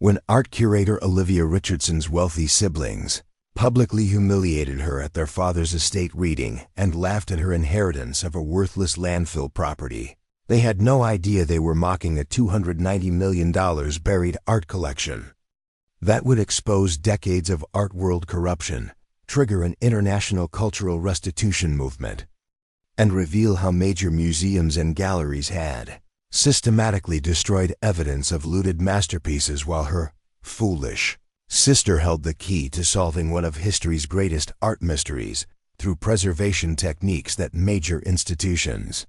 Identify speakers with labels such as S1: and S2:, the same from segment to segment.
S1: When art curator Olivia Richardson's wealthy siblings publicly humiliated her at their father's estate reading and laughed at her inheritance of a worthless landfill property, they had no idea they were mocking a $290 million buried art collection. That would expose decades of art world corruption, trigger an international cultural restitution movement, and reveal how major museums and galleries had systematically destroyed evidence of looted masterpieces while her foolish sister held the key to solving one of history's greatest art mysteries through preservation techniques that major institutions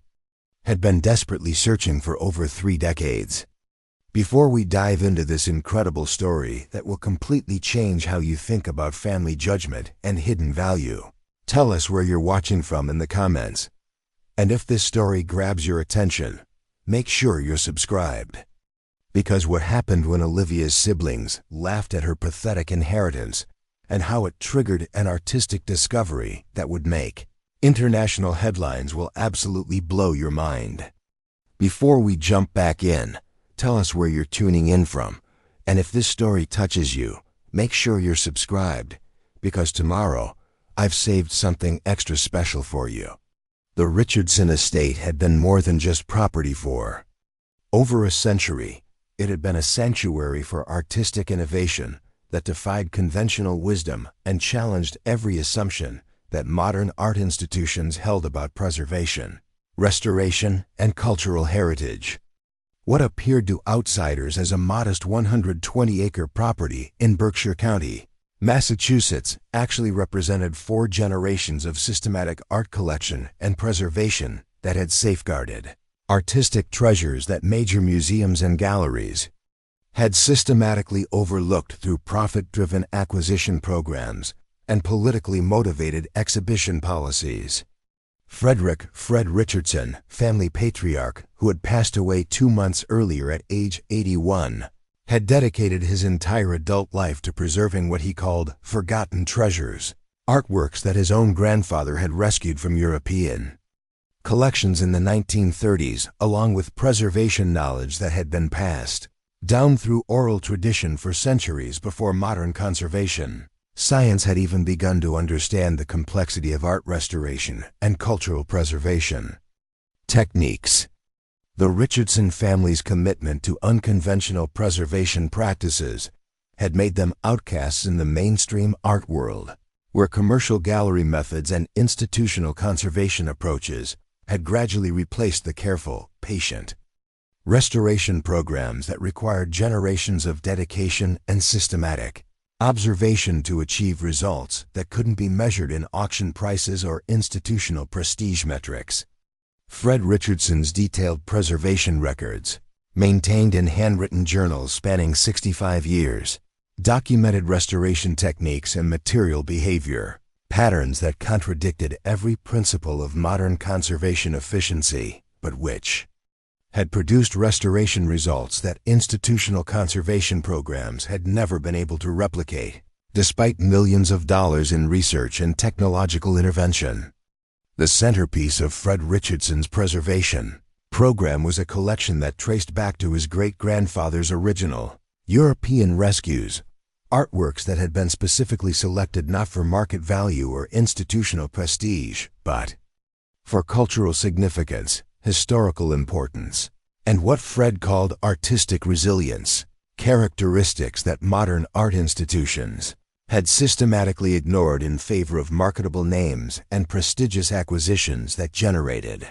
S1: had been desperately searching for over 3 decades. Before we dive into this incredible story that will completely change how you think about family judgment and hidden value, tell us where you're watching from in the comments. And if this story grabs your attention, make sure you're subscribed. Because what happened when Olivia's siblings laughed at her pathetic inheritance and how it triggered an artistic discovery that would make international headlines will absolutely blow your mind. Before we jump back in, tell us where you're tuning in from, and if this story touches you, make sure you're subscribed, because tomorrow I've saved something extra special for you. The Richardson estate had been more than just property for over a century. It had been a sanctuary for artistic innovation that defied conventional wisdom and challenged every assumption that modern art institutions held about preservation, restoration, and cultural heritage. What appeared to outsiders as a modest 120-acre property in Berkshire County, Massachusetts, actually represented 4 generations of systematic art collection and preservation that had safeguarded artistic treasures that major museums and galleries had systematically overlooked through profit-driven acquisition programs and politically motivated exhibition policies. Fred Richardson, family patriarch who had passed away 2 months earlier at age 81, had dedicated his entire adult life to preserving what he called forgotten treasures, artworks that his own grandfather had rescued from European collections in the 1930s, along with preservation knowledge that had been passed down through oral tradition for centuries before modern conservation science had even begun to understand the complexity of art restoration and cultural preservation techniques. The Richardson family's commitment to unconventional preservation practices had made them outcasts in the mainstream art world, where commercial gallery methods and institutional conservation approaches had gradually replaced the careful, patient restoration programs that required generations of dedication and systematic observation to achieve results that couldn't be measured in auction prices or institutional prestige metrics. Fred Richardson's detailed preservation records, maintained in handwritten journals spanning 65 years, documented restoration techniques and material behavior patterns that contradicted every principle of modern conservation efficiency, but which had produced restoration results that institutional conservation programs had never been able to replicate, despite millions of dollars in research and technological intervention. The centerpiece of Fred Richardson's preservation program was a collection that traced back to his great-grandfather's original European rescues, artworks that had been specifically selected not for market value or institutional prestige, but for cultural significance, historical importance, and what Fred called artistic resilience, characteristics that modern art institutions had systematically ignored in favor of marketable names and prestigious acquisitions that generated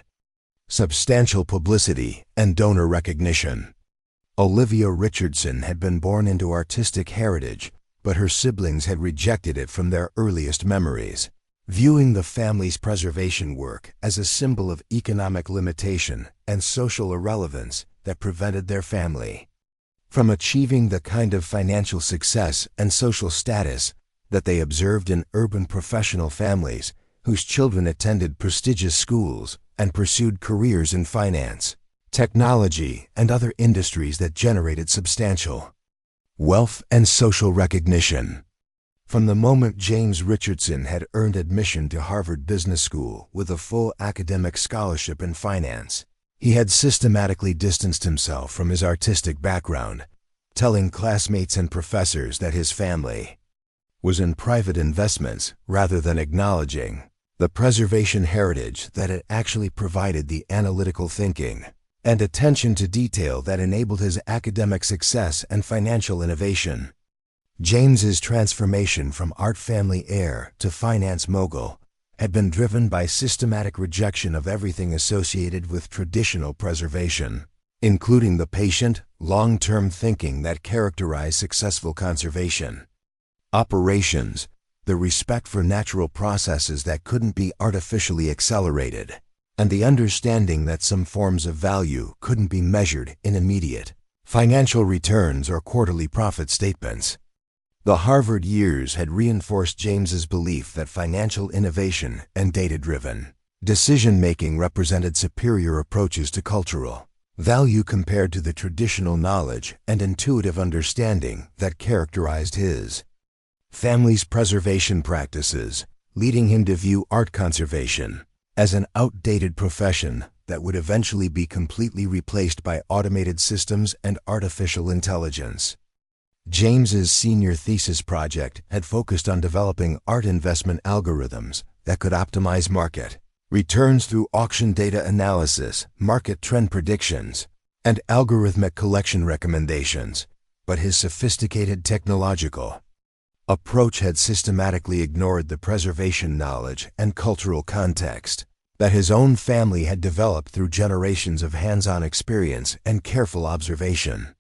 S1: substantial publicity and donor recognition. Olivia Richardson had been born into artistic heritage, but her siblings had rejected it from their earliest memories, viewing the family's preservation work as a symbol of economic limitation and social irrelevance that prevented their family from achieving the kind of financial success and social status that they observed in urban professional families whose children attended prestigious schools and pursued careers in finance, technology, and other industries that generated substantial wealth and social recognition. From the moment James Richardson had earned admission to Harvard Business School with a full academic scholarship in finance, he had systematically distanced himself from his artistic background, telling classmates and professors that his family was in private investments rather than acknowledging the preservation heritage that had actually provided the analytical thinking and attention to detail that enabled his academic success and financial innovation. James's transformation from art family heir to finance mogul had been driven by systematic rejection of everything associated with traditional preservation, including the patient, long-term thinking that characterized successful conservation operations, the respect for natural processes that couldn't be artificially accelerated, and the understanding that some forms of value couldn't be measured in immediate financial returns or quarterly profit statements. The Harvard years had reinforced James's belief that financial innovation and data-driven decision-making represented superior approaches to cultural value compared to the traditional knowledge and intuitive understanding that characterized his family's preservation practices, leading him to view art conservation as an outdated profession that would eventually be completely replaced by automated systems and artificial intelligence. James's senior thesis project had focused on developing art investment algorithms that could optimize market returns through auction data analysis, market trend predictions, and algorithmic collection recommendations, but his sophisticated technological approach had systematically ignored the preservation knowledge and cultural context that his own family had developed through generations of hands-on experience and careful observation.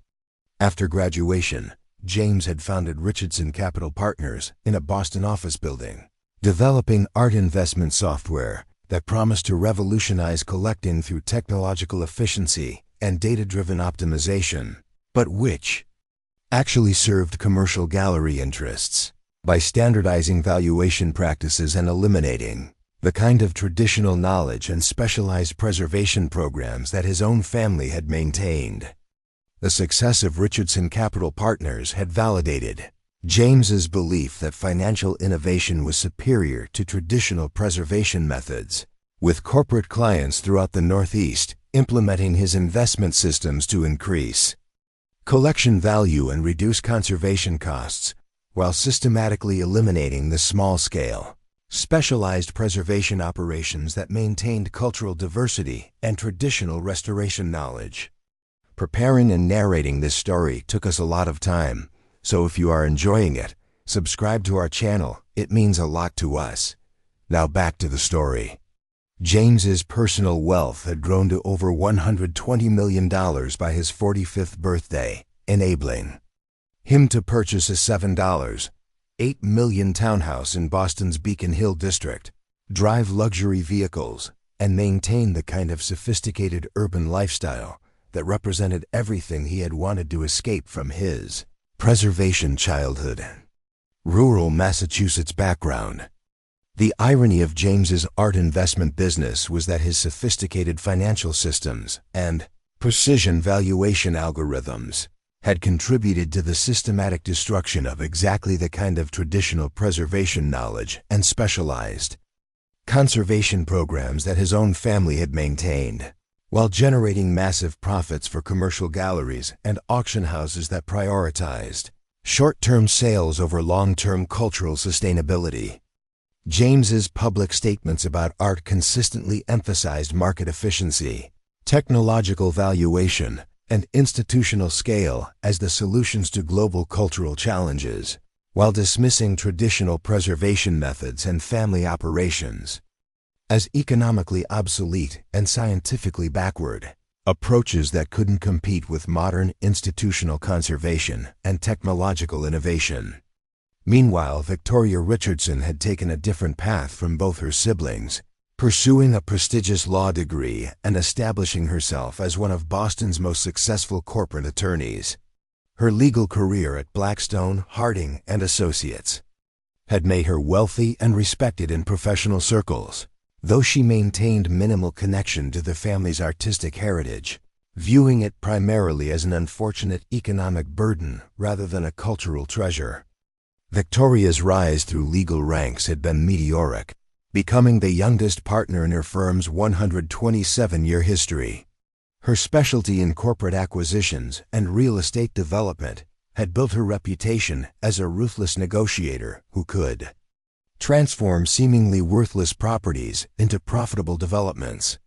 S1: After graduation, James had founded Richardson Capital Partners in a Boston office building, developing art investment software that promised to revolutionize collecting through technological efficiency and data-driven optimization, but which actually served commercial gallery interests by standardizing valuation practices and eliminating the kind of traditional knowledge and specialized preservation programs that his own family had maintained. The success of Richardson Capital Partners had validated James's belief that financial innovation was superior to traditional preservation methods, with corporate clients throughout the Northeast implementing his investment systems to increase collection value and reduce conservation costs, while systematically eliminating the small-scale, specialized preservation operations that maintained cultural diversity and traditional restoration knowledge. Preparing and narrating this story took us a lot of time, so if you are enjoying it, subscribe to our channel. It means a lot to us. Now back to the story. James's personal wealth had grown to over $120 million by his 45th birthday, enabling him to purchase a $7.8 million townhouse in Boston's Beacon Hill district, drive luxury vehicles, and maintain the kind of sophisticated urban lifestyle that represented everything he had wanted to escape from his preservation childhood. Rural Massachusetts background. The irony of James's art investment business was that his sophisticated financial systems and precision valuation algorithms had contributed to the systematic destruction of exactly the kind of traditional preservation knowledge and specialized conservation programs that his own family had maintained, while generating massive profits for commercial galleries and auction houses that prioritized short-term sales over long-term cultural sustainability. James's public statements about art consistently emphasized market efficiency, technological valuation, and institutional scale as the solutions to global cultural challenges, while dismissing traditional preservation methods and family operations as economically obsolete and scientifically backward approaches that couldn't compete with modern institutional conservation and technological innovation. Meanwhile, Victoria Richardson had taken a different path from both her siblings, pursuing a prestigious law degree and establishing herself as one of Boston's most successful corporate attorneys. Her legal career at Blackstone, Harding & Associates had made her wealthy and respected in professional circles, though she maintained minimal connection to the family's artistic heritage, viewing it primarily as an unfortunate economic burden rather than a cultural treasure. Victoria's rise through legal ranks had been meteoric, becoming the youngest partner in her firm's 127-year history. Her specialty in corporate acquisitions and real estate development had built her reputation as a ruthless negotiator who could transform seemingly worthless properties into profitable developments.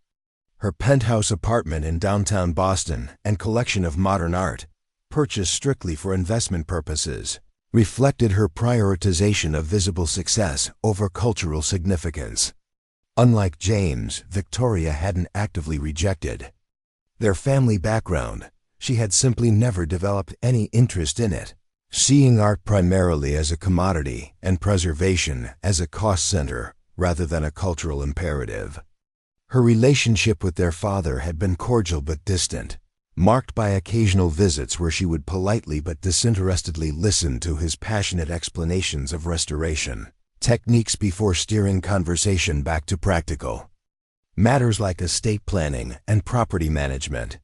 S1: Her penthouse apartment in downtown Boston and collection of modern art, purchased strictly for investment purposes, reflected her prioritization of visible success over cultural significance. Unlike James, Victoria hadn't actively rejected their family background. She had simply never developed any interest in it, seeing art primarily as a commodity and preservation as a cost center rather than a cultural imperative. Her relationship with their father had been cordial but distant, marked by occasional visits where she would politely but disinterestedly listen to his passionate explanations of restoration techniques before steering conversation back to practical matters like estate planning and property management.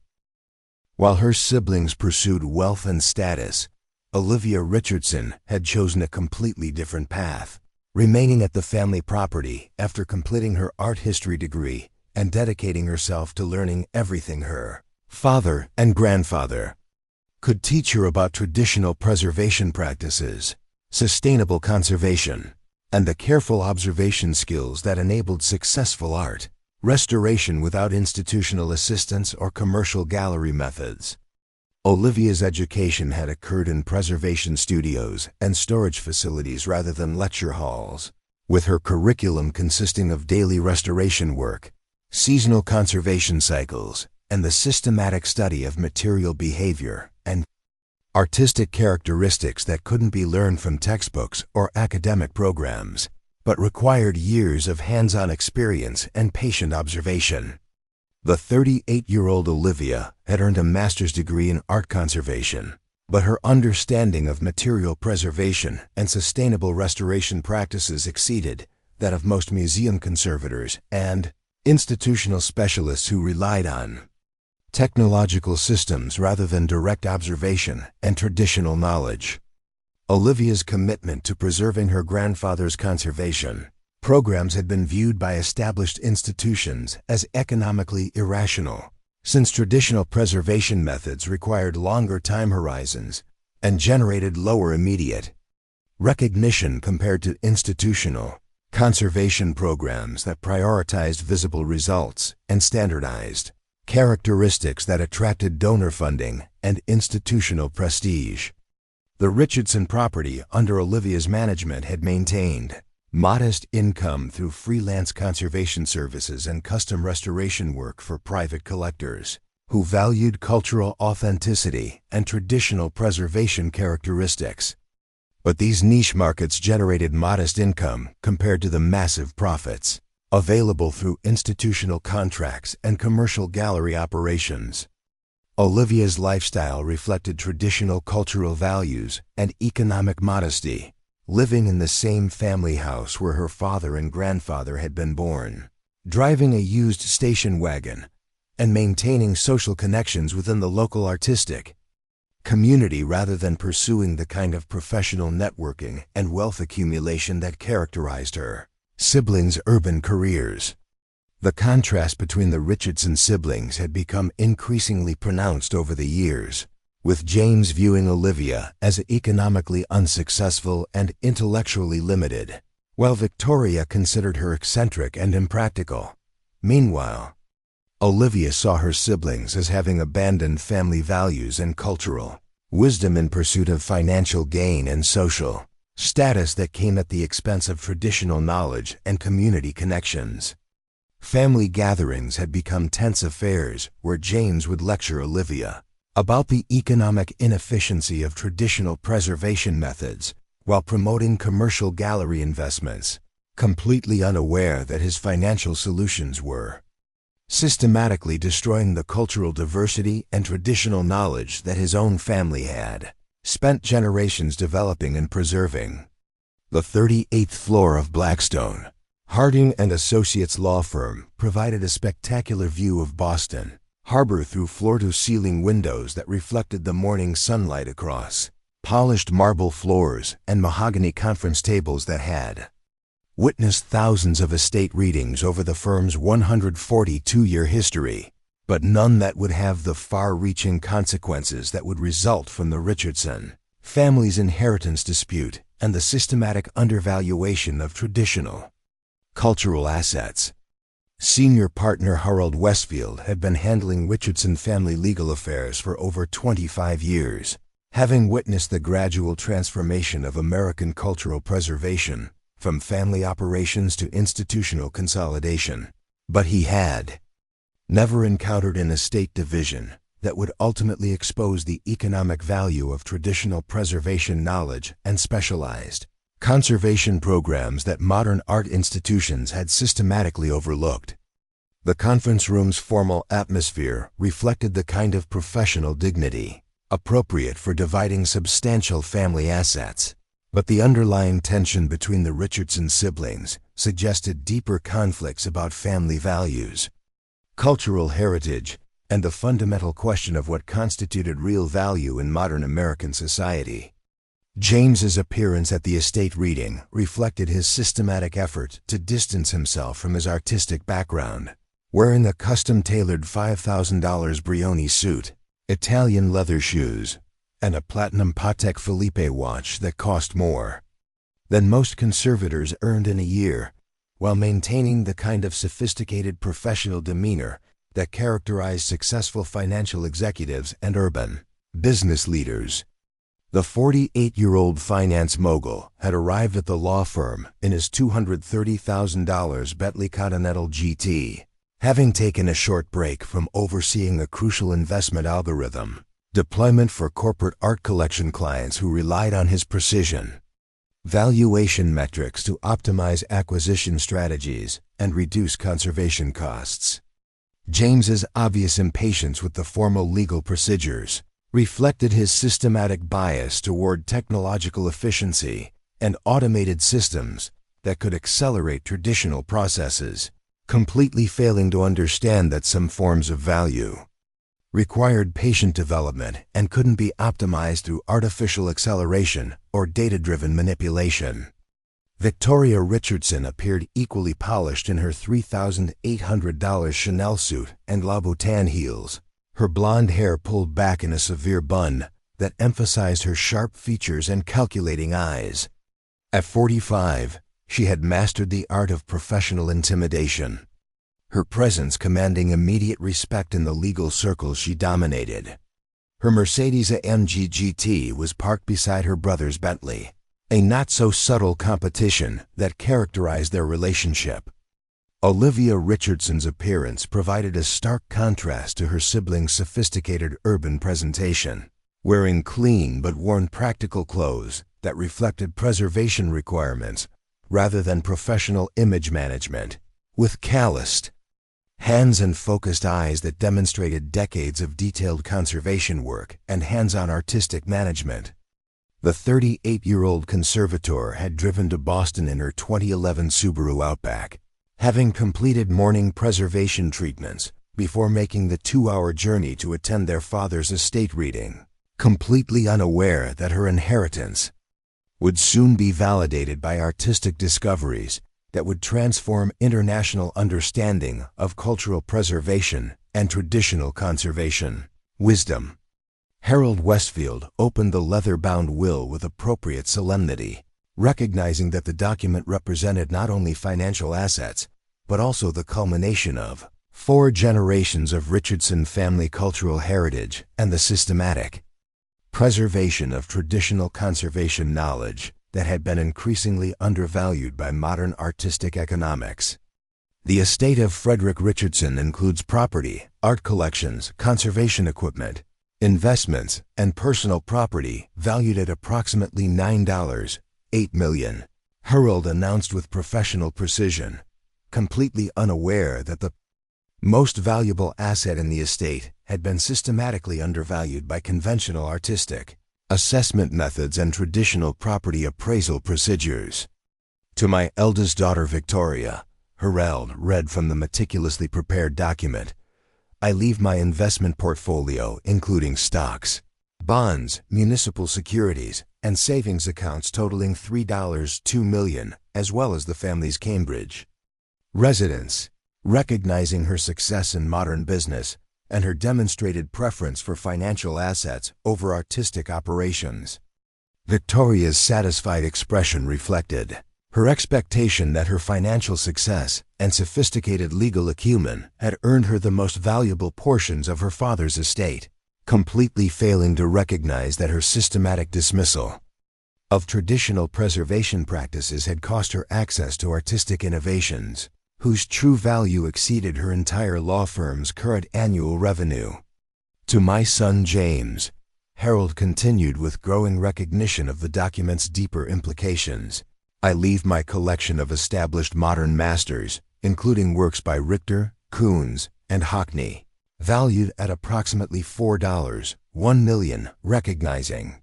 S1: While her siblings pursued wealth and status, Olivia Richardson had chosen a completely different path, remaining at the family property after completing her art history degree and dedicating herself to learning everything her father and grandfather could teach her about traditional preservation practices, sustainable conservation, and the careful observation skills that enabled successful art restoration without institutional assistance or commercial gallery methods. Olivia's education had occurred in preservation studios and storage facilities rather than lecture halls, with her curriculum consisting of daily restoration work, seasonal conservation cycles, and the systematic study of material behavior and artistic characteristics that couldn't be learned from textbooks or academic programs, but required years of hands-on experience and patient observation. The 38-year-old Olivia had earned a master's degree in art conservation, but her understanding of material preservation and sustainable restoration practices exceeded that of most museum conservators and institutional specialists who relied on technological systems rather than direct observation and traditional knowledge. Olivia's commitment to preserving her grandfather's conservation programs had been viewed by established institutions as economically irrational, since traditional preservation methods required longer time horizons and generated lower immediate recognition compared to institutional conservation programs that prioritized visible results and standardized characteristics that attracted donor funding and institutional prestige. The Richardson property under Olivia's management had maintained modest income through freelance conservation services and custom restoration work for private collectors who valued cultural authenticity and traditional preservation characteristics. But these niche markets generated modest income compared to the massive profits available through institutional contracts and commercial gallery operations. Olivia's lifestyle reflected traditional cultural values and economic modesty, living in the same family house where her father and grandfather had been born, driving a used station wagon, and maintaining social connections within the local artistic community rather than pursuing the kind of professional networking and wealth accumulation that characterized her siblings' urban careers. The contrast between the Richardson siblings had become increasingly pronounced over the years, with James viewing Olivia as economically unsuccessful and intellectually limited, while Victoria considered her eccentric and impractical. Meanwhile, Olivia saw her siblings as having abandoned family values and cultural wisdom in pursuit of financial gain and social status that came at the expense of traditional knowledge and community connections. Family gatherings had become tense affairs where James would lecture Olivia about the economic inefficiency of traditional preservation methods while promoting commercial gallery investments, completely unaware that his financial solutions were systematically destroying the cultural diversity and traditional knowledge that his own family had spent generations developing and preserving. The 38th floor of Blackstone, Harding and Associates law firm, provided a spectacular view of Boston Harbor through floor-to-ceiling windows that reflected the morning sunlight across polished marble floors and mahogany conference tables that had witnessed thousands of estate readings over the firm's 142-year history. but none that would have the far-reaching consequences that would result from the Richardson family's inheritance dispute and the systematic undervaluation of traditional cultural assets. Senior partner Harold Westfield had been handling Richardson family legal affairs for over 25 years, having witnessed the gradual transformation of American cultural preservation from family operations to institutional consolidation. But he had never encountered an estate division that would ultimately expose the economic value of traditional preservation knowledge and specialized conservation programs that modern art institutions had systematically overlooked. The conference room's formal atmosphere reflected the kind of professional dignity appropriate for dividing substantial family assets, but the underlying tension between the Richardson siblings suggested deeper conflicts about family values, cultural heritage, and the fundamental question of what constituted real value in modern American society. James's appearance at the estate reading reflected his systematic effort to distance himself from his artistic background. Wearing a custom-tailored $5,000 Brioni suit, Italian leather shoes, and a platinum Patek Philippe watch that cost more than most conservators earned in a year, while maintaining the kind of sophisticated professional demeanor that characterized successful financial executives and urban business leaders. The 48-year-old finance mogul had arrived at the law firm in his $230,000 Bentley Continental GT, having taken a short break from overseeing a crucial investment algorithm deployment for corporate art collection clients who relied on his precision valuation metrics to optimize acquisition strategies and reduce conservation costs. James's obvious impatience with the formal legal procedures reflected his systematic bias toward technological efficiency and automated systems that could accelerate traditional processes, completely failing to understand that some forms of value required patient development and couldn't be optimized through artificial acceleration or data-driven manipulation. Victoria Richardson appeared equally polished in her $3,800 Chanel suit and Louboutin heels, her blonde hair pulled back in a severe bun that emphasized her sharp features and calculating eyes. At 45, she had mastered the art of professional intimidation, her presence commanding immediate respect in the legal circles she dominated. Her Mercedes-AMG GT was parked beside her brother's Bentley, a not-so-subtle competition that characterized their relationship. Olivia Richardson's appearance provided a stark contrast to her siblings' sophisticated urban presentation, wearing clean but worn practical clothes that reflected preservation requirements rather than professional image management, with calloused hands and focused eyes that demonstrated decades of detailed conservation work and hands-on artistic management. The 38-year-old conservator had driven to Boston in her 2011 Subaru Outback, having completed morning preservation treatments before making the 2-hour journey to attend their father's estate reading, completely unaware that her inheritance would soon be validated by artistic discoveries that would transform international understanding of cultural preservation and traditional conservation wisdom. Harold Westfield opened the leather-bound will with appropriate solemnity, recognizing that the document represented not only financial assets, but also the culmination of 4 generations of Richardson family cultural heritage and the systematic preservation of traditional conservation knowledge that had been increasingly undervalued by modern artistic economics. The estate of Frederick Richardson includes property, art collections, conservation equipment, investments, and personal property valued at approximately $9.8 million, Harold announced with professional precision, completely unaware that the most valuable asset in the estate had been systematically undervalued by conventional artistic assessment methods and traditional property appraisal procedures. To my eldest daughter Victoria, Harold read from the meticulously prepared document, I leave my investment portfolio, including stocks, bonds, municipal securities, and savings accounts totaling $3.2 million, as well as the family's Cambridge residence. Recognizing her success in modern business, and her demonstrated preference for financial assets over artistic operations. Victoria's satisfied expression reflected her expectation that her financial success and sophisticated legal acumen had earned her the most valuable portions of her father's estate, completely failing to recognize that her systematic dismissal of traditional preservation practices had cost her access to artistic innovations, whose true value exceeded her entire law firm's current annual revenue. To my son James, Harold continued with growing recognition of the document's deeper implications, I leave my collection of established modern masters, including works by Richter, Koons, and Hockney, valued at approximately $4, $1 million, recognizing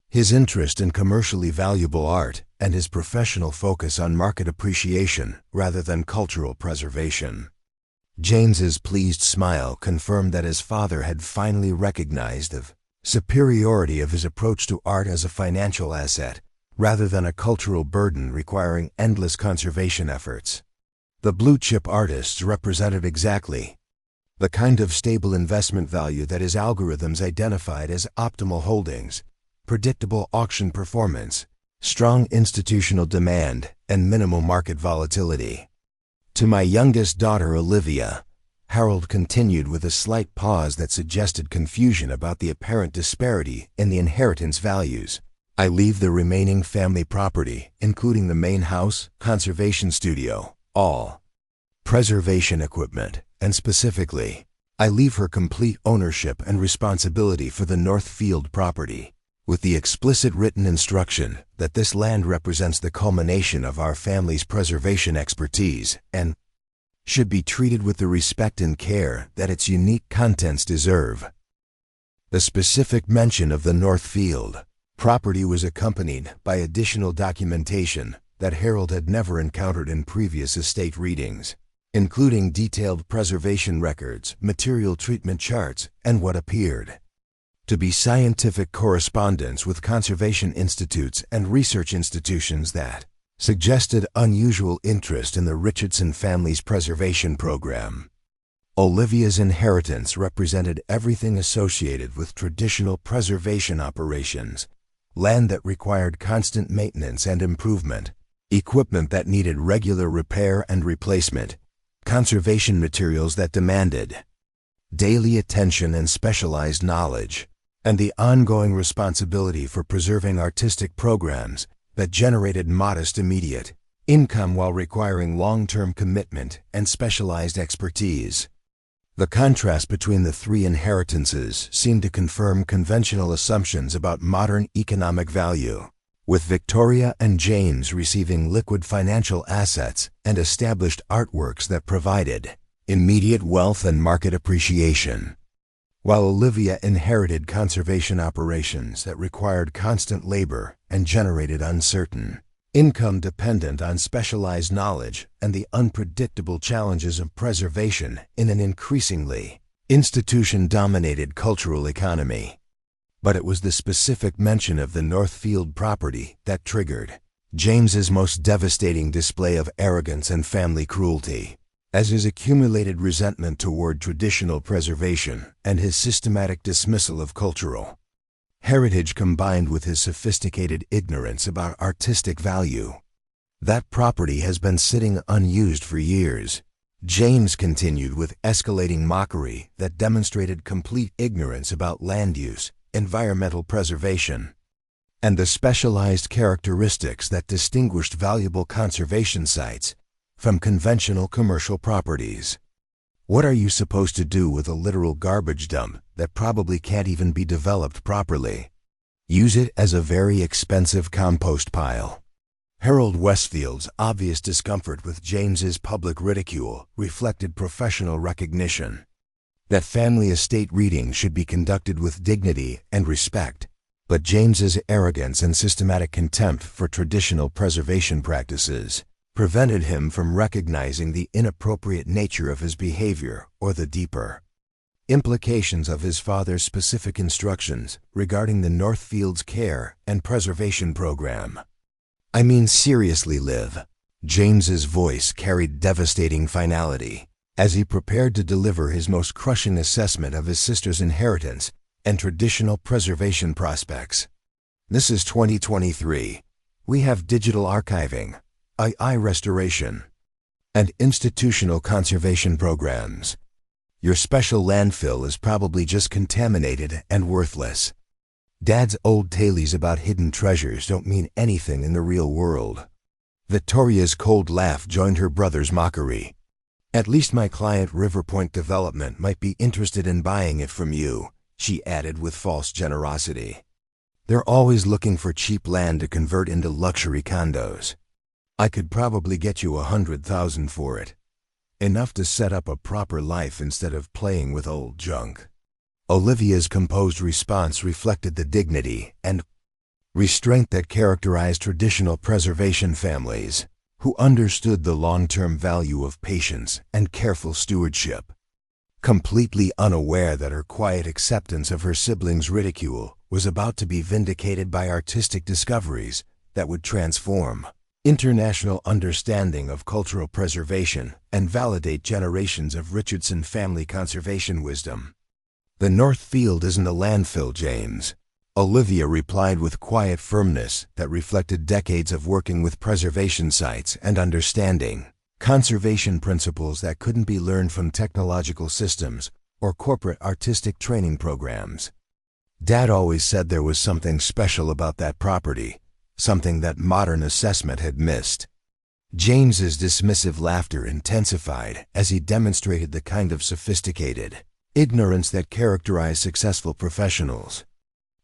S1: his interest in commercially valuable art and his professional focus on market appreciation rather than cultural preservation. James's pleased smile confirmed that his father had finally recognized the superiority of his approach to art as a financial asset, rather than a cultural burden requiring endless conservation efforts. The blue-chip artists represented exactly the kind of stable investment value that his algorithms identified as optimal holdings: predictable auction performance, strong institutional demand, and minimal market volatility. To my youngest daughter, Olivia, Harold continued with a slight pause that suggested confusion about the apparent disparity in the inheritance values. I leave the remaining family property, including the main house, conservation studio, all preservation equipment, and specifically, I leave her complete ownership and responsibility for the Northfield property, with the explicit written instruction that this land represents the culmination of our family's preservation expertise and should be treated with the respect and care that its unique contents deserve. The specific mention of the Northfield property was accompanied by additional documentation that Harold had never encountered in previous estate readings, including detailed preservation records, material treatment charts, and what appeared to be scientific correspondence with conservation institutes and research institutions that suggested unusual interest in the Richardson family's preservation program. Olivia's inheritance represented everything associated with traditional preservation operations: land that required constant maintenance and improvement, equipment that needed regular repair and replacement, conservation materials that demanded daily attention and specialized knowledge, and the ongoing responsibility for preserving artistic programs that generated modest immediate income while requiring long-term commitment and specialized expertise. The contrast between the three inheritances seemed to confirm conventional assumptions about modern economic value, with Victoria and James receiving liquid financial assets and established artworks that provided immediate wealth and market appreciation, while Olivia inherited conservation operations that required constant labor and generated uncertain income dependent on specialized knowledge and the unpredictable challenges of preservation in an increasingly institution-dominated cultural economy. But it was the specific mention of the Northfield property that triggered James's most devastating display of arrogance and family cruelty, as his accumulated resentment toward traditional preservation and his systematic dismissal of cultural heritage combined with his sophisticated ignorance about artistic value. That property has been sitting unused for years, James continued with escalating mockery that demonstrated complete ignorance about land use, environmental preservation, and the specialized characteristics that distinguished valuable conservation sites from conventional commercial properties. What are you supposed to do with a literal garbage dump that probably can't even be developed properly? Use it as a very expensive compost pile. Harold Westfield's obvious discomfort with James's public ridicule reflected professional recognition that family estate readings should be conducted with dignity and respect, but James's arrogance and systematic contempt for traditional preservation practices prevented him from recognizing the inappropriate nature of his behavior or the deeper implications of his father's specific instructions regarding the Northfield's care and preservation program. I mean, seriously, Liv. James's voice carried devastating finality. as he prepared to deliver his most crushing assessment of his sister's inheritance and traditional preservation prospects. This is 2023. We have digital archiving, AI restoration, and institutional conservation programs. Your special landfill is probably just contaminated and worthless. Dad's old tales about hidden treasures don't mean anything in the real world. Victoria's cold laugh joined her brother's mockery. At least my client Riverpoint Development might be interested in buying it from you, she added with false generosity. They're always looking for cheap land to convert into luxury condos. I could probably get you $100,000 for it. Enough to set up a proper life instead of playing with old junk. Olivia's composed response reflected the dignity and restraint that characterized traditional preservation families, who understood the long-term value of patience and careful stewardship. Completely unaware that her quiet acceptance of her siblings' ridicule was about to be vindicated by artistic discoveries that would transform international understanding of cultural preservation and validate generations of Richardson family conservation wisdom. The North Field isn't a landfill, James, Olivia replied with quiet firmness that reflected decades of working with preservation sites and understanding conservation principles that couldn't be learned from technological systems or corporate artistic training programs. Dad always said there was something special about that property, something that modern assessment had missed. James's dismissive laughter intensified as he demonstrated the kind of sophisticated ignorance that characterized successful professionals,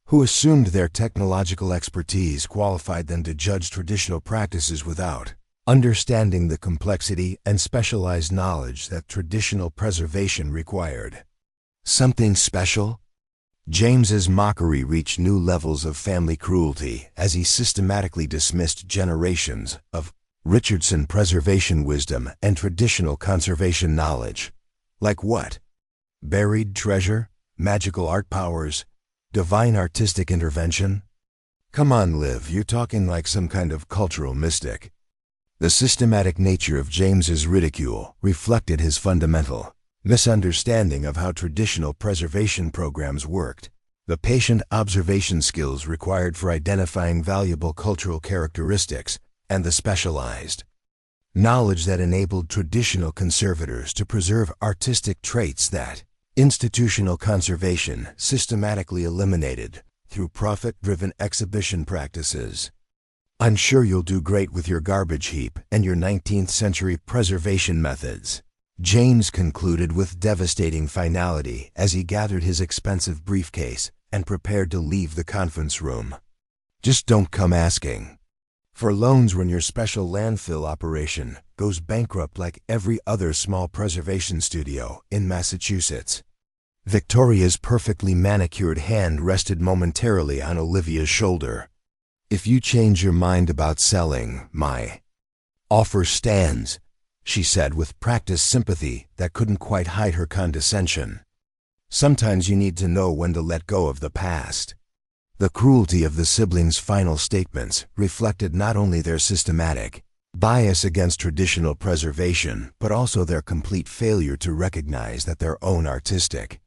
S1: who assumed their technological expertise qualified them to judge traditional practices without understanding the complexity and specialized knowledge that traditional preservation required. Something special? James's mockery reached new levels of family cruelty as he systematically dismissed generations of Richardson preservation wisdom and traditional conservation knowledge. Like what? Buried treasure? Magical art powers? Divine artistic intervention? Come on, Liv, you're talking like some kind of cultural mystic. The systematic nature of James's ridicule reflected his fundamental misunderstanding of how traditional preservation programs worked, the patient observation skills required for identifying valuable cultural characteristics, and the specialized knowledge that enabled traditional conservators to preserve artistic traits that institutional conservation systematically eliminated through profit-driven exhibition practices. I'm sure you'll do great with your garbage heap and your 19th century preservation methods, James concluded with devastating finality as he gathered his expensive briefcase and prepared to leave the conference room. Just don't come asking for loans when your special landfill operation goes bankrupt like every other small preservation studio in Massachusetts. Victoria's perfectly manicured hand rested momentarily on Olivia's shoulder. If you change your mind about selling, my offer stands, she said with practiced sympathy that couldn't quite hide her condescension. Sometimes you need to know when to let go of the past. The cruelty of the siblings' final statements reflected not only their systematic bias against traditional preservation, but also their complete failure to recognize that their own artistic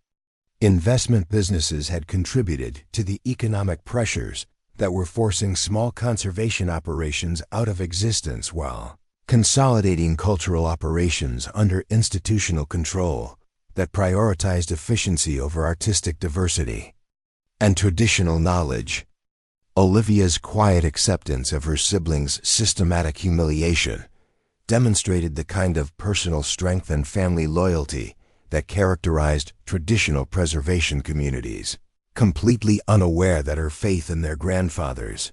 S1: investment businesses had contributed to the economic pressures that were forcing small conservation operations out of existence while consolidating cultural operations under institutional control that prioritized efficiency over artistic diversity and traditional knowledge. Olivia's quiet acceptance of her siblings' systematic humiliation demonstrated the kind of personal strength and family loyalty that characterized traditional preservation communities, completely unaware that her faith in their grandfathers'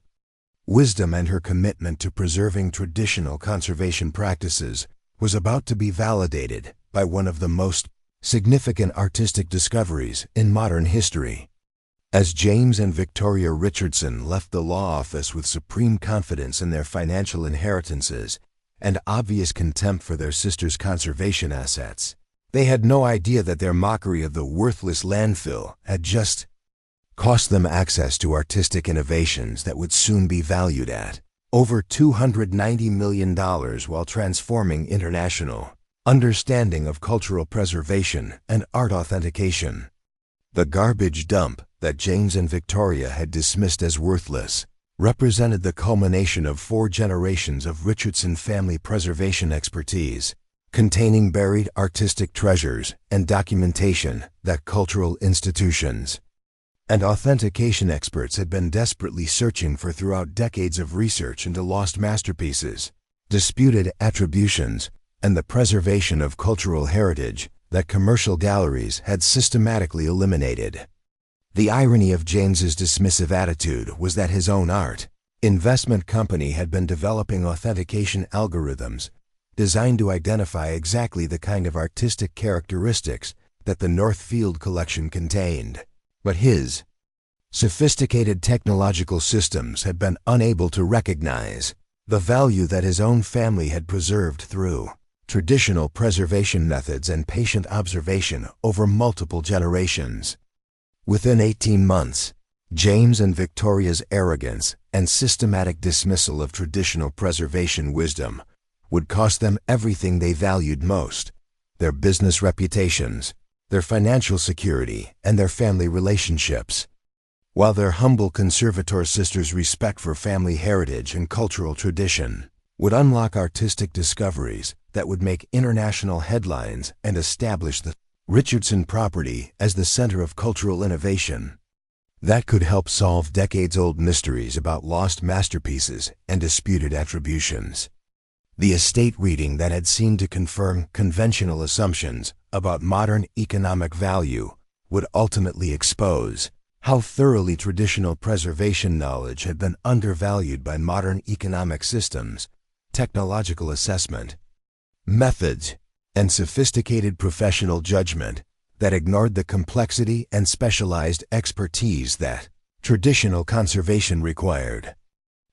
S1: wisdom and her commitment to preserving traditional conservation practices was about to be validated by one of the most significant artistic discoveries in modern history. As James and Victoria Richardson left the law office with supreme confidence in their financial inheritances and obvious contempt for their sister's conservation assets, they had no idea that their mockery of the worthless landfill had just cost them access to artistic innovations that would soon be valued at over $290 million while transforming international understanding of cultural preservation and art authentication. The garbage dump that James and Victoria had dismissed as worthless represented the culmination of 4 generations of Richardson family preservation expertise, containing buried artistic treasures and documentation that cultural institutions and authentication experts had been desperately searching for throughout decades of research into lost masterpieces, disputed attributions, and the preservation of cultural heritage that commercial galleries had systematically eliminated. The irony of James's dismissive attitude was that his own art investment company had been developing authentication algorithms designed to identify exactly the kind of artistic characteristics that the Northfield collection contained. But his sophisticated technological systems had been unable to recognize the value that his own family had preserved through traditional preservation methods and patient observation over multiple generations. Within 18 months, James and Victoria's arrogance and systematic dismissal of traditional preservation wisdom would cost them everything they valued most: their business reputations, their financial security, and their family relationships. While their humble conservator sisters' respect for family heritage and cultural tradition would unlock artistic discoveries that would make international headlines and establish the Richardson property as the center of cultural innovation that could help solve decades-old mysteries about lost masterpieces and disputed attributions. The estate reading that had seemed to confirm conventional assumptions about modern economic value would ultimately expose how thoroughly traditional preservation knowledge had been undervalued by modern economic systems, technological assessment methods, and sophisticated professional judgment that ignored the complexity and specialized expertise that traditional conservation required.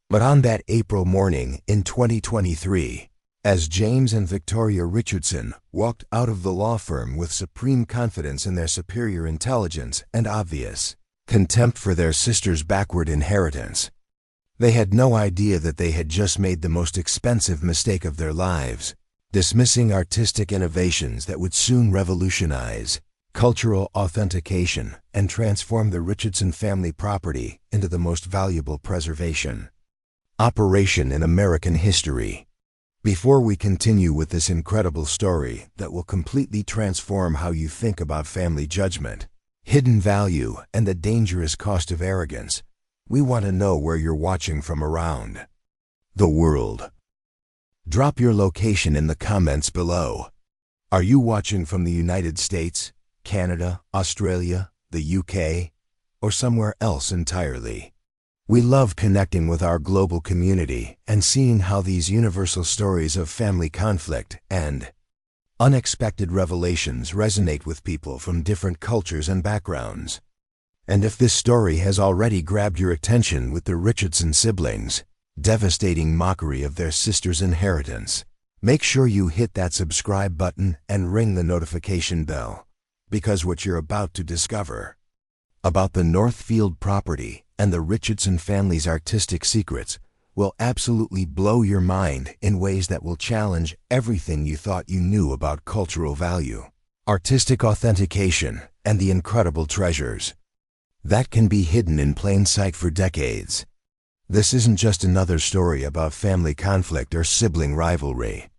S1: But on that April morning in 2023, as James and Victoria Richardson walked out of the law firm with supreme confidence in their superior intelligence and obvious contempt for their sister's backward inheritance, they had no idea that they had just made the most expensive mistake of their lives, dismissing artistic innovations that would soon revolutionize cultural authentication and transform the Richardson family property into the most valuable preservation operation in American history. Before we continue with this incredible story that will completely transform how you think about family judgment, hidden value, and the dangerous cost of arrogance, we want to know where you're watching from around the world. Drop your location in the comments below. Are you watching from the United States, Canada, Australia, the UK, or somewhere else entirely? We love connecting with our global community and seeing how these universal stories of family conflict and unexpected revelations resonate with people from different cultures and backgrounds. And if this story has already grabbed your attention with the Richardson siblings' devastating mockery of their sister's inheritance, make sure you hit that subscribe button and ring the notification bell, because what you're about to discover about the Northfield property and the Richardson family's artistic secrets will absolutely blow your mind in ways that will challenge everything you thought you knew about cultural value, artistic authentication, and the incredible treasures that can be hidden in plain sight for decades. This isn't just another story about family conflict or sibling rivalry.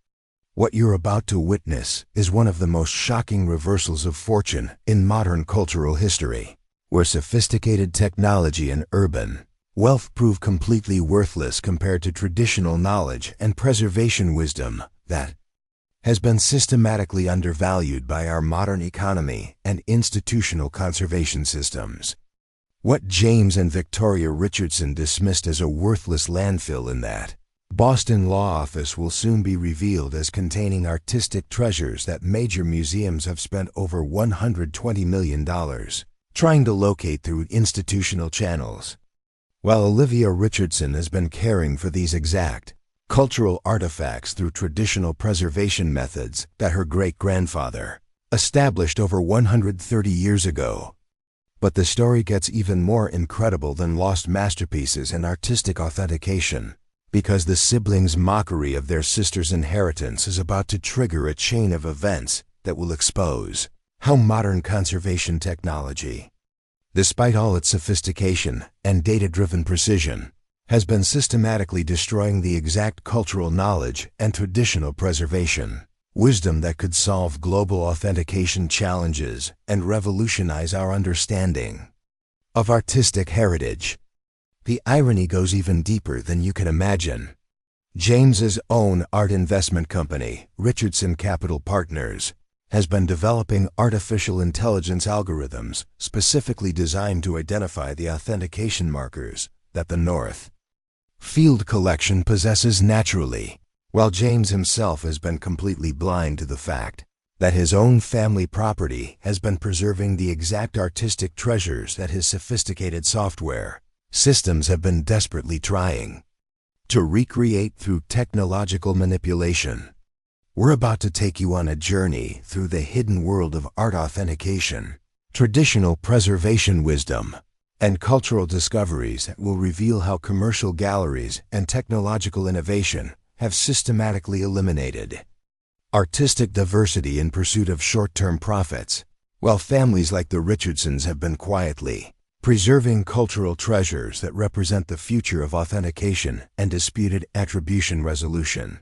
S1: What you're about to witness is one of the most shocking reversals of fortune in modern cultural history, where sophisticated technology and urban wealth prove completely worthless compared to traditional knowledge and preservation wisdom that has been systematically undervalued by our modern economy and institutional conservation systems. What James and Victoria Richardson dismissed as a worthless landfill in that Boston law office will soon be revealed as containing artistic treasures that major museums have spent over $120 million trying to locate through institutional channels. While Olivia Richardson has been caring for these exact cultural artifacts through traditional preservation methods that her great-grandfather established over 130 years ago. But the story gets even more incredible than lost masterpieces and artistic authentication. because the siblings' mockery of their sister's inheritance is about to trigger a chain of events that will expose how modern conservation technology, despite all its sophistication and data-driven precision, has been systematically destroying the exact cultural knowledge and traditional preservation wisdom that could solve global authentication challenges and revolutionize our understanding of artistic heritage. The irony goes even deeper than you can imagine. James's own art investment company, Richardson Capital Partners, has been developing artificial intelligence algorithms specifically designed to identify the authentication markers that the North Field collection possesses naturally, while James himself has been completely blind to the fact that his own family property has been preserving the exact artistic treasures that his sophisticated software systems have been desperately trying to recreate through technological manipulation. We're about to take you on a journey through the hidden world of art authentication, traditional preservation wisdom, and cultural discoveries that will reveal how commercial galleries and technological innovation have systematically eliminated artistic diversity in pursuit of short-term profits, while families like the Richardsons have been quietly preserving cultural treasures that represent the future of authentication and disputed attribution resolution.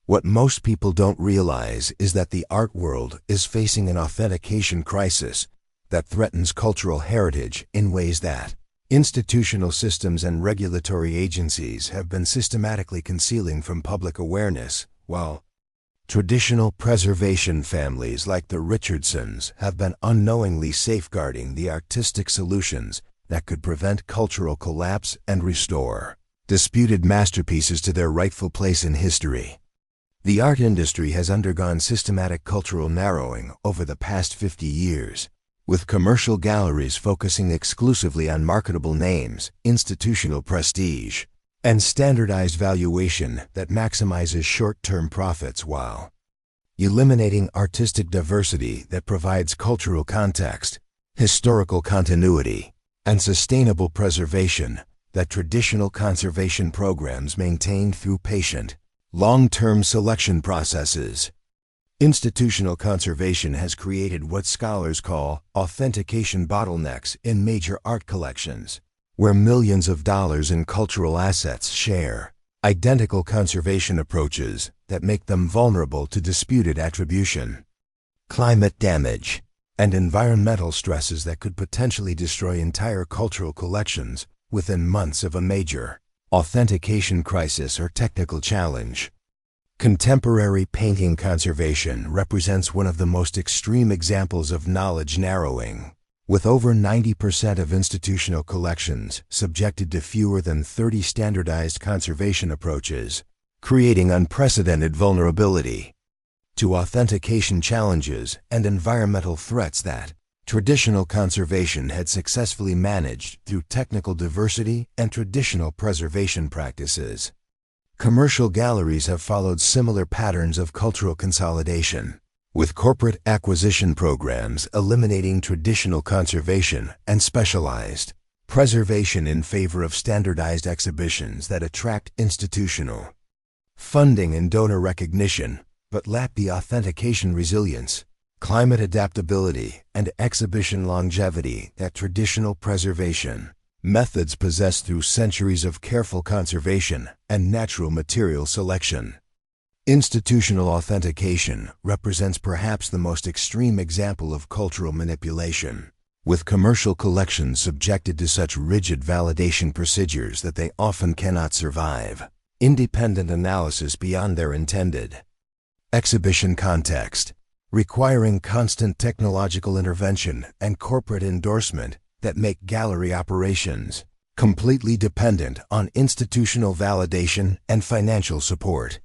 S1: What most people don't realize is that the art world is facing an authentication crisis that threatens cultural heritage in ways that institutional systems and regulatory agencies have been systematically concealing from public awareness, while traditional preservation families like the Richardsons have been unknowingly safeguarding the artistic solutions that could prevent cultural collapse and restore disputed masterpieces to their rightful place in history. The art industry has undergone systematic cultural narrowing over the past 50 years, with commercial galleries focusing exclusively on marketable names, institutional prestige, and standardized valuation that maximizes short-term profits while eliminating artistic diversity that provides cultural context, historical continuity, and sustainable preservation that traditional conservation programs maintain through patient, long-term selection processes. Institutional conservation has created what scholars call authentication bottlenecks in major art collections, where millions of dollars in cultural assets share identical conservation approaches that make them vulnerable to disputed attribution, climate damage, and environmental stresses that could potentially destroy entire cultural collections within months of a major authentication crisis or technical challenge. Contemporary painting conservation represents one of the most extreme examples of knowledge narrowing, with over 90% of institutional collections subjected to fewer than 30 standardized conservation approaches, creating unprecedented vulnerability to authentication challenges and environmental threats that traditional conservation had successfully managed through technical diversity and traditional preservation practices. Commercial galleries have followed similar patterns of cultural consolidation, with corporate acquisition programs eliminating traditional conservation and specialized preservation in favor of standardized exhibitions that attract institutional funding and donor recognition, but lack the authentication resilience, climate adaptability, and exhibition longevity that traditional preservation methods possess through centuries of careful conservation and natural material selection. Institutional authentication represents perhaps the most extreme example of cultural manipulation, with commercial collections subjected to such rigid validation procedures that they often cannot survive independent analysis beyond their intended exhibition context, requiring constant technological intervention and corporate endorsement that make gallery operations completely dependent on institutional validation and financial support.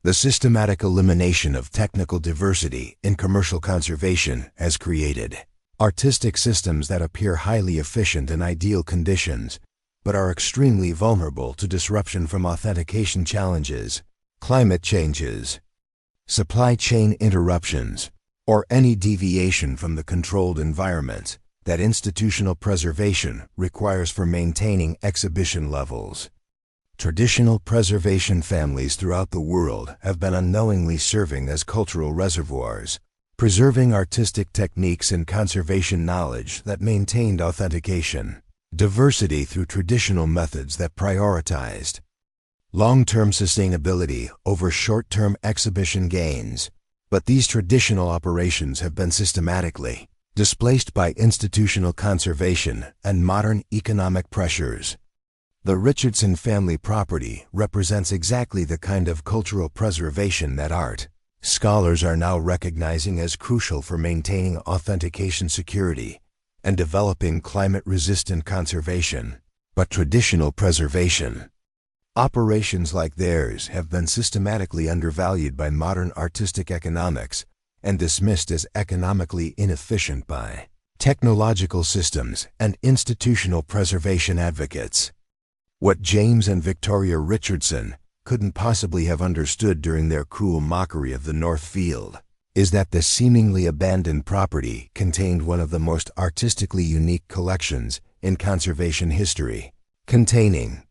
S1: The systematic elimination of technical diversity in commercial conservation has created artistic systems that appear highly efficient in ideal conditions, but are extremely vulnerable to disruption from authentication challenges, climate changes, supply chain interruptions, or any deviation from the controlled environment that institutional preservation requires for maintaining exhibition levels. Traditional preservation families throughout the world have been unknowingly serving as cultural reservoirs, preserving artistic techniques and conservation knowledge that maintained authentication, diversity through traditional methods that prioritized long-term sustainability over short-term exhibition gains. But these traditional operations have been systematically displaced by institutional conservation and modern economic pressures. The Richardson family property represents exactly the kind of cultural preservation that art scholars are now recognizing as crucial for maintaining authentication security and developing climate-resistant conservation. But traditional preservation operations like theirs have been systematically undervalued by modern artistic economics and dismissed as economically inefficient by technological systems and institutional preservation advocates. What James and Victoria Richardson couldn't possibly have understood during their cruel mockery of the North Field is that the seemingly abandoned property contained one of the most artistically unique collections in conservation history, containing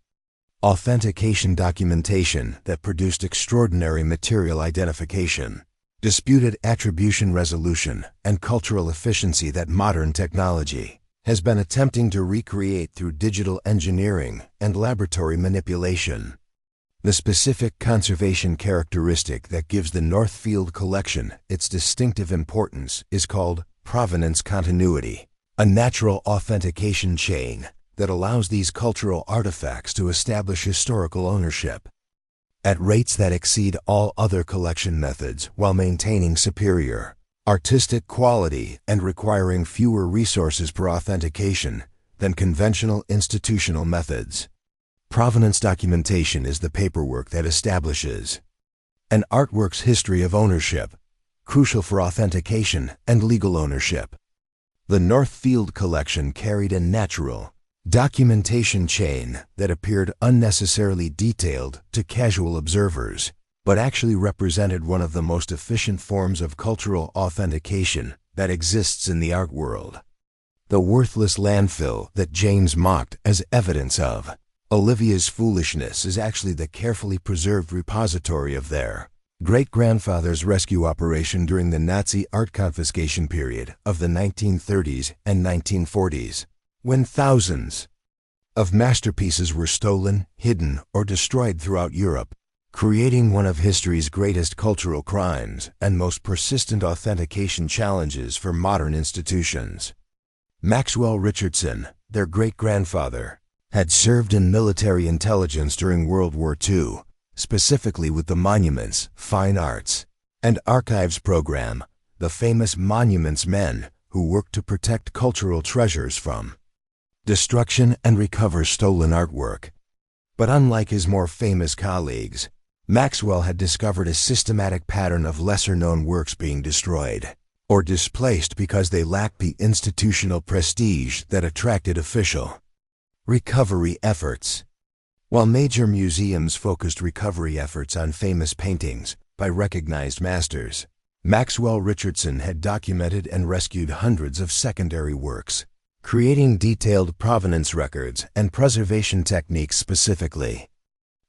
S1: authentication documentation that produced extraordinary material identification, disputed attribution resolution, and cultural efficiency that modern technology has been attempting to recreate through digital engineering and laboratory manipulation. The specific conservation characteristic that gives the Northfield collection its distinctive importance is called provenance continuity, a natural authentication chain that allows these cultural artifacts to establish historical ownership at rates that exceed all other collection methods while maintaining superior artistic quality and requiring fewer resources per authentication than conventional institutional methods. Provenance documentation is the paperwork that establishes an artwork's history of ownership, crucial for authentication and legal ownership. The Northfield collection carried a natural documentation chain that appeared unnecessarily detailed to casual observers, but actually represented one of the most efficient forms of cultural authentication that exists in the art world. The worthless landfill that James mocked as evidence of Olivia's foolishness is actually the carefully preserved repository of their great-grandfather's rescue operation during the Nazi art confiscation period of the 1930s and 1940s, when thousands of masterpieces were stolen, hidden, or destroyed throughout Europe, creating one of history's greatest cultural crimes and most persistent authentication challenges for modern institutions. Maxwell Richardson, their great-grandfather, had served in military intelligence during World War II, specifically with the Monuments, Fine Arts, and Archives program, the famous Monuments Men who worked to protect cultural treasures from destruction and recover stolen artwork. But unlike his more famous colleagues, Maxwell had discovered a systematic pattern of lesser-known works being destroyed or displaced because they lacked the institutional prestige that attracted official recovery efforts. While major museums focused recovery efforts on famous paintings by recognized masters, Maxwell Richardson had documented and rescued hundreds of secondary works, creating detailed provenance records and preservation techniques specifically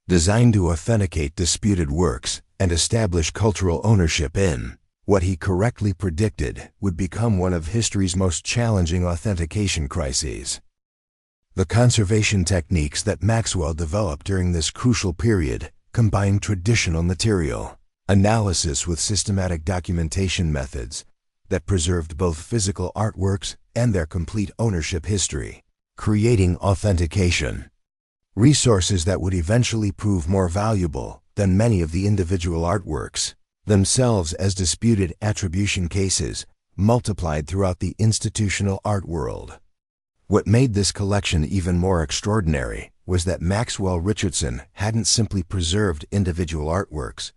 S1: designed to authenticate disputed works and establish cultural ownership in what he correctly predicted would become one of history's most challenging authentication crises. The conservation techniques that Maxwell developed during this crucial period combined traditional material analysis with systematic documentation methods that preserved both physical artworks and their complete ownership history, creating authentication resources that would eventually prove more valuable than many of the individual artworks themselves as disputed attribution cases multiplied throughout the institutional art world. What made this collection even more extraordinary was that Maxwell Richardson hadn't simply preserved individual artworks,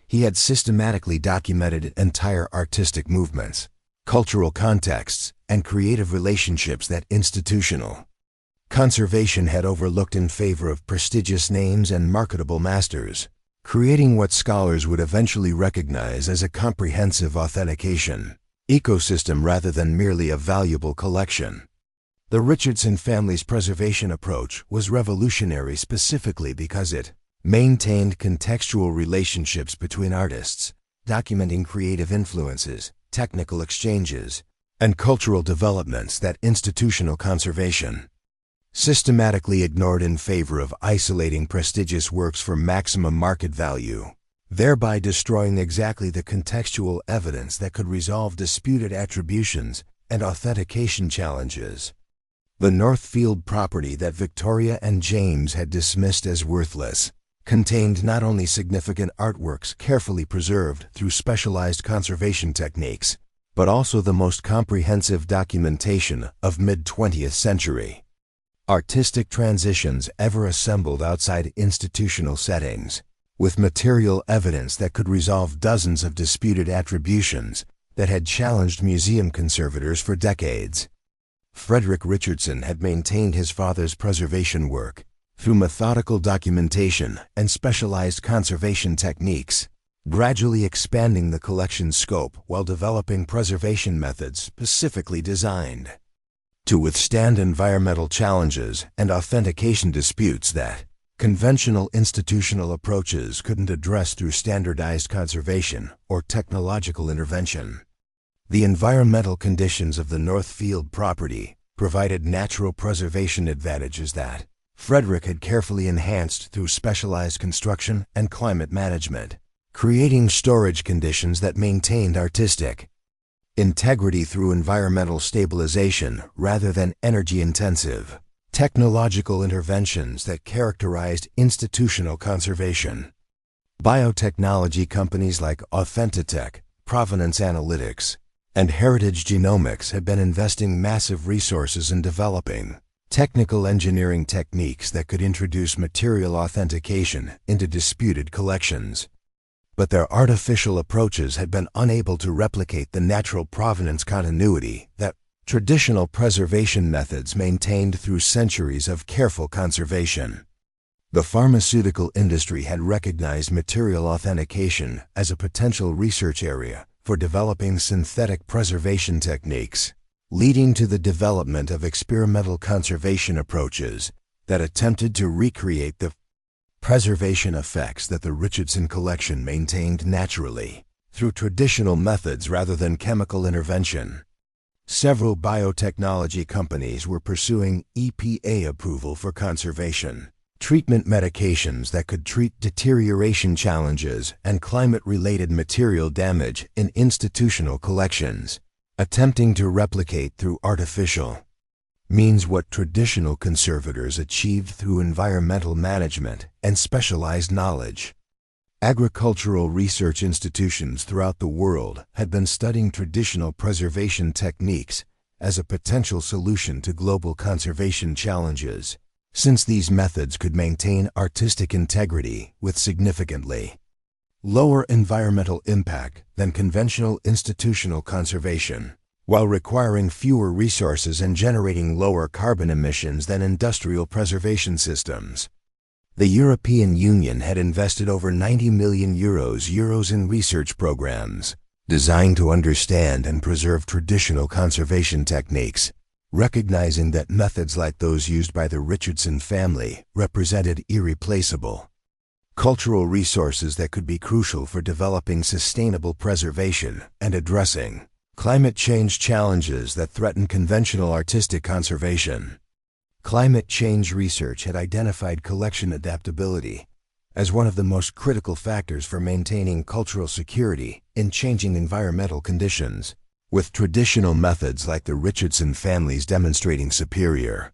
S1: he had systematically documented entire artistic movements, cultural contexts, and creative relationships that institutional conservation had overlooked in favor of prestigious names and marketable masters, creating what scholars would eventually recognize as a comprehensive authentication ecosystem rather than merely a valuable collection. The Richardson family's preservation approach was revolutionary specifically because it maintained contextual relationships between artists, documenting creative influences, technical exchanges, and cultural developments that institutional conservation systematically ignored in favor of isolating prestigious works for maximum market value, thereby destroying exactly the contextual evidence that could resolve disputed attributions and authentication challenges. The Northfield property that Victoria and James had dismissed as worthless contained not only significant artworks carefully preserved through specialized conservation techniques, but also the most comprehensive documentation of mid-20th century artistic transitions ever assembled outside institutional settings, with material evidence that could resolve dozens of disputed attributions that had challenged museum conservators for decades. Frederick Richardson had maintained his father's preservation work through methodical documentation and specialized conservation techniques, gradually expanding the collection's scope while developing preservation methods specifically designed to withstand environmental challenges and authentication disputes that conventional institutional approaches couldn't address through standardized conservation or technological intervention. The environmental conditions of the Northfield property provided natural preservation advantages that Frederick had carefully enhanced through specialized construction and climate management, creating storage conditions that maintained artistic integrity through environmental stabilization rather than energy-intensive technological interventions that characterized institutional conservation. Biotechnology companies like Authentitech, Provenance Analytics, and Heritage Genomics had been investing massive resources in developing technical engineering techniques that could introduce material authentication into disputed collections. But their artificial approaches had been unable to replicate the natural provenance continuity that traditional preservation methods maintained through centuries of careful conservation. The pharmaceutical industry had recognized material authentication as a potential research area for developing synthetic preservation techniques, leading to the development of experimental conservation approaches that attempted to recreate the preservation effects that the Richardson collection maintained naturally through traditional methods rather than chemical intervention. Several biotechnology companies were pursuing EPA approval for conservation treatment medications that could treat deterioration challenges and climate-related material damage in institutional collections, attempting to replicate through artificial means what traditional conservators achieved through environmental management and specialized knowledge. Agricultural research institutions throughout the world had been studying traditional preservation techniques as a potential solution to global conservation challenges, since these methods could maintain artistic integrity with significantly lower environmental impact than conventional institutional conservation, while requiring fewer resources and generating lower carbon emissions than industrial preservation systems. The European Union had invested over 90 million euros in research programs designed to understand and preserve traditional conservation techniques, recognizing that methods like those used by the Richardson family represented irreplaceable cultural resources that could be crucial for developing sustainable preservation and addressing climate change challenges that threaten conventional artistic conservation. Climate change research had identified collection adaptability as one of the most critical factors for maintaining cultural security in changing environmental conditions, with traditional methods like the Richardson family's demonstrating superior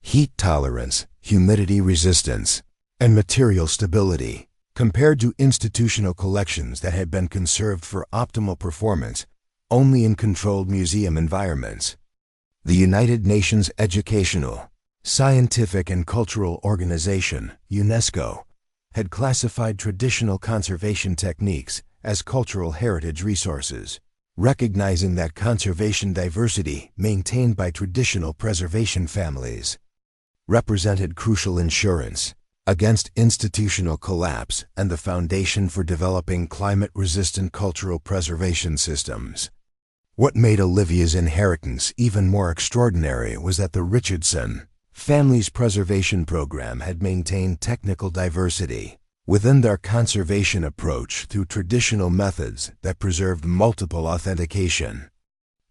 S1: heat tolerance, humidity resistance, and material stability compared to institutional collections that had been conserved for optimal performance only in controlled museum environments. The United Nations Educational, Scientific and Cultural Organization, UNESCO, had classified traditional conservation techniques as cultural heritage resources, recognizing that conservation diversity maintained by traditional preservation families represented crucial insurance against institutional collapse and the foundation for developing climate-resistant cultural preservation systems. What made Olivia's inheritance even more extraordinary was that the Richardson family's preservation program had maintained technical diversity within their conservation approach through traditional methods that preserved multiple authentication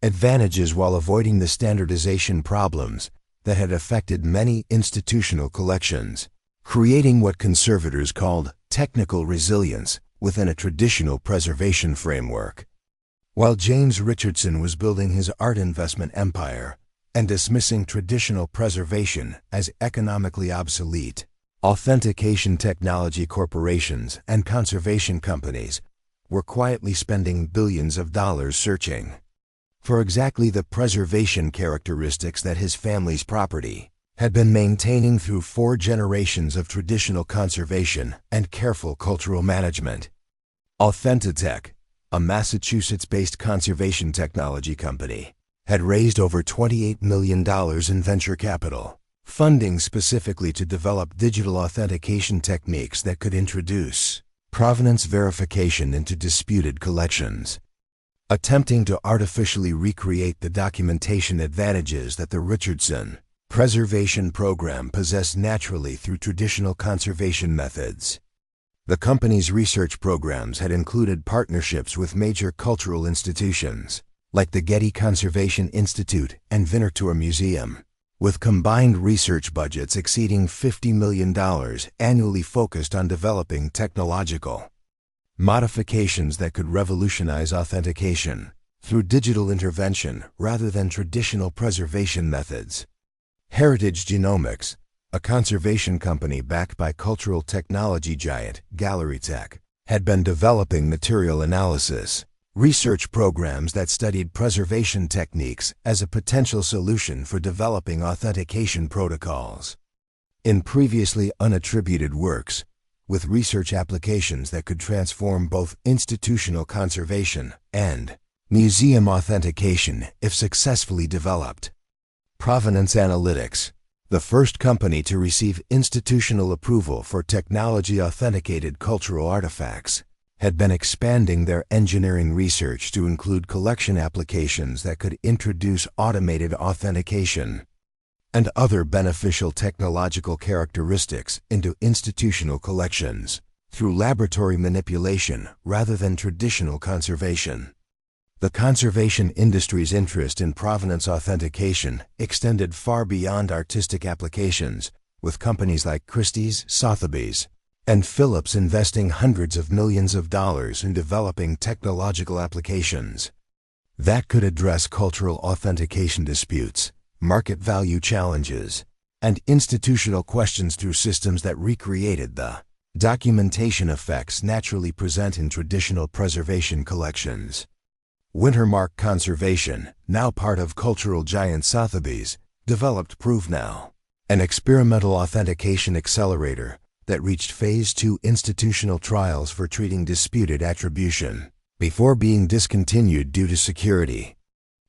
S1: advantages while avoiding the standardization problems that had affected many institutional collections, creating what conservators called technical resilience within a traditional preservation framework. While James Richardson was building his art investment empire and dismissing traditional preservation as economically obsolete, authentication technology corporations and conservation companies were quietly spending billions of dollars searching for exactly the preservation characteristics that his family's property had been maintaining through 4 generations of traditional conservation and careful cultural management. Authentitech, a Massachusetts-based conservation technology company, had raised over $28 million in venture capital, funding specifically to develop digital authentication techniques that could introduce provenance verification into disputed collections, attempting to artificially recreate the documentation advantages that the Richardson preservation program possessed naturally through traditional conservation methods. The company's research programs had included partnerships with major cultural institutions, like the Getty Conservation Institute and Winterthur Museum, with combined research budgets exceeding $50 million annually focused on developing technological modifications that could revolutionize authentication through digital intervention rather than traditional preservation methods. Heritage Genomics, a conservation company backed by cultural technology giant Gallery Tech, had been developing material analysis research programs that studied preservation techniques as a potential solution for developing authentication protocols. In previously unattributed works, with research applications that could transform both institutional conservation and museum authentication if successfully developed. Provenance Analytics, the first company to receive institutional approval for technology-authenticated cultural artifacts, had been expanding their engineering research to include collection applications that could introduce automated authentication and other beneficial technological characteristics into institutional collections through laboratory manipulation rather than traditional conservation. The conservation industry's interest in provenance authentication extended far beyond artistic applications, with companies like Christie's, Sotheby's, and Phillips investing hundreds of millions of dollars in developing technological applications that could address cultural authentication disputes, market value challenges, and institutional questions through systems that recreated the documentation effects naturally present in traditional preservation collections. Wintermark Conservation, now part of cultural giant Sotheby's, developed ProveNow, an experimental authentication accelerator that reached Phase 2 institutional trials for treating disputed attribution before being discontinued due to security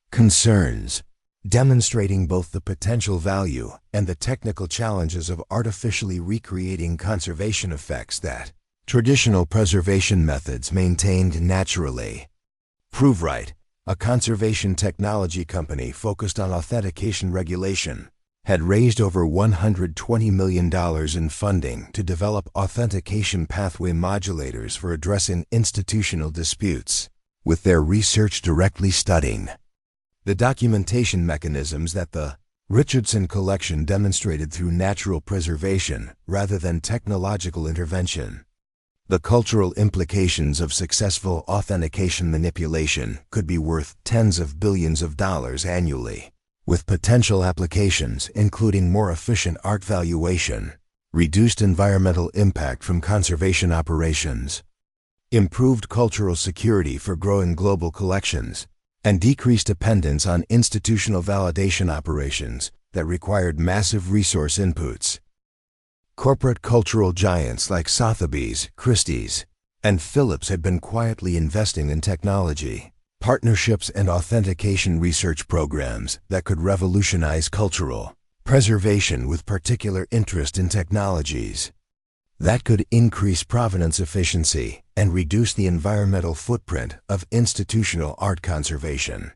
S1: concerns, demonstrating both the potential value and the technical challenges of artificially recreating conservation effects that traditional preservation methods maintained naturally. ProveRight, a conservation technology company focused on authentication regulation, had raised over $120 million in funding to develop authentication pathway modulators for addressing institutional disputes, with their research directly studying the documentation mechanisms that the Richardson collection demonstrated through natural preservation rather than technological intervention. The cultural implications of successful authentication manipulation could be worth tens of billions of dollars annually, with potential applications including more efficient art valuation, reduced environmental impact from conservation operations, improved cultural security for growing global collections, and decreased dependence on institutional validation operations that required massive resource inputs. Corporate cultural giants like Sotheby's, Christie's, and Phillips had been quietly investing in technology, partnerships, and authentication research programs that could revolutionize cultural preservation, with particular interest in technologies that could increase provenance efficiency and reduce the environmental footprint of institutional art conservation.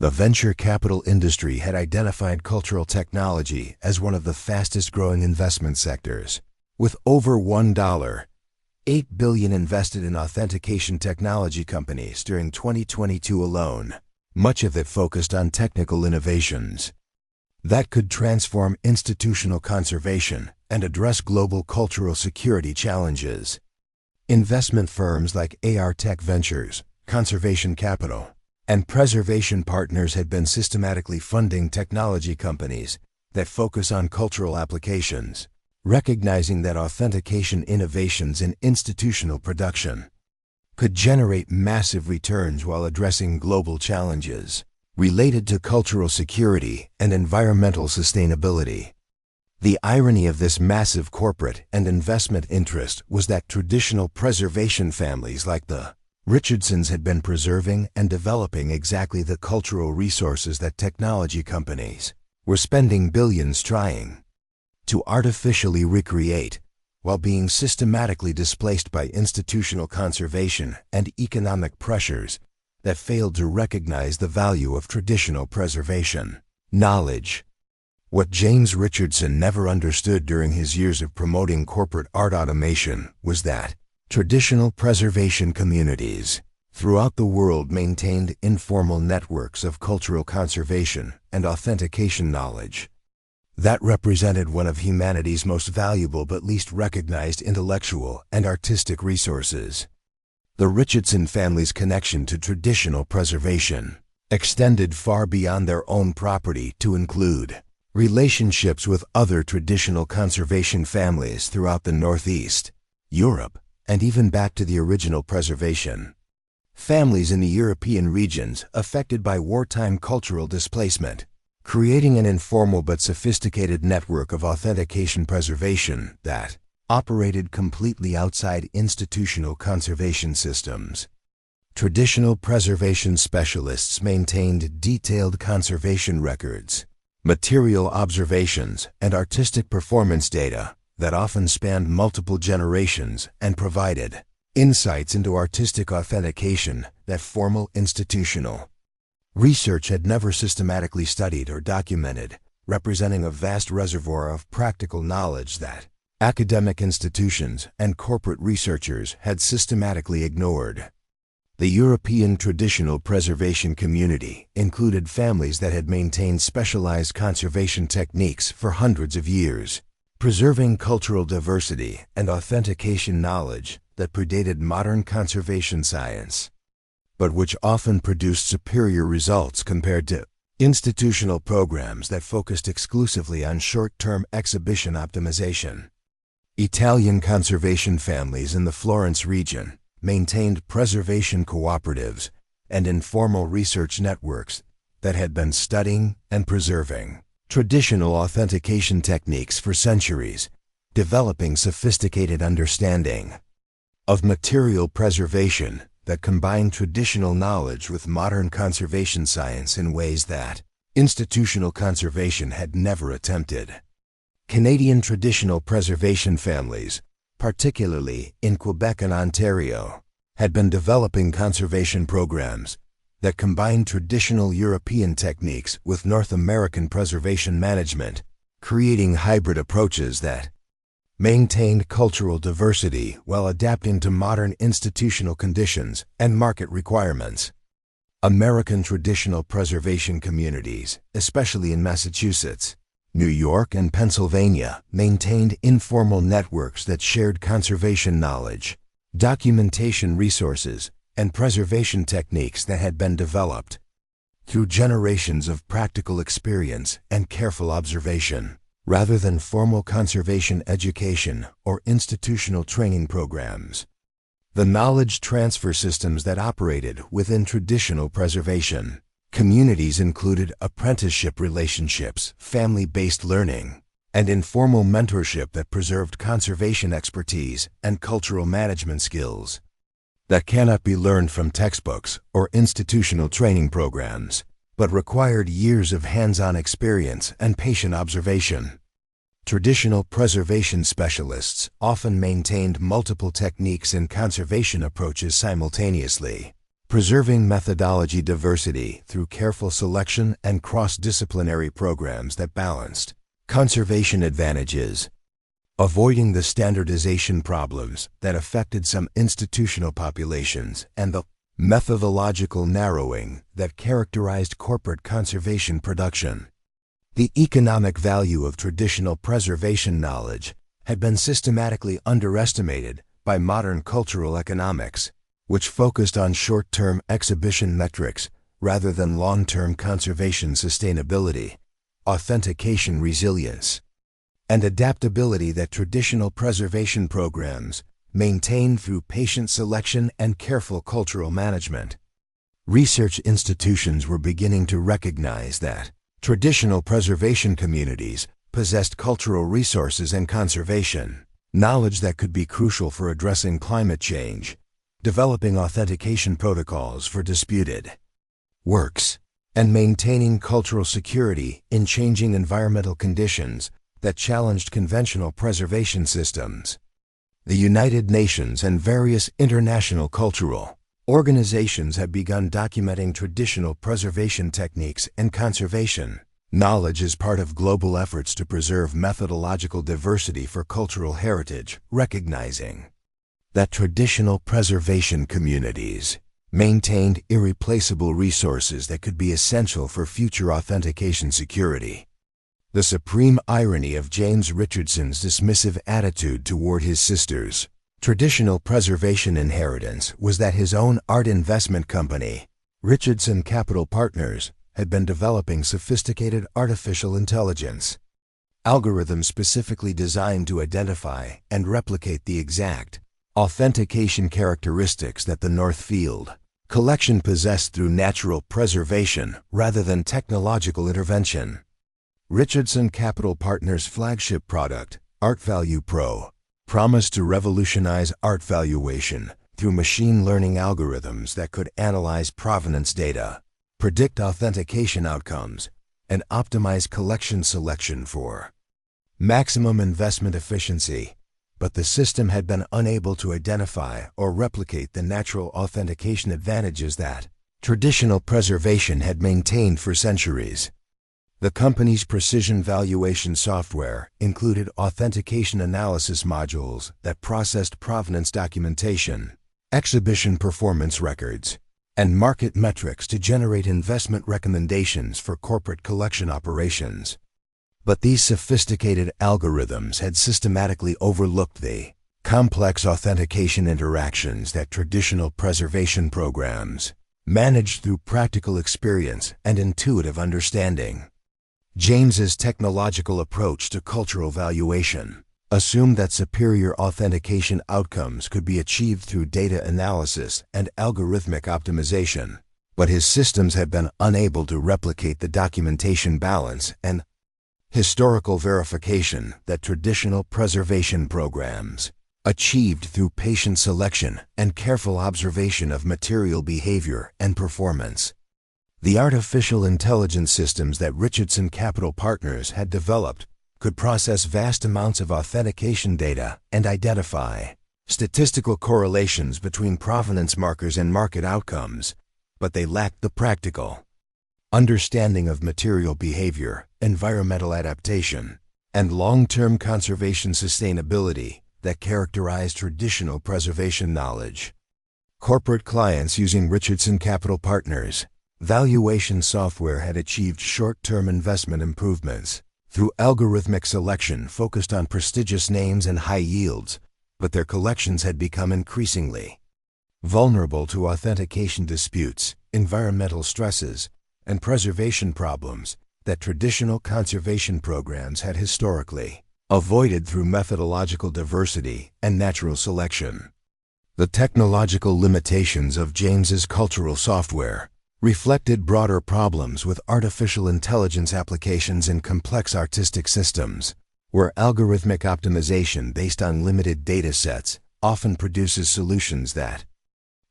S1: The venture capital industry had identified cultural technology as one of the fastest-growing investment sectors, with over $1.8 billion invested in authentication technology companies during 2022 alone, much of it focused on technical innovations that could transform institutional conservation and address global cultural security challenges. Investment firms like AR Tech Ventures, Conservation Capital, and Preservation Partners had been systematically funding technology companies that focus on cultural applications, recognizing that authentication innovations in institutional production could generate massive returns while addressing global challenges related to cultural security and environmental sustainability. The irony of this massive corporate and investment interest was that traditional preservation families like the Richardsons had been preserving and developing exactly the cultural resources that technology companies were spending billions trying to artificially recreate, while being systematically displaced by institutional conservation and economic pressures that failed to recognize the value of traditional preservation knowledge. What James Richardson never understood during his years of promoting corporate art automation was that traditional preservation communities throughout the world maintained informal networks of cultural conservation and authentication knowledge that represented one of humanity's most valuable but least recognized intellectual and artistic resources. The Richardson family's connection to traditional preservation extended far beyond their own property to include relationships with other traditional conservation families throughout the Northeast, Europe, and even back to the original preservation families in the European regions affected by wartime cultural displacement, creating an informal but sophisticated network of authentication preservation that operated completely outside institutional conservation systems. Traditional preservation specialists maintained detailed conservation records, material observations, and artistic performance data that often spanned multiple generations and provided insights into artistic authentication that formal institutional research had never systematically studied or documented, representing a vast reservoir of practical knowledge that academic institutions and corporate researchers had systematically ignored. The European traditional preservation community included families that had maintained specialized conservation techniques for hundreds of years, preserving cultural diversity and authentication knowledge that predated modern conservation science, but which often produced superior results compared to institutional programs that focused exclusively on short-term exhibition optimization. Italian conservation families in the Florence region maintained preservation cooperatives and informal research networks that had been studying and preserving traditional authentication techniques for centuries, developing sophisticated understanding of material preservation that combined traditional knowledge with modern conservation science in ways that institutional conservation had never attempted. Canadian traditional preservation families, particularly in Quebec and Ontario, had been developing conservation programs that combined traditional European techniques with North American preservation management, creating hybrid approaches that maintained cultural diversity while adapting to modern institutional conditions and market requirements. American traditional preservation communities, especially in Massachusetts, New York, and Pennsylvania, maintained informal networks that shared conservation knowledge, documentation resources, and preservation techniques that had been developed through generations of practical experience and careful observation, rather than formal conservation education or institutional training programs. The knowledge transfer systems that operated within traditional preservation communities included apprenticeship relationships, family-based learning, and informal mentorship that preserved conservation expertise and cultural management skills that cannot be learned from textbooks or institutional training programs, but required years of hands-on experience and patient observation. Traditional preservation specialists often maintained multiple techniques and conservation approaches simultaneously, preserving methodology diversity through careful selection and cross-disciplinary programs that balanced conservation advantages, avoiding the standardization problems that affected some institutional populations and the methodological narrowing that characterized corporate conservation production. The economic value of traditional preservation knowledge had been systematically underestimated by modern cultural economics, which focused on short-term exhibition metrics rather than long-term conservation sustainability, authentication resilience, and adaptability that traditional preservation programs maintained through patient selection and careful cultural management. Research institutions were beginning to recognize that traditional preservation communities possessed cultural resources and conservation knowledge that could be crucial for addressing climate change, developing authentication protocols for disputed works, and maintaining cultural security in changing environmental conditions that challenged conventional preservation systems. The United Nations and various international cultural organizations have begun documenting traditional preservation techniques and conservation knowledge as part of global efforts to preserve methodological diversity for cultural heritage, recognizing that traditional preservation communities maintained irreplaceable resources that could be essential for future authentication security. The supreme irony of James Richardson's dismissive attitude toward his sister's traditional preservation inheritance was that his own art investment company, Richardson Capital Partners, had been developing sophisticated artificial intelligence algorithms specifically designed to identify and replicate the exact authentication characteristics that the Northfield collection possessed through natural preservation rather than technological intervention. Richardson Capital Partners' flagship product, ArtValue Pro, promised to revolutionize art valuation through machine learning algorithms that could analyze provenance data, predict authentication outcomes, and optimize collection selection for maximum investment efficiency. But the system had been unable to identify or replicate the natural authentication advantages that traditional preservation had maintained for centuries. The company's precision valuation software included authentication analysis modules that processed provenance documentation, exhibition performance records, and market metrics to generate investment recommendations for corporate collection operations. But these sophisticated algorithms had systematically overlooked the complex authentication interactions that traditional preservation programs managed through practical experience and intuitive understanding. James's technological approach to cultural valuation assumed that superior authentication outcomes could be achieved through data analysis and algorithmic optimization, but his systems had been unable to replicate the documentation balance and historical verification that traditional preservation programs achieved through patient selection and careful observation of material behavior and performance. The artificial intelligence systems that Richardson Capital Partners had developed could process vast amounts of authentication data and identify statistical correlations between provenance markers and market outcomes, but they lacked the practical understanding of material behavior, environmental adaptation, and long-term conservation sustainability that characterize traditional preservation knowledge. Corporate clients using Richardson Capital Partners valuation software had achieved short-term investment improvements through algorithmic selection focused on prestigious names and high yields, but their collections had become increasingly vulnerable to authentication disputes, environmental stresses, and preservation problems that traditional conservation programs had historically avoided through methodological diversity and natural selection. The technological limitations of James's cultural software reflected broader problems with artificial intelligence applications in complex artistic systems, where algorithmic optimization based on limited data sets often produces solutions that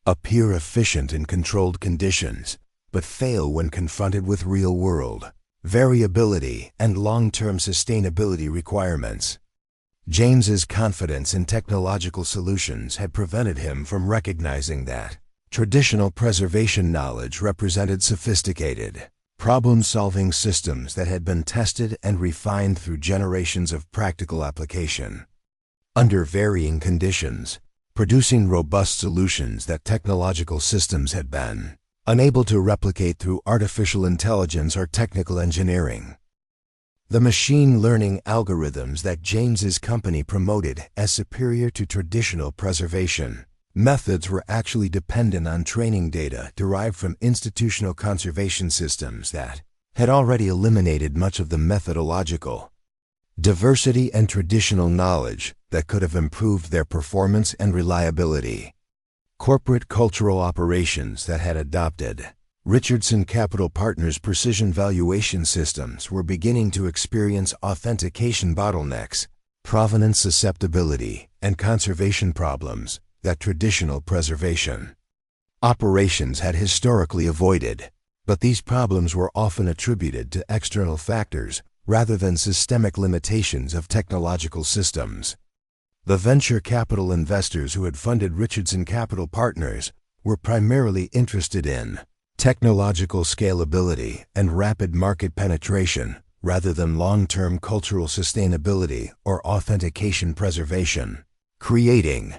S1: appear efficient in controlled conditions, but fail when confronted with real-world variability and long-term sustainability requirements. James's confidence in technological solutions had prevented him from recognizing that Traditional preservation knowledge represented sophisticated, problem-solving systems that had been tested and refined through generations of practical application. Under varying conditions, producing robust solutions that technological systems had been unable to replicate through artificial intelligence or technical engineering. The machine learning algorithms that James's company promoted as superior to traditional preservation methods were actually dependent on training data derived from institutional conservation systems that had already eliminated much of the methodological diversity and traditional knowledge that could have improved their performance and reliability. Corporate cultural operations that had adopted Richardson Capital Partners' precision valuation systems were beginning to experience authentication bottlenecks, provenance susceptibility, and conservation problems that traditional preservation operations had historically avoided, but these problems were often attributed to external factors rather than systemic limitations of technological systems. The venture capital investors who had funded Richardson Capital Partners were primarily interested in technological scalability and rapid market penetration rather than long-term cultural sustainability or authentication preservation, creating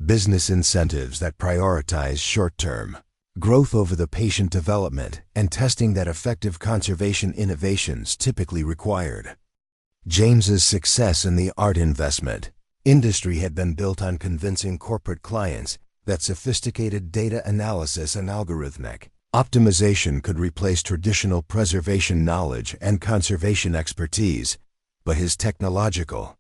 S1: business incentives that prioritize short-term growth over the patient development and testing that effective conservation innovations typically required. James's success in the art investment industry had been built on convincing corporate clients that sophisticated data analysis and algorithmic optimization could replace traditional preservation knowledge and conservation expertise, but his technological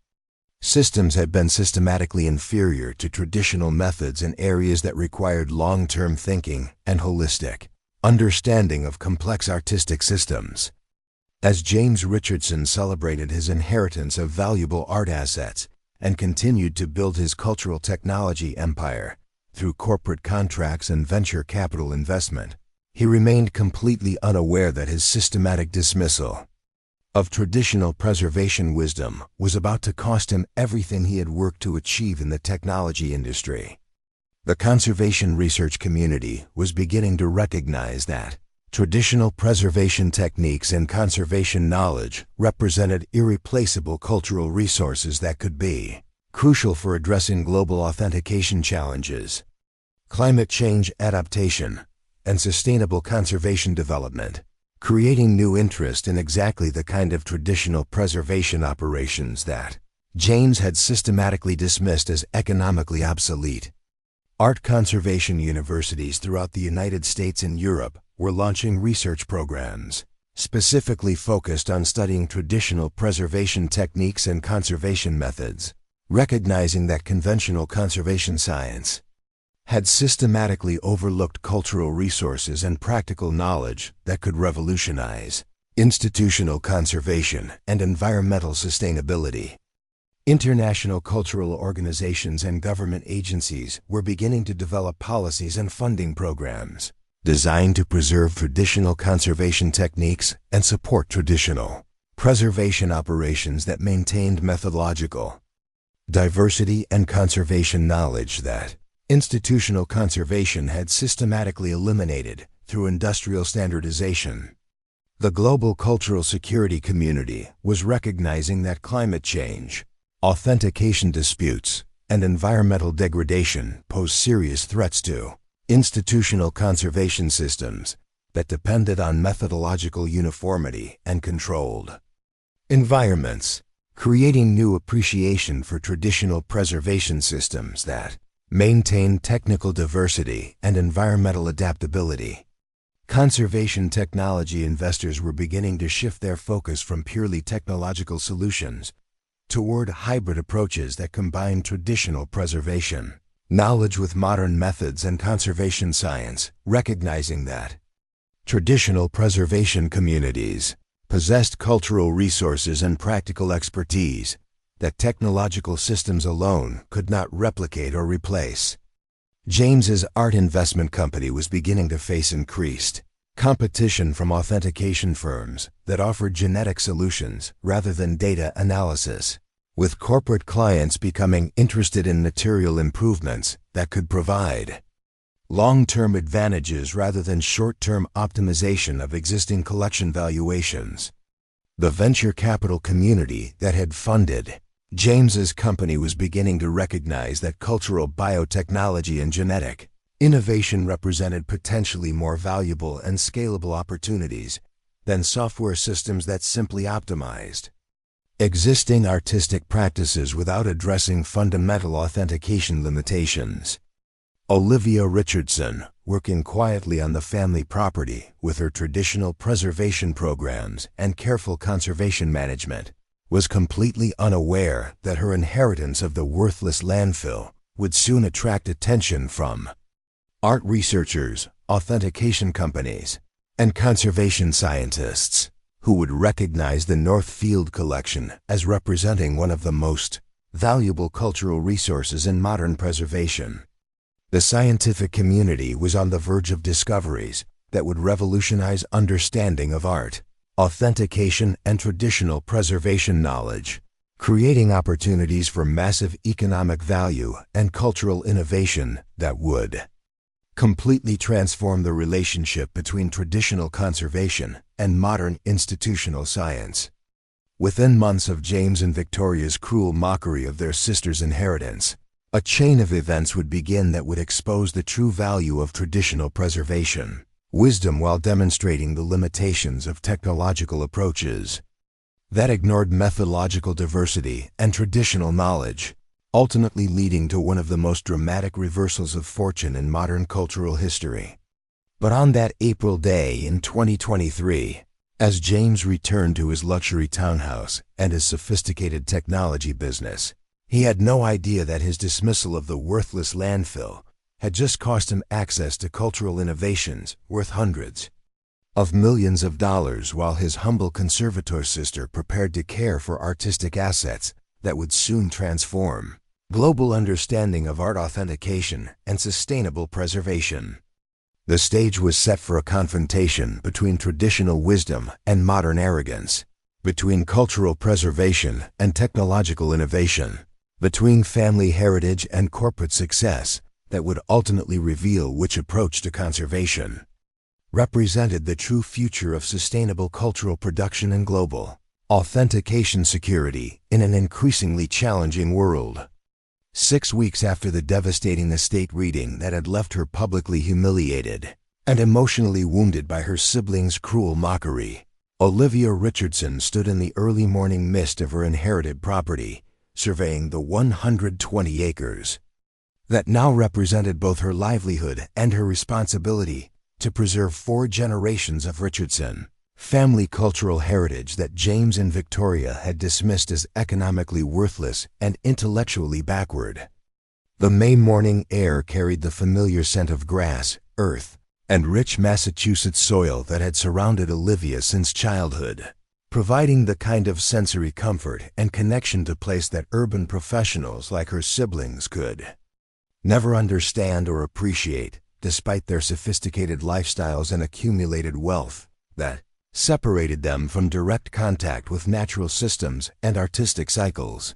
S1: systems had been systematically inferior to traditional methods in areas that required long-term thinking and holistic understanding of complex artistic systems. As James Richardson celebrated his inheritance of valuable art assets and continued to build his cultural technology empire through corporate contracts and venture capital investment, he remained completely unaware that his systematic dismissal of traditional preservation wisdom was about to cost him everything he had worked to achieve in the technology industry. The conservation research community was beginning to recognize that traditional preservation techniques and conservation knowledge represented irreplaceable cultural resources that could be crucial for addressing global authentication challenges, climate change adaptation, and sustainable conservation development, creating new interest in exactly the kind of traditional preservation operations that James had systematically dismissed as economically obsolete. Art conservation universities throughout the United States and Europe were launching research programs specifically focused on studying traditional preservation techniques and conservation methods, recognizing that conventional conservation science had systematically overlooked cultural resources and practical knowledge that could revolutionize institutional conservation and environmental sustainability. International cultural organizations and government agencies were beginning to develop policies and funding programs designed to preserve traditional conservation techniques and support traditional preservation operations that maintained methodological diversity and conservation knowledge that institutional conservation had systematically eliminated through industrial standardization. The global cultural security community was recognizing that climate change, authentication disputes, and environmental degradation pose serious threats to institutional conservation systems that depended on methodological uniformity and controlled environments, creating new appreciation for traditional preservation systems that maintain technical diversity and environmental adaptability. Conservation technology investors were beginning to shift their focus from purely technological solutions toward hybrid approaches that combine traditional preservation knowledge with modern methods and conservation science, recognizing that traditional preservation communities possessed cultural resources and practical expertise that technological systems alone could not replicate or replace. James's art investment company was beginning to face increased competition from authentication firms that offered genetic solutions rather than data analysis, with corporate clients becoming interested in material improvements that could provide long-term advantages rather than short-term optimization of existing collection valuations. The venture capital community that had funded James's company was beginning to recognize that cultural biotechnology and genetic innovation represented potentially more valuable and scalable opportunities than software systems that simply optimized existing artistic practices without addressing fundamental authentication limitations. Olivia Richardson, working quietly on the family property with her traditional preservation programs and careful conservation management, was completely unaware that her inheritance of the worthless landfill would soon attract attention from art researchers, authentication companies, and conservation scientists, who would recognize the Northfield collection as representing one of the most valuable cultural resources in modern preservation. The scientific community was on the verge of discoveries that would revolutionize understanding of art, authentication, and traditional preservation knowledge, creating opportunities for massive economic value and cultural innovation that would completely transform the relationship between traditional conservation and modern institutional science. Within months of James and Victoria's cruel mockery of their sister's inheritance, a chain of events would begin that would expose the true value of traditional preservation wisdom while demonstrating the limitations of technological approaches that ignored methodological diversity and traditional knowledge, ultimately leading to one of the most dramatic reversals of fortune in modern cultural history. But on that April day in 2023, as James returned to his luxury townhouse and his sophisticated technology business, he had no idea that his dismissal of the worthless landfill had just cost him access to cultural innovations worth hundreds of millions of dollars, while his humble conservator sister prepared to care for artistic assets that would soon transform global understanding of art authentication and sustainable preservation. The stage was set for a confrontation between traditional wisdom and modern arrogance, between cultural preservation and technological innovation, between family heritage and corporate success that would ultimately reveal which approach to conservation represented the true future of sustainable cultural production and global authentication security in an increasingly challenging world. 6 weeks after the devastating estate reading that had left her publicly humiliated and emotionally wounded by her siblings' cruel mockery, Olivia Richardson stood in the early morning mist of her inherited property, surveying the 120 acres that now represented both her livelihood and her responsibility to preserve 4 generations of Richardson family cultural heritage that James and Victoria had dismissed as economically worthless and intellectually backward. The May morning air carried the familiar scent of grass, earth, and rich Massachusetts soil that had surrounded Olivia since childhood, providing the kind of sensory comfort and connection to place that urban professionals like her siblings could never understand or appreciate, despite their sophisticated lifestyles and accumulated wealth that separated them from direct contact with natural systems and artistic cycles.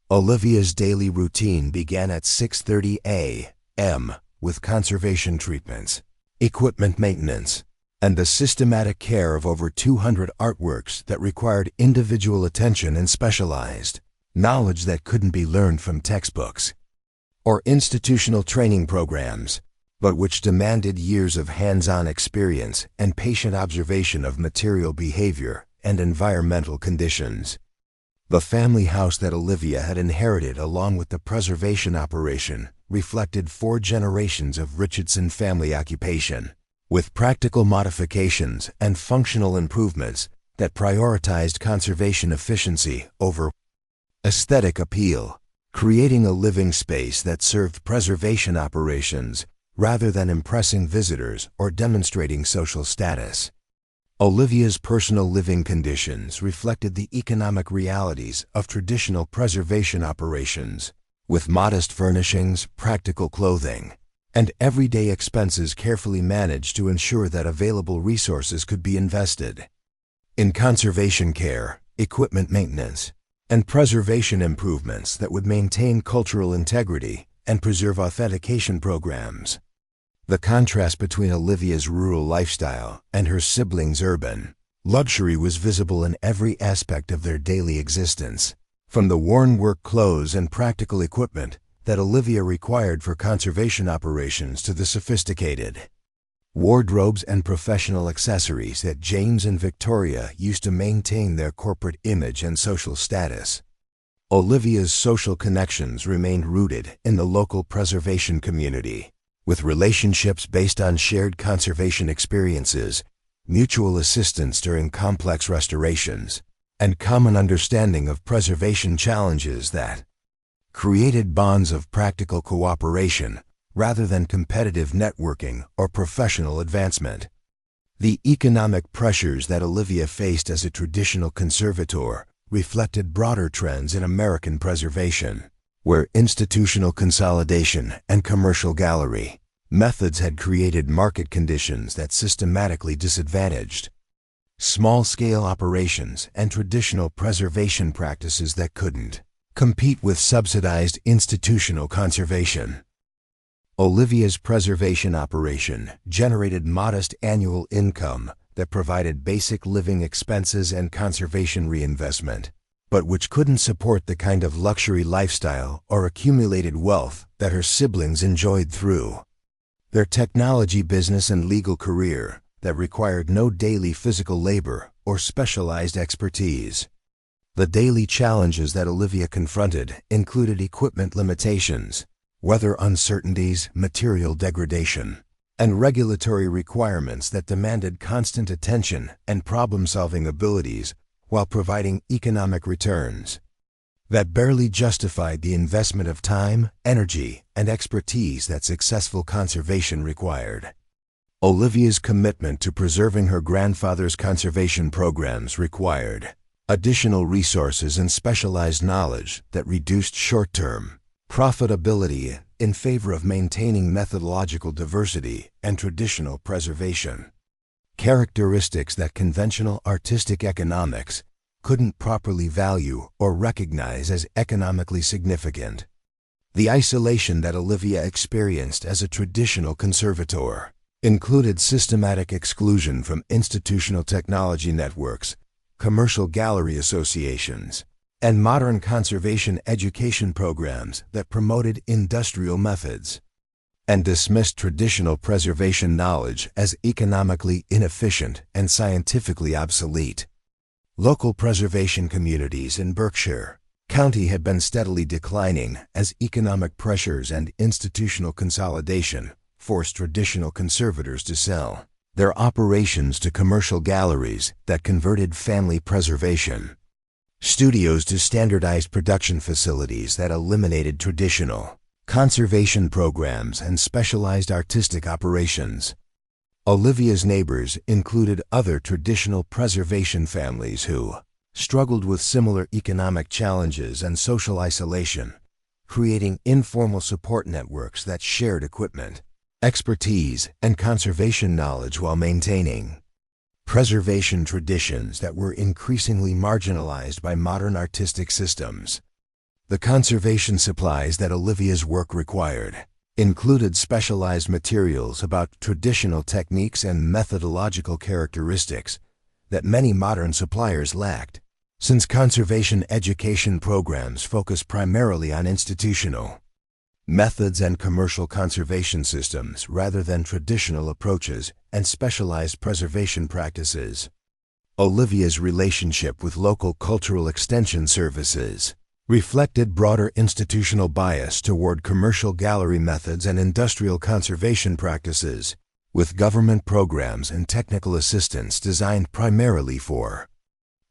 S1: Olivia's daily routine began at 6:30 a.m. with conservation treatments, equipment maintenance, and the systematic care of over 200 artworks that required individual attention and specialized knowledge that couldn't be learned from textbooks or institutional training programs, but which demanded years of hands-on experience and patient observation of material behavior and environmental conditions. The family house that Olivia had inherited along with the preservation operation reflected 4 generations of Richardson family occupation, with practical modifications and functional improvements that prioritized conservation efficiency over aesthetic appeal, creating a living space that served preservation operations rather than impressing visitors or demonstrating social status. Olivia's personal living conditions reflected the economic realities of traditional preservation operations, with modest furnishings, practical clothing, and everyday expenses carefully managed to ensure that available resources could be invested in conservation care, equipment maintenance, and preservation improvements that would maintain cultural integrity and preserve authentication programs. The contrast between Olivia's rural lifestyle and her siblings' urban luxury was visible in every aspect of their daily existence, from the worn work clothes and practical equipment that Olivia required for conservation operations to the sophisticated wardrobes and professional accessories that James and Victoria used to maintain their corporate image and social status. Olivia's social connections remained rooted in the local preservation community, with relationships based on shared conservation experiences, mutual assistance during complex restorations, and common understanding of preservation challenges that created bonds of practical cooperation rather than competitive networking or professional advancement. The economic pressures that Olivia faced as a traditional conservator reflected broader trends in American preservation, where institutional consolidation and commercial gallery methods had created market conditions that systematically disadvantaged small-scale operations and traditional preservation practices that couldn't compete with subsidized institutional conservation. Olivia's preservation operation generated modest annual income that provided basic living expenses and conservation reinvestment, but which couldn't support the kind of luxury lifestyle or accumulated wealth that her siblings enjoyed through their technology business and legal career that required no daily physical labor or specialized expertise. The daily challenges that Olivia confronted included equipment limitations, weather uncertainties, material degradation, and regulatory requirements that demanded constant attention and problem-solving abilities while providing economic returns that barely justified the investment of time, energy, and expertise that successful conservation required. Olivia's commitment to preserving her grandfather's conservation programs required additional resources and specialized knowledge that reduced short-term profitability in favor of maintaining methodological diversity and traditional preservation, characteristics that conventional artistic economics couldn't properly value or recognize as economically significant. The isolation that Olivia experienced as a traditional conservator included systematic exclusion from institutional technology networks, commercial gallery associations, and modern conservation education programs that promoted industrial methods and dismissed traditional preservation knowledge as economically inefficient and scientifically obsolete. Local preservation communities in Berkshire County had been steadily declining as economic pressures and institutional consolidation forced traditional conservators to sell their operations to commercial galleries that converted family preservation studios to standardized production facilities that eliminated traditional conservation programs and specialized artistic operations. Olivia's neighbors included other traditional preservation families who struggled with similar economic challenges and social isolation, creating informal support networks that shared equipment, expertise, and conservation knowledge while maintaining preservation traditions that were increasingly marginalized by modern artistic systems. The conservation supplies that Olivia's work required included specialized materials about traditional techniques and methodological characteristics that many modern suppliers lacked, since conservation education programs focus primarily on institutional methods and commercial conservation systems rather than traditional approaches and specialized preservation practices. Olivia's relationship with local cultural extension services reflected broader institutional bias toward commercial gallery methods and industrial conservation practices, with government programs and technical assistance designed primarily for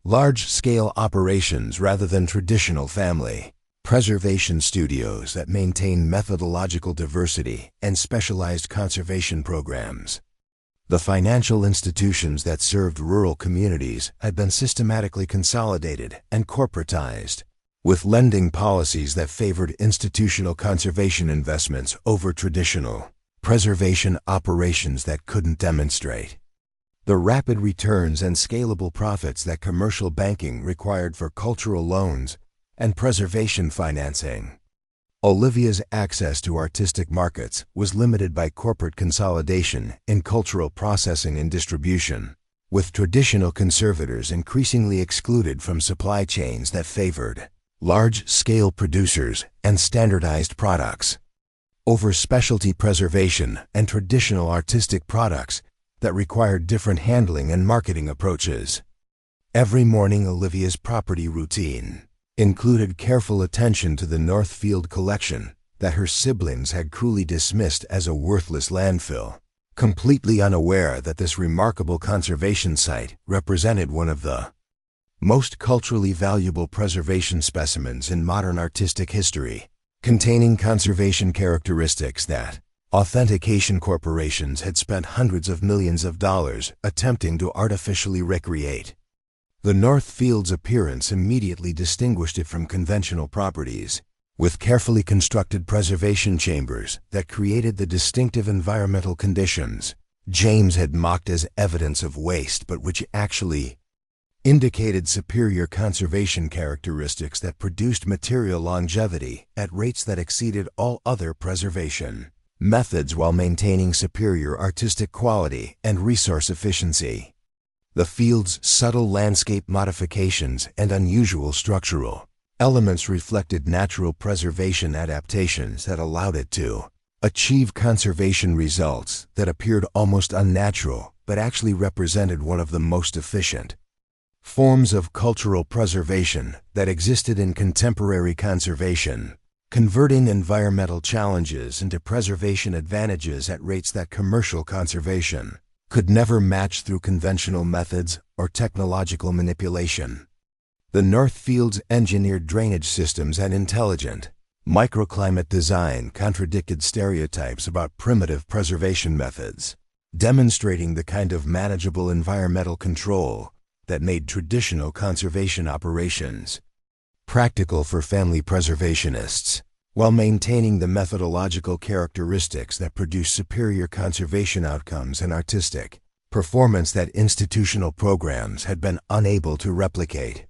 S1: large-scale operations rather than traditional family preservation studios that maintain methodological diversity and specialized conservation programs. The financial institutions that served rural communities had been systematically consolidated and corporatized, with lending policies that favored institutional conservation investments over traditional preservation operations that couldn't demonstrate the rapid returns and scalable profits that commercial banking required for cultural loans and preservation financing. Olivia's access to artistic markets was limited by corporate consolidation in cultural processing and distribution, with traditional conservators increasingly excluded from supply chains that favored large-scale producers and standardized products over specialty preservation and traditional artistic products that required different handling and marketing approaches. Every morning, Olivia's property routine included careful attention to the Northfield collection that her siblings had cruelly dismissed as a worthless landfill, completely unaware that this remarkable conservation site represented one of the most culturally valuable preservation specimens in modern artistic history, containing conservation characteristics that authentication corporations had spent hundreds of millions of dollars attempting to artificially recreate. The Northfield's appearance immediately distinguished it from conventional properties, with carefully constructed preservation chambers that created the distinctive environmental conditions James had mocked as evidence of waste, but which actually indicated superior conservation characteristics that produced material longevity at rates that exceeded all other preservation methods while maintaining superior artistic quality and resource efficiency. The field's subtle landscape modifications and unusual structural elements reflected natural preservation adaptations that allowed it to achieve conservation results that appeared almost unnatural but actually represented one of the most efficient forms of cultural preservation that existed in contemporary conservation, converting environmental challenges into preservation advantages at rates that commercial conservation could never match through conventional methods or technological manipulation. The Northfield's engineered drainage systems and intelligent microclimate design contradicted stereotypes about primitive preservation methods, demonstrating the kind of manageable environmental control that made traditional conservation operations practical for family preservationists, while maintaining the methodological characteristics that produce superior conservation outcomes and artistic performance that institutional programs had been unable to replicate.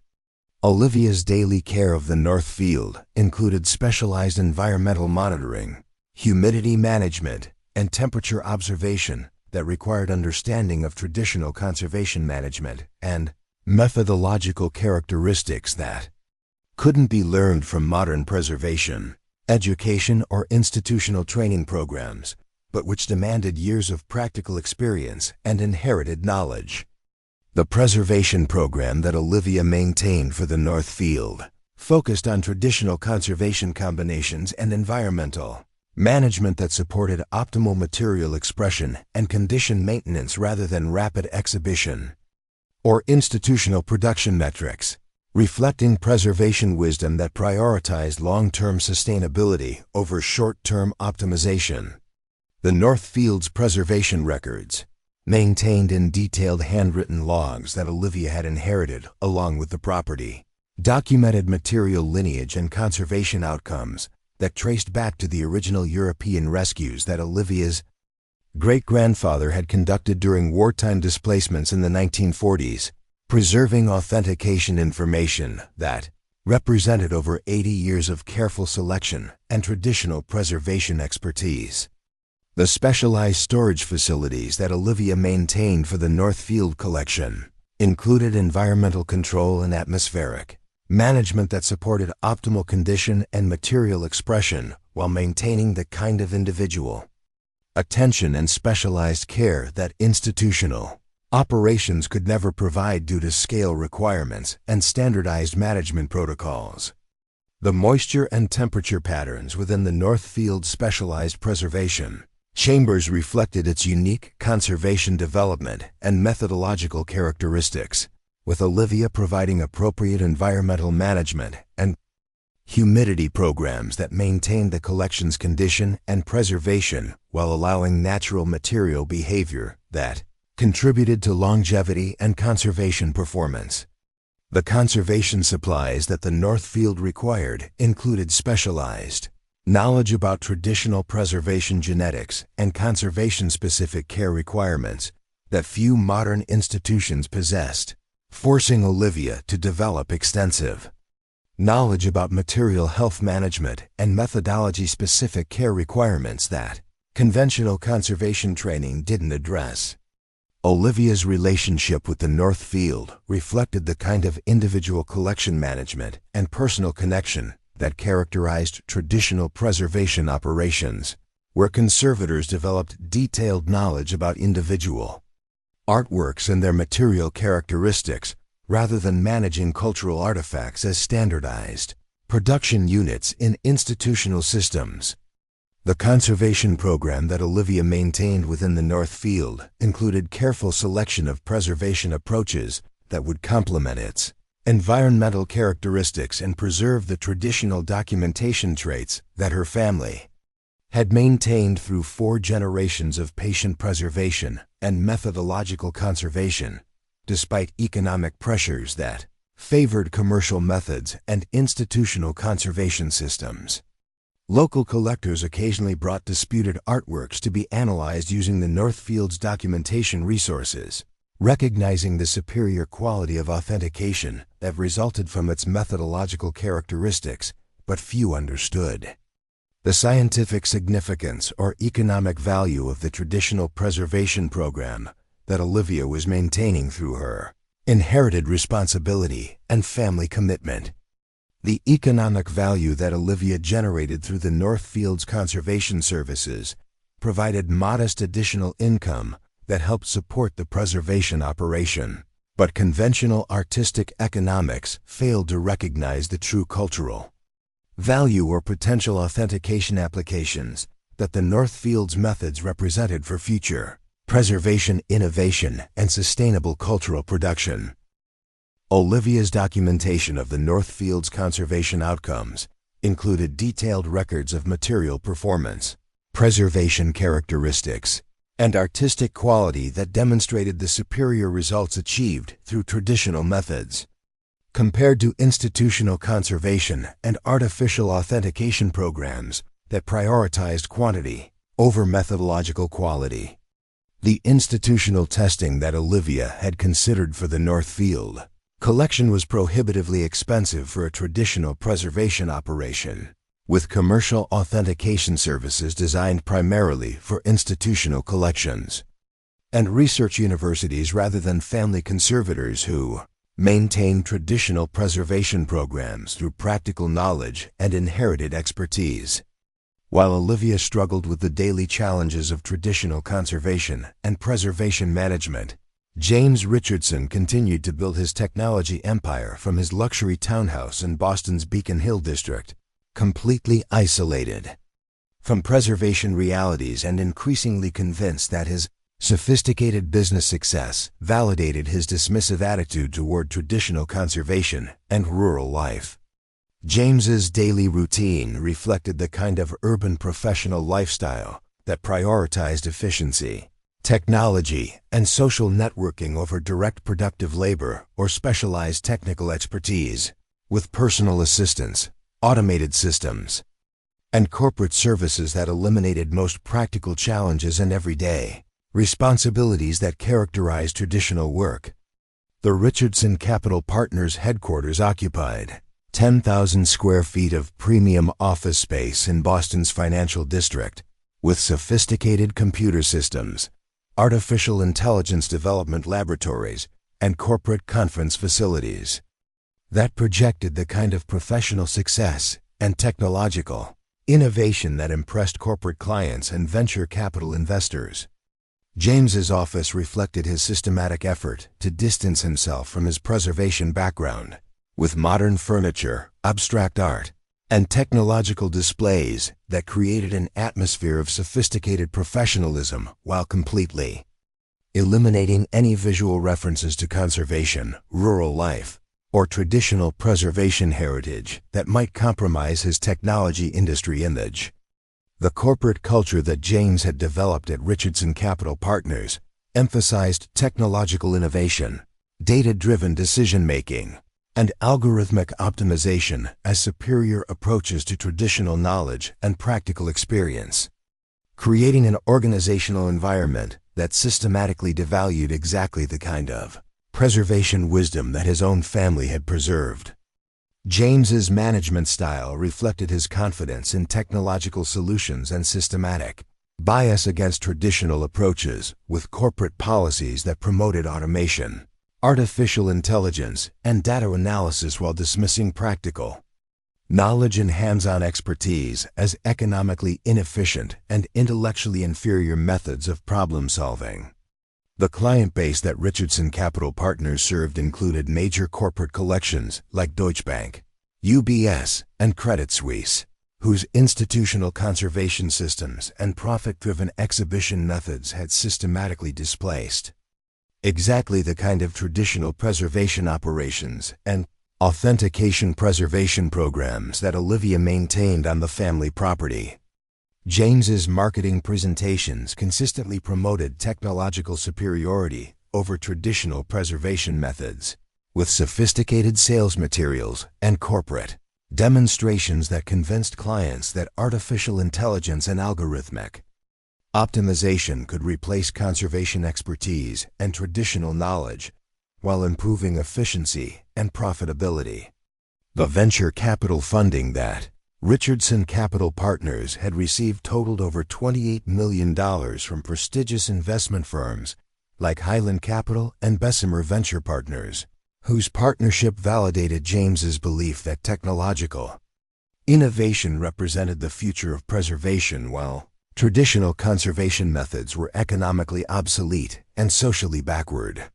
S1: Olivia's daily care of the Northfield included specialized environmental monitoring, humidity management, and temperature observation that required understanding of traditional conservation management and methodological characteristics that couldn't be learned from modern preservation education or institutional training programs, but which demanded years of practical experience and inherited knowledge. The preservation program that Olivia maintained for the Northfield focused on traditional conservation combinations and environmental management that supported optimal material expression and condition maintenance rather than rapid exhibition or institutional production metrics, reflecting preservation wisdom that prioritized long-term sustainability over short-term optimization. The Northfield's preservation records, maintained in detailed handwritten logs that Olivia had inherited along with the property, documented material lineage and conservation outcomes that traced back to the original European rescues that Olivia's great-grandfather had conducted during wartime displacements in the 1940s, preserving authentication information that represented over 80 years of careful selection and traditional preservation expertise. The specialized storage facilities that Olivia maintained for the Northfield collection included environmental control and atmospheric management that supported optimal condition and material expression while maintaining the kind of individual attention and specialized care that institutional operations could never provide due to scale requirements and standardized management protocols. The moisture and temperature patterns within the Northfield specialized preservation chambers reflected its unique conservation development and methodological characteristics, with Olivia providing appropriate environmental management and humidity programs that maintained the collection's condition and preservation while allowing natural material behavior that contributed to longevity and conservation performance. The conservation supplies that the Northfield required included specialized knowledge about traditional preservation genetics and conservation-specific care requirements that few modern institutions possessed, forcing Olivia to develop extensive knowledge about material health management, and methodology-specific care requirements that conventional conservation training didn't address. Olivia's relationship with the North Field reflected the kind of individual collection management and personal connection that characterized traditional preservation operations, where conservators developed detailed knowledge about individual artworks and their material characteristics, rather than managing cultural artifacts as standardized production units in institutional systems. The conservation program that Olivia maintained within the North Field included careful selection of preservation approaches that would complement its environmental characteristics and preserve the traditional documentation traits that her family had maintained through 4 generations of patient preservation and methodological conservation, despite economic pressures that favored commercial methods and institutional conservation systems. Local collectors occasionally brought disputed artworks to be analyzed using the North Field's documentation resources, recognizing the superior quality of authentication that resulted from its methodological characteristics, but few understood the scientific significance or economic value of the traditional preservation program that Olivia was maintaining through her inherited responsibility and family commitment. The economic value that Olivia generated through the North Field's conservation services provided modest additional income that helped support the preservation operation. But conventional artistic economics failed to recognize the true cultural value or potential authentication applications that the North Field's methods represented for future preservation, innovation, and sustainable cultural production. Olivia's documentation of the North Field's conservation outcomes included detailed records of material performance, preservation characteristics, and artistic quality that demonstrated the superior results achieved through traditional methods. Compared to institutional conservation and artificial authentication programs that prioritized quantity over methodological quality, the institutional testing that Olivia had considered for the North Field collection was prohibitively expensive for a traditional preservation operation, with commercial authentication services designed primarily for institutional collections and research universities rather than family conservators who maintain traditional preservation programs through practical knowledge and inherited expertise. While Olivia struggled with the daily challenges of traditional conservation and preservation management, James Richardson continued to build his technology empire from his luxury townhouse in Boston's Beacon Hill district, completely isolated from preservation realities and increasingly convinced that his sophisticated business success validated his dismissive attitude toward traditional conservation and rural life. James's daily routine reflected the kind of urban professional lifestyle that prioritized efficiency, technology, and social networking over direct productive labor or specialized technical expertise, with personal assistance, automated systems, and corporate services that eliminated most practical challenges and everyday responsibilities that characterize traditional work. The Richardson Capital Partners headquarters occupied 10,000 square feet of premium office space in Boston's financial district, with sophisticated computer systems, artificial intelligence development laboratories, and corporate conference facilities that projected the kind of professional success and technological innovation that impressed corporate clients and venture capital investors. James's office reflected his systematic effort to distance himself from his preservation background, with modern furniture, abstract art, and technological displays that created an atmosphere of sophisticated professionalism while completely eliminating any visual references to conservation, rural life, or traditional preservation heritage that might compromise his technology industry image. The corporate culture that James had developed at Richardson Capital Partners emphasized technological innovation, data-driven decision-making, and algorithmic optimization as superior approaches to traditional knowledge and practical experience, creating an organizational environment that systematically devalued exactly the kind of preservation wisdom that his own family had preserved. James's management style reflected his confidence in technological solutions and systematic bias against traditional approaches, with corporate policies that promoted automation, artificial intelligence, and data analysis while dismissing practical knowledge and hands-on expertise as economically inefficient and intellectually inferior methods of problem-solving. The client base that Richardson Capital Partners served included major corporate collections like Deutsche Bank, UBS, and Credit Suisse, whose institutional conservation systems and profit-driven exhibition methods had systematically displaced exactly the kind of traditional preservation operations and authentication preservation programs that Olivia maintained on the family property. James's marketing presentations consistently promoted technological superiority over traditional preservation methods, with sophisticated sales materials and corporate demonstrations that convinced clients that artificial intelligence and algorithmic optimization could replace conservation expertise and traditional knowledge while improving efficiency and profitability. The venture capital funding that Richardson Capital Partners had received totaled over $28 million from prestigious investment firms like Highland Capital and Bessemer Venture Partners, whose partnership validated James's belief that technological innovation represented the future of preservation while traditional conservation methods were economically obsolete and socially backward.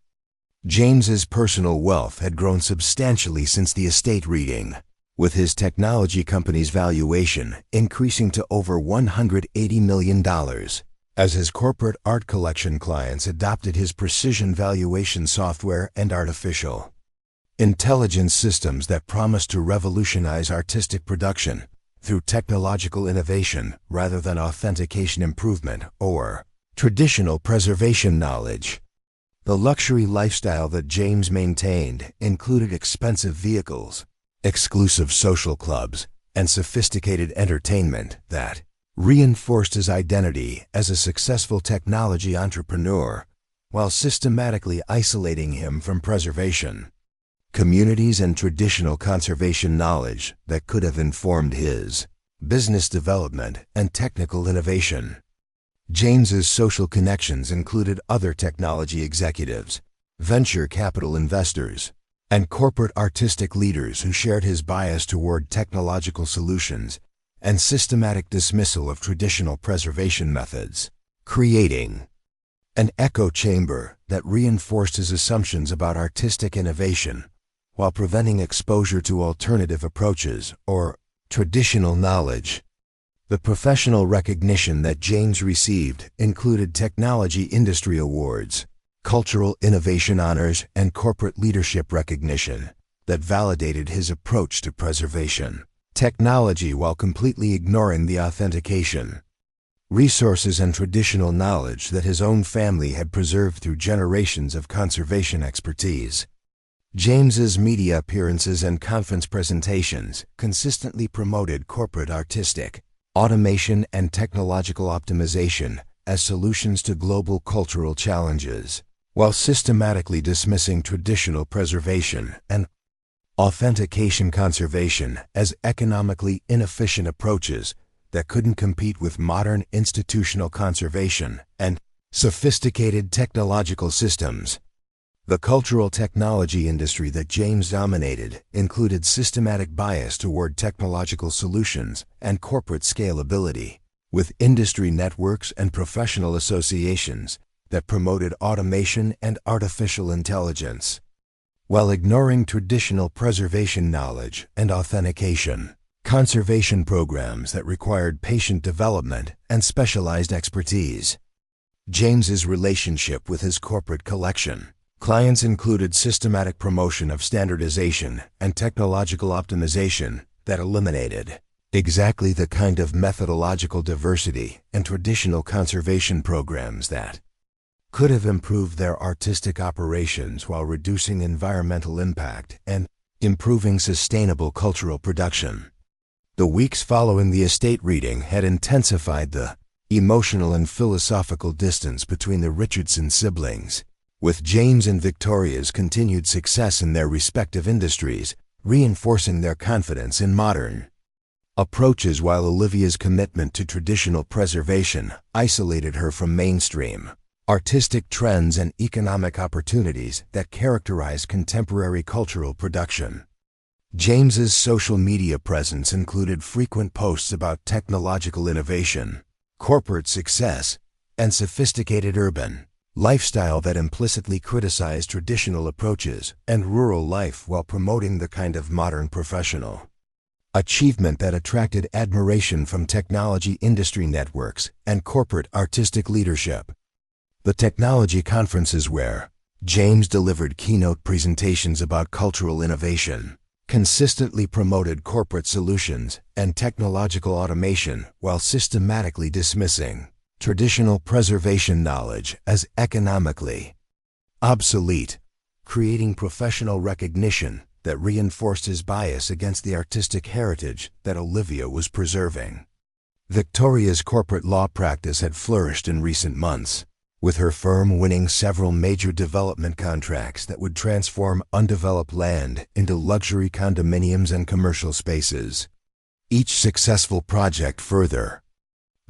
S1: James's personal wealth had grown substantially since the estate reading, with his technology company's valuation increasing to over $180 million, as his corporate art collection clients adopted his precision valuation software and artificial intelligence systems that promised to revolutionize artistic production through technological innovation rather than authentication improvement or traditional preservation knowledge. The luxury lifestyle that James maintained included expensive vehicles, exclusive social clubs, and sophisticated entertainment that reinforced his identity as a successful technology entrepreneur while systematically isolating him from preservation communities and traditional conservation knowledge that could have informed his business development and technical innovation. James's social connections included other technology executives, venture capital investors, and corporate artistic leaders who shared his bias toward technological solutions and systematic dismissal of traditional preservation methods, creating an echo chamber that reinforced his assumptions about artistic innovation while preventing exposure to alternative approaches or traditional knowledge. The professional recognition that James received included technology industry awards, cultural innovation honors, and corporate leadership recognition that validated his approach to preservation technology while completely ignoring the authentication resources and traditional knowledge that his own family had preserved through generations of conservation expertise. James's media appearances and conference presentations consistently promoted corporate artistic automation and technological optimization as solutions to global cultural challenges, while systematically dismissing traditional preservation and authentication conservation as economically inefficient approaches that couldn't compete with modern institutional conservation and sophisticated technological systems. The cultural technology industry that James dominated included systematic bias toward technological solutions and corporate scalability, with industry networks and professional associations that promoted automation and artificial intelligence, while ignoring traditional preservation knowledge and authentication conservation programs that required patient development and specialized expertise. James's relationship with his corporate collection clients included systematic promotion of standardization and technological optimization that eliminated exactly the kind of methodological diversity and traditional conservation programs that could have improved their artistic operations while reducing environmental impact and improving sustainable cultural production. The weeks following the estate reading had intensified the emotional and philosophical distance between the Richardson siblings, with James and Victoria's continued success in their respective industries reinforcing their confidence in modern approaches, while Olivia's commitment to traditional preservation isolated her from mainstream artistic trends and economic opportunities that characterized contemporary cultural production. James's social media presence included frequent posts about technological innovation, corporate success, and sophisticated urban lifestyle that implicitly criticized traditional approaches and rural life while promoting the kind of modern professional achievement that attracted admiration from technology industry networks and corporate artistic leadership. The technology conferences where James delivered keynote presentations about cultural innovation consistently promoted corporate solutions and technological automation while systematically dismissing traditional preservation knowledge as economically obsolete, creating professional recognition that reinforced his bias against the artistic heritage that Olivia was preserving. Victoria's corporate law practice had flourished in recent months, with her firm winning several major development contracts that would transform undeveloped land into luxury condominiums and commercial spaces. Each successful project further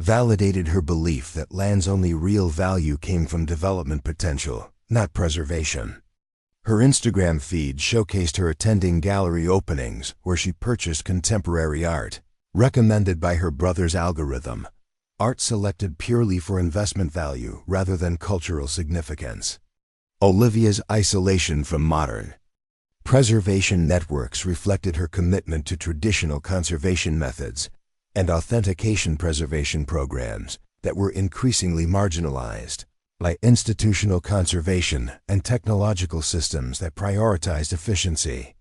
S1: validated her belief that land's only real value came from development potential, not preservation. Her Instagram feed showcased her attending gallery openings where she purchased contemporary art, recommended by her brother's algorithm, art selected purely for investment value rather than cultural significance. Olivia's isolation from modern preservation networks reflected her commitment to traditional conservation methods and authentication preservation programs that were increasingly marginalized by institutional conservation and technological systems that prioritized efficiency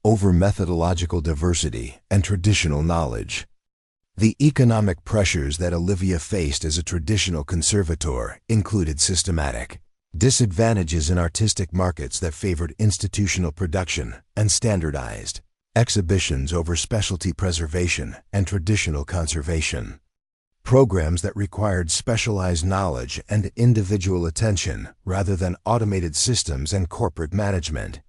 S1: over methodological diversity and traditional knowledge. The economic pressures that Olivia faced as a traditional conservator included systematic disadvantages in artistic markets that favored institutional production and standardized exhibitions over specialty preservation and traditional conservation. Programs that required specialized knowledge and individual attention rather than automated systems and corporate management.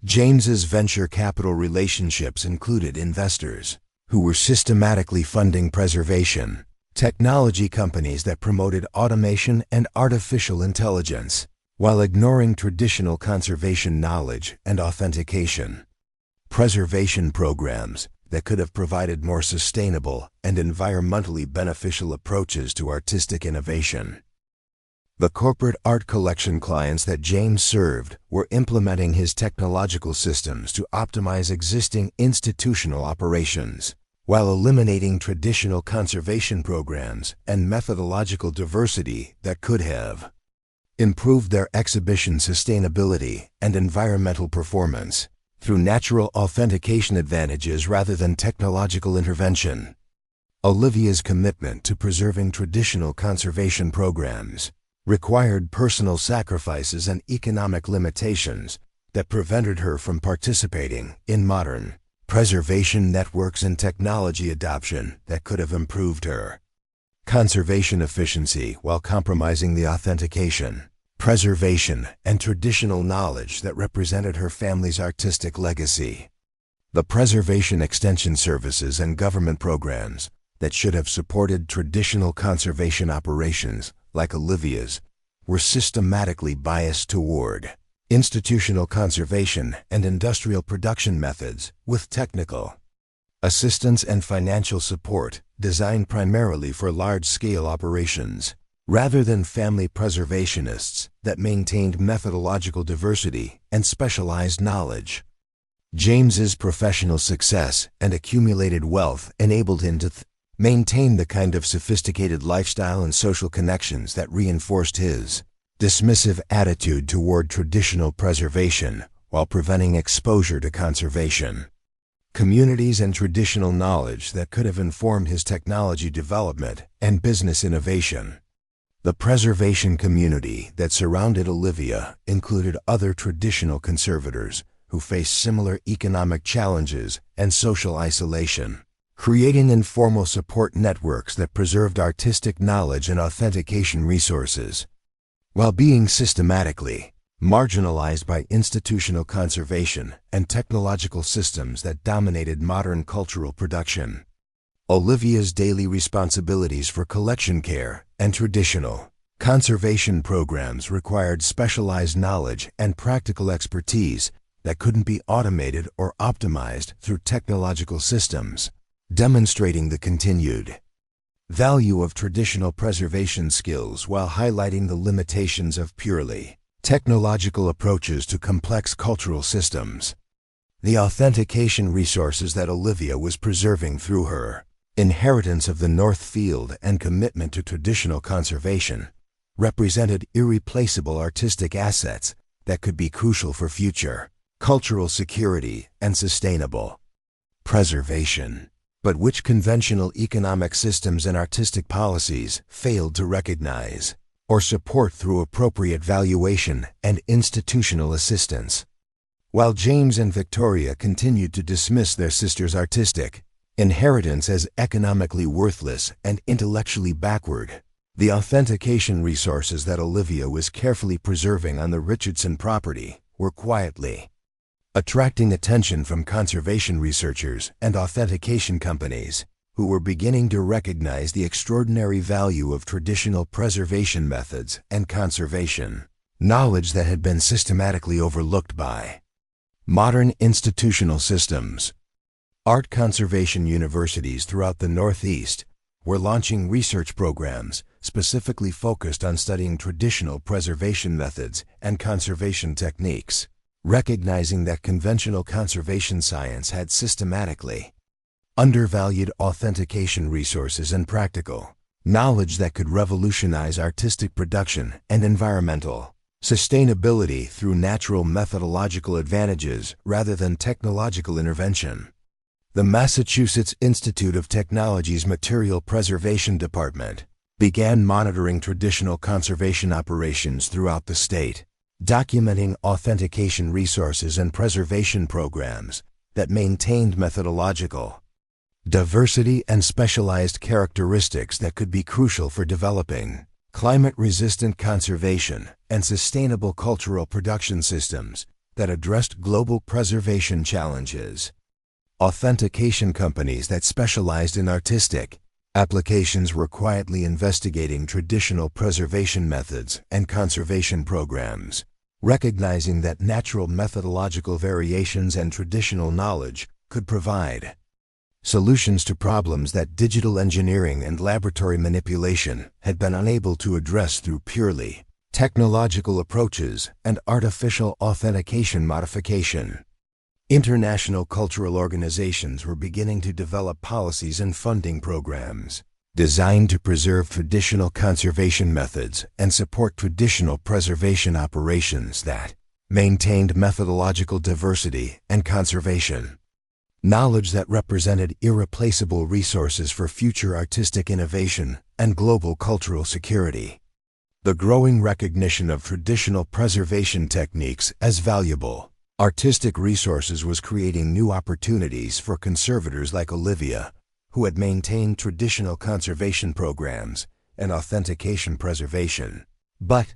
S1: James's venture capital relationships included investors who were systematically funding preservation, technology companies that promoted automation and artificial intelligence, while ignoring traditional conservation knowledge and authentication. Preservation programs that could have provided more sustainable and environmentally beneficial approaches to artistic innovation. The corporate art collection clients that James served were implementing his technological systems to optimize existing institutional operations, while eliminating traditional conservation programs and methodological diversity that could have improved their exhibition sustainability and environmental performance through natural authentication advantages rather than technological intervention. Olivia's commitment to preserving traditional conservation programs required personal sacrifices and economic limitations that prevented her from participating in modern preservation networks and technology adoption that could have improved her conservation efficiency while compromising the authentication, preservation, and traditional knowledge that represented her family's artistic legacy. The preservation extension services and government programs that should have supported traditional conservation operations, like Olivia's, were systematically biased toward institutional conservation and industrial production methods with technical assistance and financial support designed primarily for large-scale operations, rather than family preservationists that maintained methodological diversity and specialized knowledge. James's professional success and accumulated wealth enabled him to maintain the kind of sophisticated lifestyle and social connections that reinforced his dismissive attitude toward traditional preservation while preventing exposure to conservation communities and traditional knowledge that could have informed his technology development and business innovation. The preservation community that surrounded Olivia included other traditional conservators who faced similar economic challenges and social isolation, creating informal support networks that preserved artistic knowledge and authentication resources, while being systematically marginalized by institutional conservation and technological systems that dominated modern cultural production. Olivia's daily responsibilities for collection care and traditional conservation programs required specialized knowledge and practical expertise that couldn't be automated or optimized through technological systems, demonstrating the continued value of traditional preservation skills while highlighting the limitations of purely technological approaches to complex cultural systems. The authentication resources that Olivia was preserving through her inheritance of the North Field and commitment to traditional conservation represented irreplaceable artistic assets that could be crucial for future cultural security and sustainable preservation, but which conventional economic systems and artistic policies failed to recognize or support through appropriate valuation and institutional assistance. While James and Victoria continued to dismiss their sister's artistic inheritance as economically worthless and intellectually backward, the authentication resources that Olivia was carefully preserving on the Richardson property were quietly attracting attention from conservation researchers and authentication companies who were beginning to recognize the extraordinary value of traditional preservation methods and conservation knowledge that had been systematically overlooked by modern institutional systems. Art conservation universities throughout the Northeast were launching research programs specifically focused on studying traditional preservation methods and conservation techniques, recognizing that conventional conservation science had systematically undervalued authentication resources and practical knowledge that could revolutionize artistic production and environmental sustainability through natural methodological advantages rather than technological intervention. The Massachusetts Institute of Technology's Material Preservation Department began monitoring traditional conservation operations throughout the state, documenting authentication resources and preservation programs that maintained methodological diversity and specialized characteristics that could be crucial for developing climate-resistant conservation and sustainable cultural production systems that addressed global preservation challenges. Authentication companies that specialized in artistic applications were quietly investigating traditional preservation methods and conservation programs, recognizing that natural methodological variations and traditional knowledge could provide solutions to problems that digital engineering and laboratory manipulation had been unable to address through purely technological approaches and artificial authentication modification. International cultural organizations were beginning to develop policies and funding programs designed to preserve traditional conservation methods and support traditional preservation operations that maintained methodological diversity and conservation knowledge that represented irreplaceable resources for future artistic innovation and global cultural security. The growing recognition of traditional preservation techniques as valuable artistic resources was creating new opportunities for conservators like Olivia, who had maintained traditional conservation programs and authentication preservation. But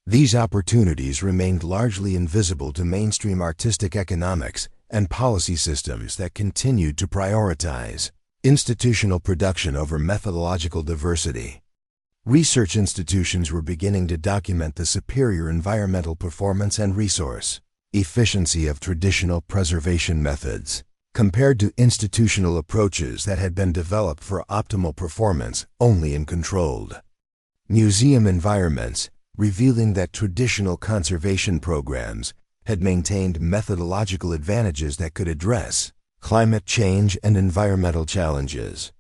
S1: these opportunities remained largely invisible to mainstream artistic economics and policy systems that continued to prioritize institutional production over methodological diversity. Research institutions were beginning to document the superior environmental performance and resource efficiency of traditional preservation methods, compared to institutional approaches that had been developed for optimal performance only in controlled museum environments, revealing that traditional conservation programs had maintained methodological advantages that could address climate change and environmental challenges.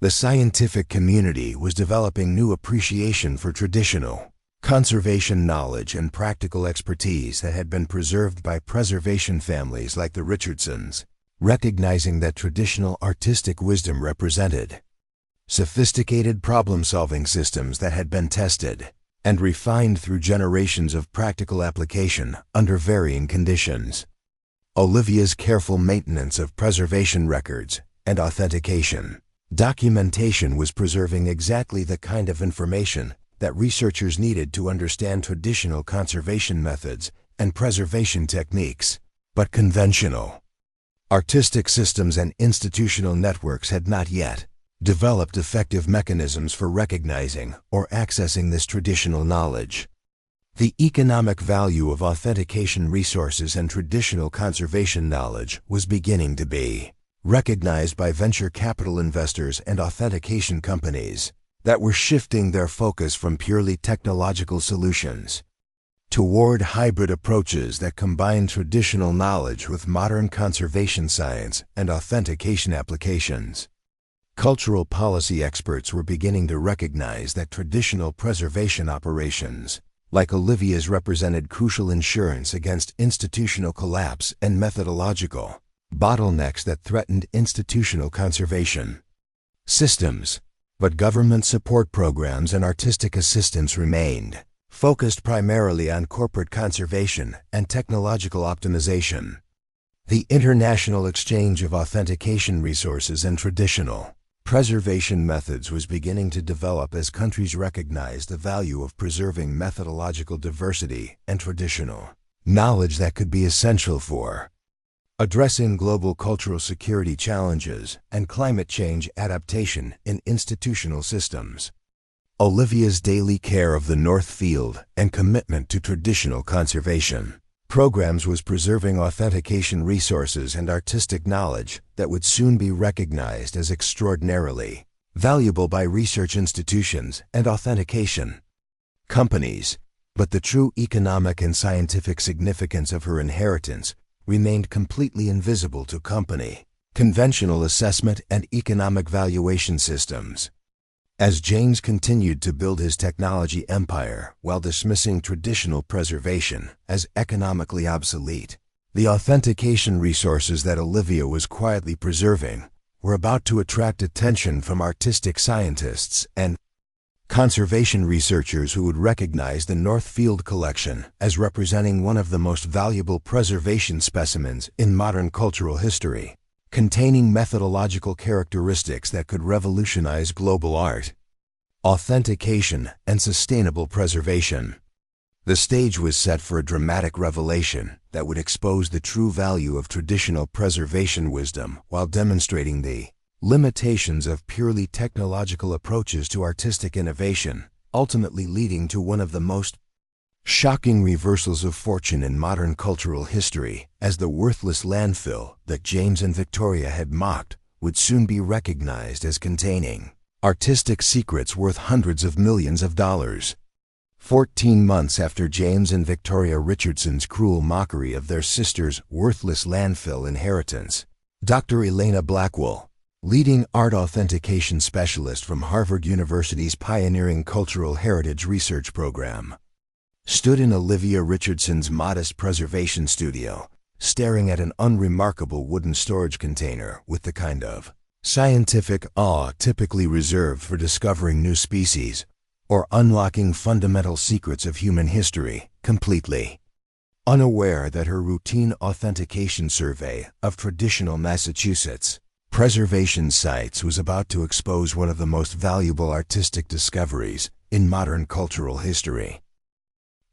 S1: The scientific community was developing new appreciation for traditional conservation knowledge and practical expertise that had been preserved by preservation families like the Richardsons, recognizing that traditional artistic wisdom represented sophisticated problem-solving systems that had been tested and refined through generations of practical application under varying conditions. Olivia's careful maintenance of preservation records and authentication documentation was preserving exactly the kind of information that researchers needed to understand traditional conservation methods and preservation techniques, but conventional artistic systems and institutional networks had not yet developed effective mechanisms for recognizing or accessing this traditional knowledge. The economic value of authentication resources and traditional conservation knowledge was beginning to be recognized by venture capital investors and authentication companies that were shifting their focus from purely technological solutions toward hybrid approaches that combine traditional knowledge with modern conservation science and authentication applications. Cultural policy experts were beginning to recognize that traditional preservation operations, like Olivia's, represented crucial insurance against institutional collapse and methodological bottlenecks that threatened institutional conservation systems. But government support programs and artistic assistance remained focused primarily on corporate conservation and technological optimization. The international exchange of authentication resources and traditional preservation methods was beginning to develop as countries recognized the value of preserving methodological diversity and traditional knowledge that could be essential for addressing global cultural security challenges and climate change adaptation in institutional systems. Olivia's daily care of the North Field and commitment to traditional conservation programs was preserving authentication resources and artistic knowledge that would soon be recognized as extraordinarily valuable by research institutions and authentication companies. But the true economic and scientific significance of her inheritance remained completely invisible to company conventional assessment and economic valuation systems. As James continued to build his technology empire while dismissing traditional preservation as economically obsolete, the authentication resources that Olivia was quietly preserving were about to attract attention from artistic scientists and conservation researchers who would recognize the Northfield collection as representing one of the most valuable preservation specimens in modern cultural history, containing methodological characteristics that could revolutionize global art, authentication, and sustainable preservation. The stage was set for a dramatic revelation that would expose the true value of traditional preservation wisdom while demonstrating the limitations of purely technological approaches to artistic innovation, ultimately leading to one of the most shocking reversals of fortune in modern cultural history, as the worthless landfill that James and Victoria had mocked would soon be recognized as containing artistic secrets worth hundreds of millions of dollars. 14 months after James and Victoria Richardson's cruel mockery of their sister's worthless landfill inheritance, Dr. Elena Blackwell, leading art authentication specialist from Harvard University's pioneering cultural heritage research program, stood in Olivia Richardson's modest preservation studio, staring at an unremarkable wooden storage container with the kind of scientific awe typically reserved for discovering new species or unlocking fundamental secrets of human history, completely unaware that her routine authentication survey of traditional Massachusetts preservation sites was about to expose one of the most valuable artistic discoveries in modern cultural history.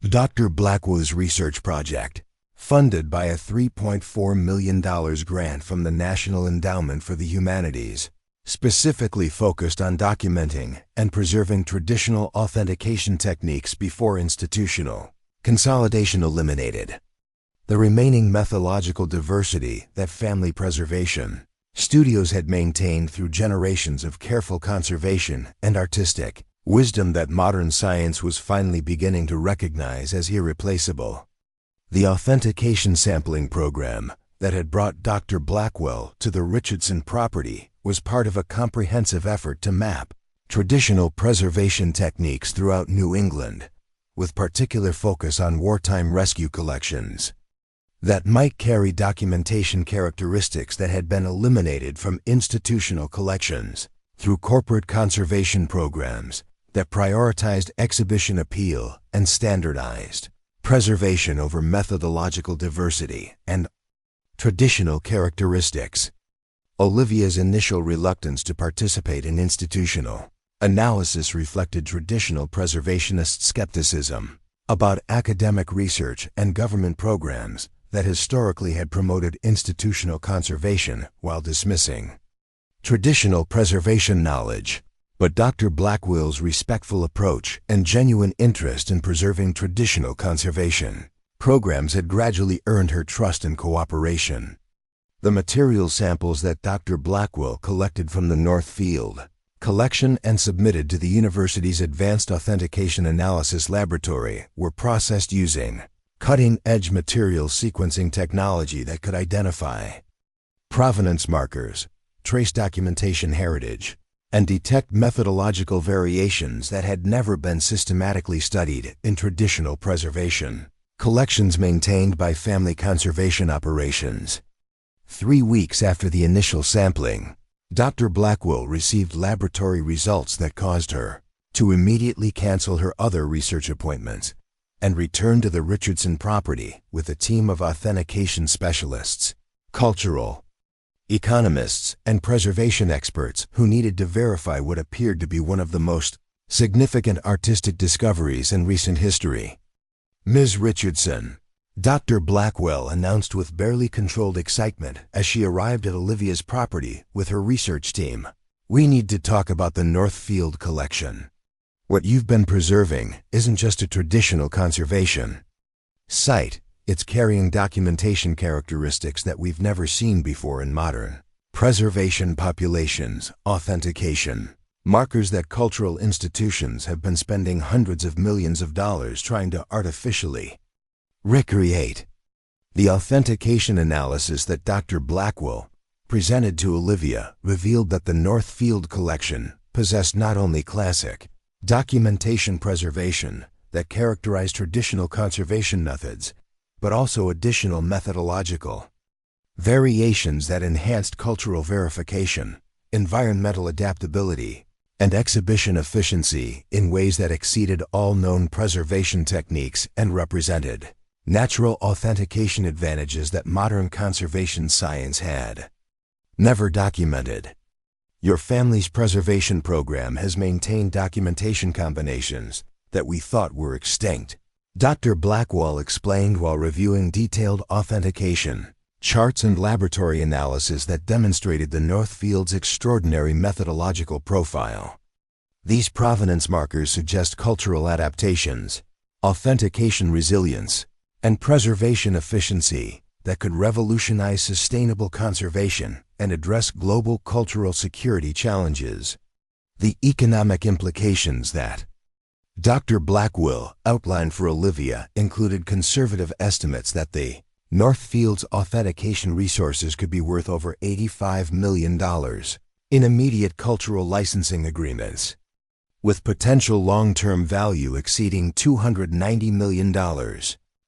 S1: Dr. Blackwell's research project, funded by a $3.4 million grant from the National Endowment for the Humanities, specifically focused on documenting and preserving traditional authentication techniques before institutional consolidation eliminated the remaining methodological diversity that family preservation studios had maintained through generations of careful conservation and artistic wisdom that modern science was finally beginning to recognize as irreplaceable. The authentication sampling program that had brought Dr. Blackwell to the Richardson property was part of a comprehensive effort to map traditional preservation techniques throughout New England, with particular focus on wartime rescue collections that might carry documentation characteristics that had been eliminated from institutional collections through corporate conservation programs that prioritized exhibition appeal and standardized preservation over methodological diversity and traditional characteristics. Olivia's initial reluctance to participate in institutional Analysis reflected traditional preservationist skepticism about academic research and government programs that historically had promoted institutional conservation while dismissing traditional preservation knowledge. But Dr. Blackwell's respectful approach and genuine interest in preserving traditional conservation programs had gradually earned her trust and cooperation. The material samples that Dr. Blackwell collected from the Northfield collection and submitted to the university's Advanced Authentication Analysis Laboratory were processed using cutting-edge material sequencing technology that could identify provenance markers, trace documentation heritage, and detect methodological variations that had never been systematically studied in traditional preservation collections maintained by family conservation operations. 3 weeks after the initial sampling, Dr. Blackwell received laboratory results that caused her to immediately cancel her other research appointments and return to the Richardson property with a team of authentication specialists, cultural economists, and preservation experts who needed to verify what appeared to be one of the most significant artistic discoveries in recent history. Ms. Richardson, Dr. Blackwell announced with barely controlled excitement as she arrived at Olivia's property with her research team. "We need to talk about the Northfield collection. What you've been preserving isn't just a traditional conservation site. It's carrying documentation characteristics that we've never seen before in modern preservation populations, authentication, markers that cultural institutions have been spending hundreds of millions of dollars trying to artificially recreate." The authentication analysis that Dr. Blackwell presented to Olivia revealed that the Northfield collection possessed not only classic documentation preservation that characterized traditional conservation methods, but also additional methodological variations that enhanced cultural verification, environmental adaptability, and exhibition efficiency in ways that exceeded all known preservation techniques and represented natural authentication advantages that modern conservation science had never documented. "Your family's preservation program has maintained documentation combinations that we thought were extinct," Dr. Blackwell explained while reviewing detailed authentication charts and laboratory analysis that demonstrated the Northfield's extraordinary methodological profile. These provenance markers suggest cultural adaptations, authentication resilience, and preservation efficiency that could revolutionize sustainable conservation and address global cultural security challenges. The economic implications that Dr. Blackwell outlined for Olivia included conservative estimates that the Northfield's authentication resources could be worth over $85 million in immediate cultural licensing agreements, with potential long-term value exceeding $290 million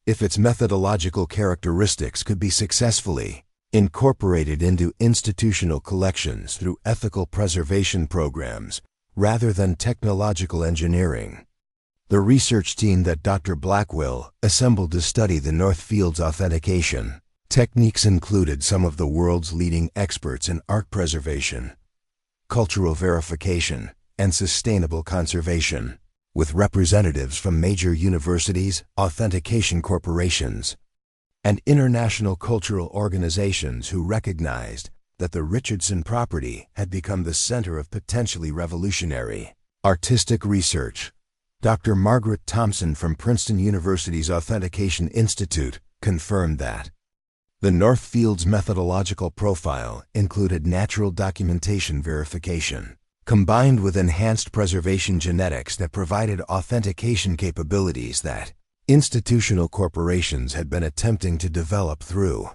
S1: if its methodological characteristics could be successfully incorporated into institutional collections through ethical preservation programs rather than technological engineering. The research team that Dr. Blackwell assembled to study the Northfield's authentication techniques included some of the world's leading experts in art preservation, cultural verification, and sustainable conservation, with representatives from major universities, authentication corporations, and international cultural organizations who recognized that the Richardson property had become the center of potentially revolutionary artistic research. Dr. Margaret Thompson from Princeton University's Authentication Institute confirmed that the Northfield's methodological profile included natural documentation verification, combined with enhanced preservation genetics that provided authentication capabilities that institutional corporations had been attempting to develop through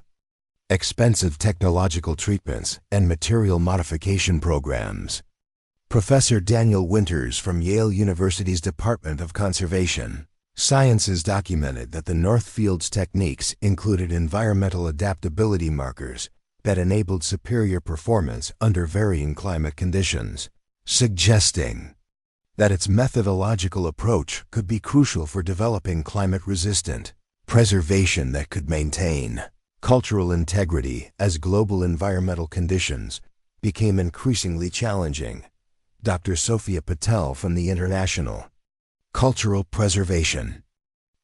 S1: expensive technological treatments and material modification programs. Professor Daniel Winters from Yale University's Department of Conservation Sciences documented that the Northfield's techniques included environmental adaptability markers that enabled superior performance under varying climate conditions, suggesting that its methodological approach could be crucial for developing climate-resistant preservation that could maintain cultural integrity as global environmental conditions became increasingly challenging. Dr. Sophia Patel from the International Cultural Preservation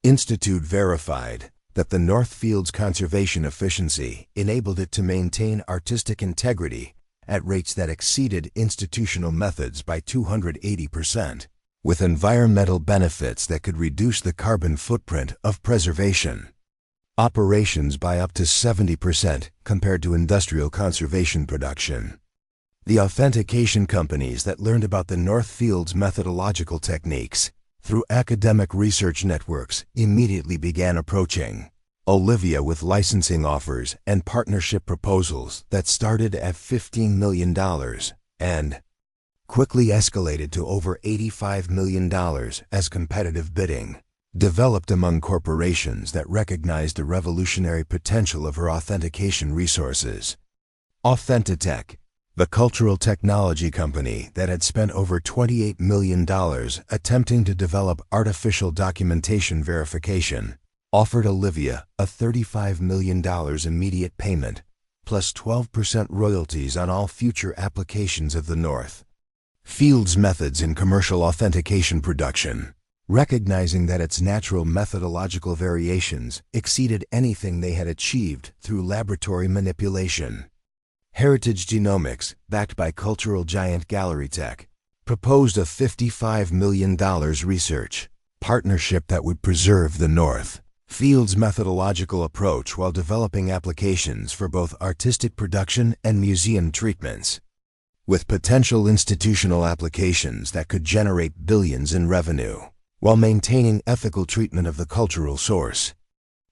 S1: Institute verified that the Northfield's conservation efficiency enabled it to maintain artistic integrity at rates that exceeded institutional methods by 280%, with environmental benefits that could reduce the carbon footprint of preservation operations by up to 70% compared to industrial conservation production. The authentication companies that learned about the Northfield's methodological techniques through academic research networks immediately began approaching Olivia with licensing offers and partnership proposals that started at $15 million and quickly escalated to over $85 million as competitive bidding developed among corporations that recognized the revolutionary potential of her authentication resources. Authentitech, the cultural technology company that had spent over $28 million attempting to develop artificial documentation verification, offered Olivia a $35 million immediate payment, plus 12% royalties on all future applications of the Northfield's methods in commercial authentication production, recognizing that its natural methodological variations exceeded anything they had achieved through laboratory manipulation. Heritage Genomics, backed by cultural giant GalleryTech, proposed a $55 million research partnership that would preserve the Northfield's methodological approach while developing applications for both artistic production and museum treatments, with potential institutional applications that could generate billions in revenue, while maintaining ethical treatment of the cultural source.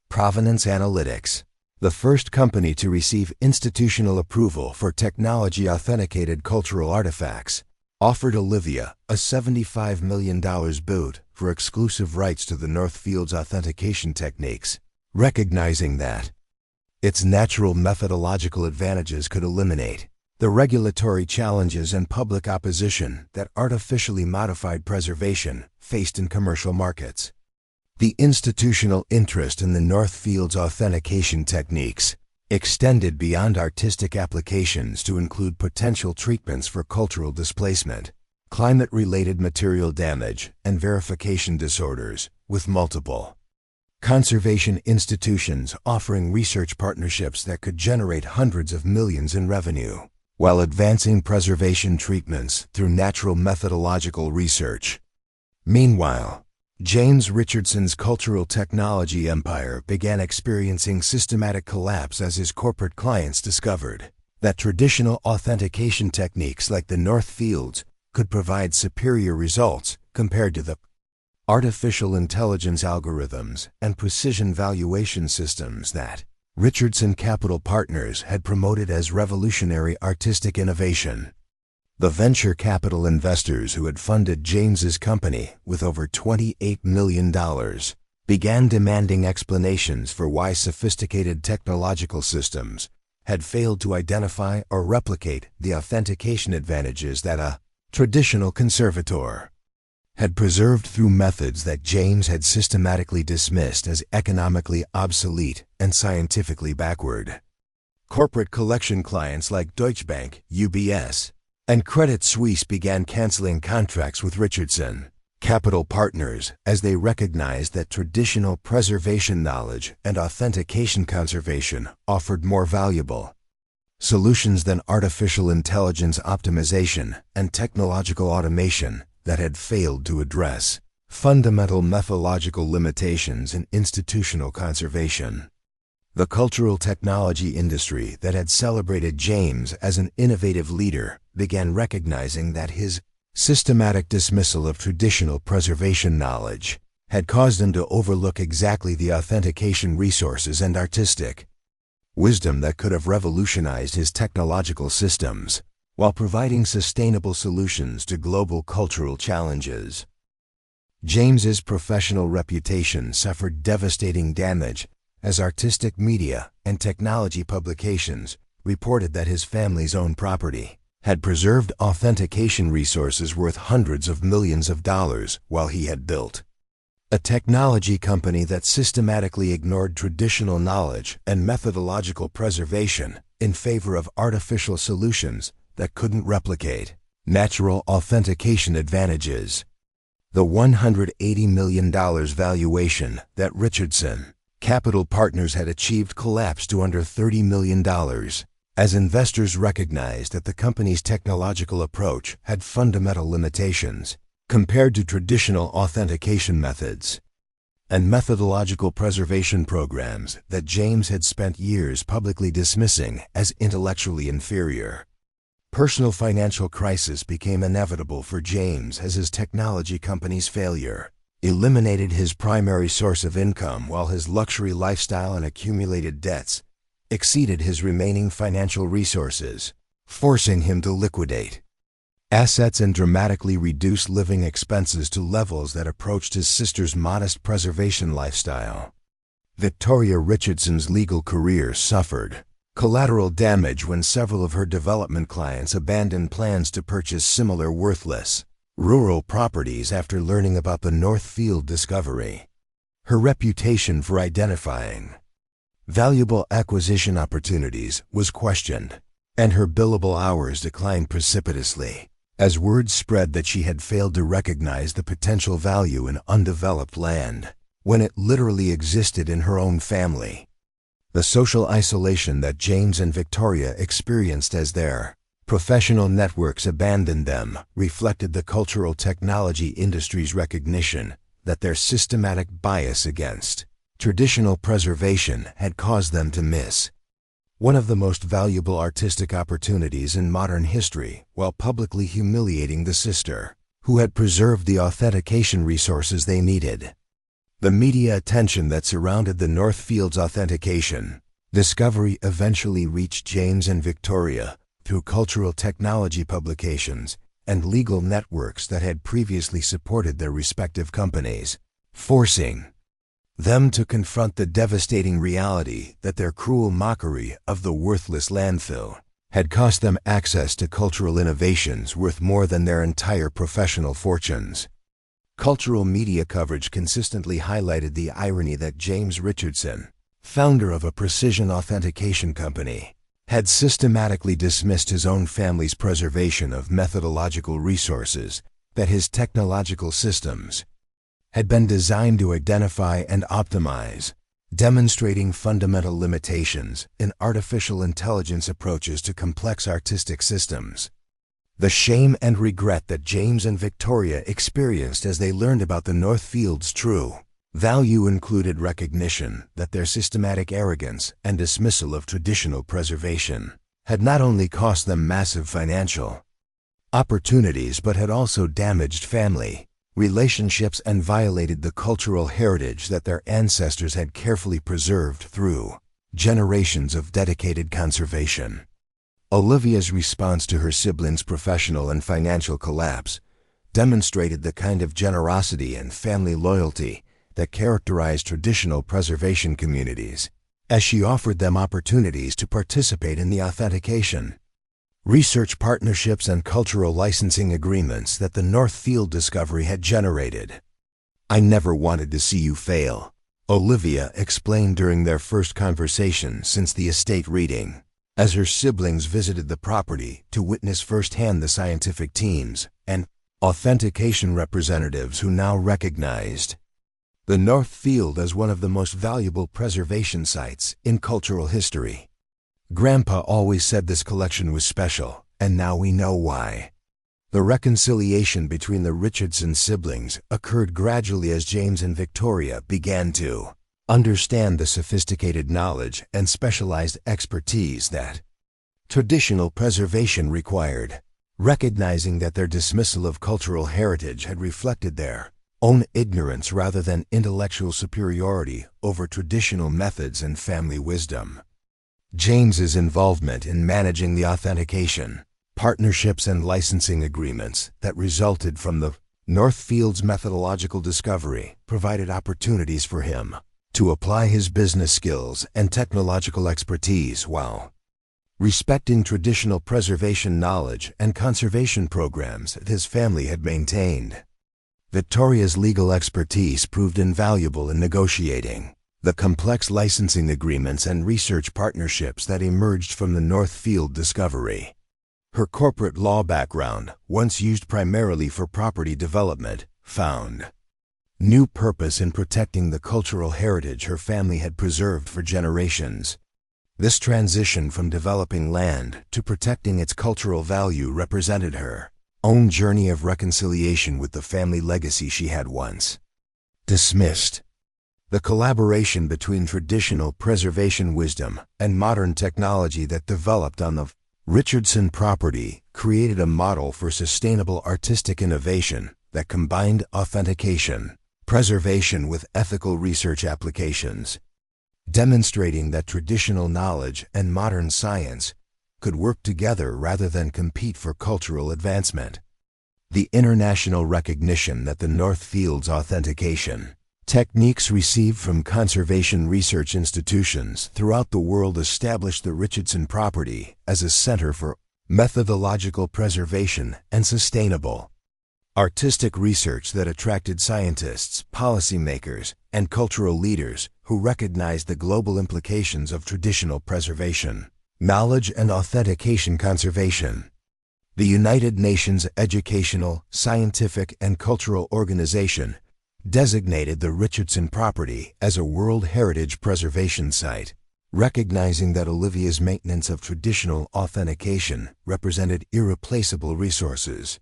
S1: Provenance Analytics, the first company to receive institutional approval for technology-authenticated cultural artifacts, offered Olivia a $75 million boot for exclusive rights to the Northfield's authentication techniques, recognizing that its natural methodological advantages could eliminate the regulatory challenges and public opposition that artificially modified preservation faced in commercial markets. The institutional interest in the Northfield's authentication techniques extended beyond artistic applications to include potential treatments for cultural displacement, climate-related material damage, and verification disorders, with multiple conservation institutions offering research partnerships that could generate hundreds of millions in revenue, while advancing preservation treatments through natural methodological research. Meanwhile, James Richardson's cultural technology empire began experiencing systematic collapse as his corporate clients discovered that traditional authentication techniques like the Northfield's could provide superior results compared to the artificial intelligence algorithms and precision valuation systems that Richardson Capital Partners had promoted as revolutionary artistic innovation. The venture capital investors who had funded James's company with over $28 million began demanding explanations for why sophisticated technological systems had failed to identify or replicate the authentication advantages that a traditional conservator had preserved through methods that James had systematically dismissed as economically obsolete and scientifically backward. Corporate collection clients like Deutsche Bank, UBS, and Credit Suisse began canceling contracts with Richardson Capital Partners as they recognized that traditional preservation knowledge and authentication conservation offered more valuable solutions than artificial intelligence optimization and technological automation that had failed to address fundamental methodological limitations in institutional conservation. The cultural technology industry that had celebrated James as an innovative leader began recognizing that his systematic dismissal of traditional preservation knowledge had caused him to overlook exactly the authentication resources and artistic wisdom that could have revolutionized his technological systems while providing sustainable solutions to global cultural challenges. James's professional reputation suffered devastating damage as artistic media and technology publications reported that his family's own property had preserved authentication resources worth hundreds of millions of dollars while he had built a technology company that systematically ignored traditional knowledge and methodological preservation in favor of artificial solutions that couldn't replicate Natural authentication advantages. The $180 million valuation that Richardson Capital Partners had achieved collapsed to under $30 million, as investors recognized that the company's technological approach had fundamental limitations compared to traditional authentication methods and methodological preservation programs that James had spent years publicly dismissing as intellectually inferior. Personal financial crisis became inevitable for James as his technology company's failure eliminated his primary source of income, while his luxury lifestyle and accumulated debts exceeded his remaining financial resources, forcing him to liquidate assets and dramatically reduce living expenses to levels that approached his sister's modest preservation lifestyle. Victoria Richardson's legal career suffered collateral damage when several of her development clients abandoned plans to purchase similar worthless rural properties after learning about the Northfield discovery. Her reputation for identifying valuable acquisition opportunities was questioned, and her billable hours declined precipitously as word spread that she had failed to recognize the potential value in undeveloped land when it literally existed in her own family. The social isolation that James and Victoria experienced as their professional networks abandoned them reflected the cultural technology industry's recognition that their systematic bias against traditional preservation had caused them to miss one of the most valuable artistic opportunities in modern history, while publicly humiliating the sister who had preserved the authentication resources they needed. The media attention that surrounded the Northfield's authentication discovery eventually reached James and Victoria through cultural technology publications and legal networks that had previously supported their respective companies, forcing them to confront the devastating reality that their cruel mockery of the worthless landfill had cost them access to cultural innovations worth more than their entire professional fortunes. Cultural media coverage consistently highlighted the irony that James Richardson, founder of a precision authentication company, had systematically dismissed his own family's preservation of methodological resources that his technological systems had been designed to identify and optimize, demonstrating fundamental limitations in artificial intelligence approaches to complex artistic systems. The shame and regret that James and Victoria experienced as they learned about the Northfield's true value included recognition that their systematic arrogance and dismissal of traditional preservation had not only cost them massive financial opportunities but had also damaged family relationships and violated the cultural heritage that their ancestors had carefully preserved through generations of dedicated conservation. Olivia's response to her siblings' professional and financial collapse demonstrated the kind of generosity and family loyalty that characterized traditional preservation communities, as she offered them opportunities to participate in the authentication, research partnerships and cultural licensing agreements that the Northfield discovery had generated. "I never wanted to see you fail," Olivia explained during their first conversation since the estate reading, as her siblings visited the property to witness firsthand the scientific teams and authentication representatives who now recognized the Northfield as one of the most valuable preservation sites in cultural history. "Grandpa always said this collection was special, and now we know why." The reconciliation between the Richardson siblings occurred gradually as James and Victoria began to understand the sophisticated knowledge and specialized expertise that traditional preservation required, recognizing that their dismissal of cultural heritage had reflected their own ignorance rather than intellectual superiority over traditional methods and family wisdom. James's involvement in managing the authentication, partnerships and licensing agreements that resulted from the Northfield's methodological discovery provided opportunities for him to apply his business skills and technological expertise while respecting traditional preservation knowledge and conservation programs that his family had maintained. Victoria's legal expertise proved invaluable in negotiating the complex licensing agreements and research partnerships that emerged from the Northfield discovery. Her corporate law background, once used primarily for property development, found new purpose in protecting the cultural heritage her family had preserved for generations. This transition from developing land to protecting its cultural value represented her own journey of reconciliation with the family legacy she had once dismissed. The collaboration between traditional preservation wisdom and modern technology that developed on the Richardson property created a model for sustainable artistic innovation that combined authentication, preservation with ethical research applications, demonstrating that traditional knowledge and modern science could work together rather than compete for cultural advancement. The international recognition that the Northfield's authentication techniques received from conservation research institutions throughout the world established the Richardson property as a center for methodological preservation and sustainable artistic research that attracted scientists, policymakers, and cultural leaders who recognized the global implications of traditional preservation, knowledge, and authentication conservation. The United Nations Educational, Scientific, and Cultural Organization designated the Richardson property as a World Heritage Preservation Site, recognizing that Olivia's maintenance of traditional authentication represented irreplaceable resources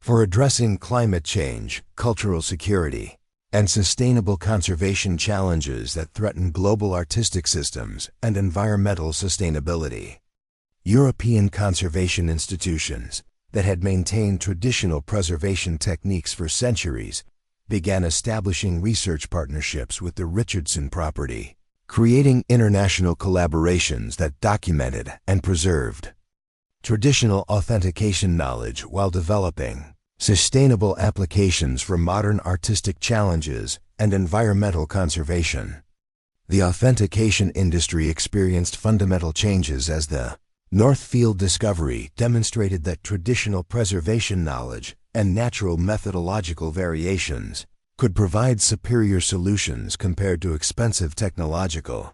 S1: for addressing climate change, cultural security, and sustainable conservation challenges that threaten global artistic systems and environmental sustainability. European conservation institutions that had maintained traditional preservation techniques for centuries began establishing research partnerships with the Richardson property, creating international collaborations that documented and preserved traditional authentication knowledge while developing sustainable applications for modern artistic challenges and environmental conservation. The authentication industry experienced fundamental changes as the Northfield discovery demonstrated that traditional preservation knowledge and natural methodological variations could provide superior solutions compared to expensive technological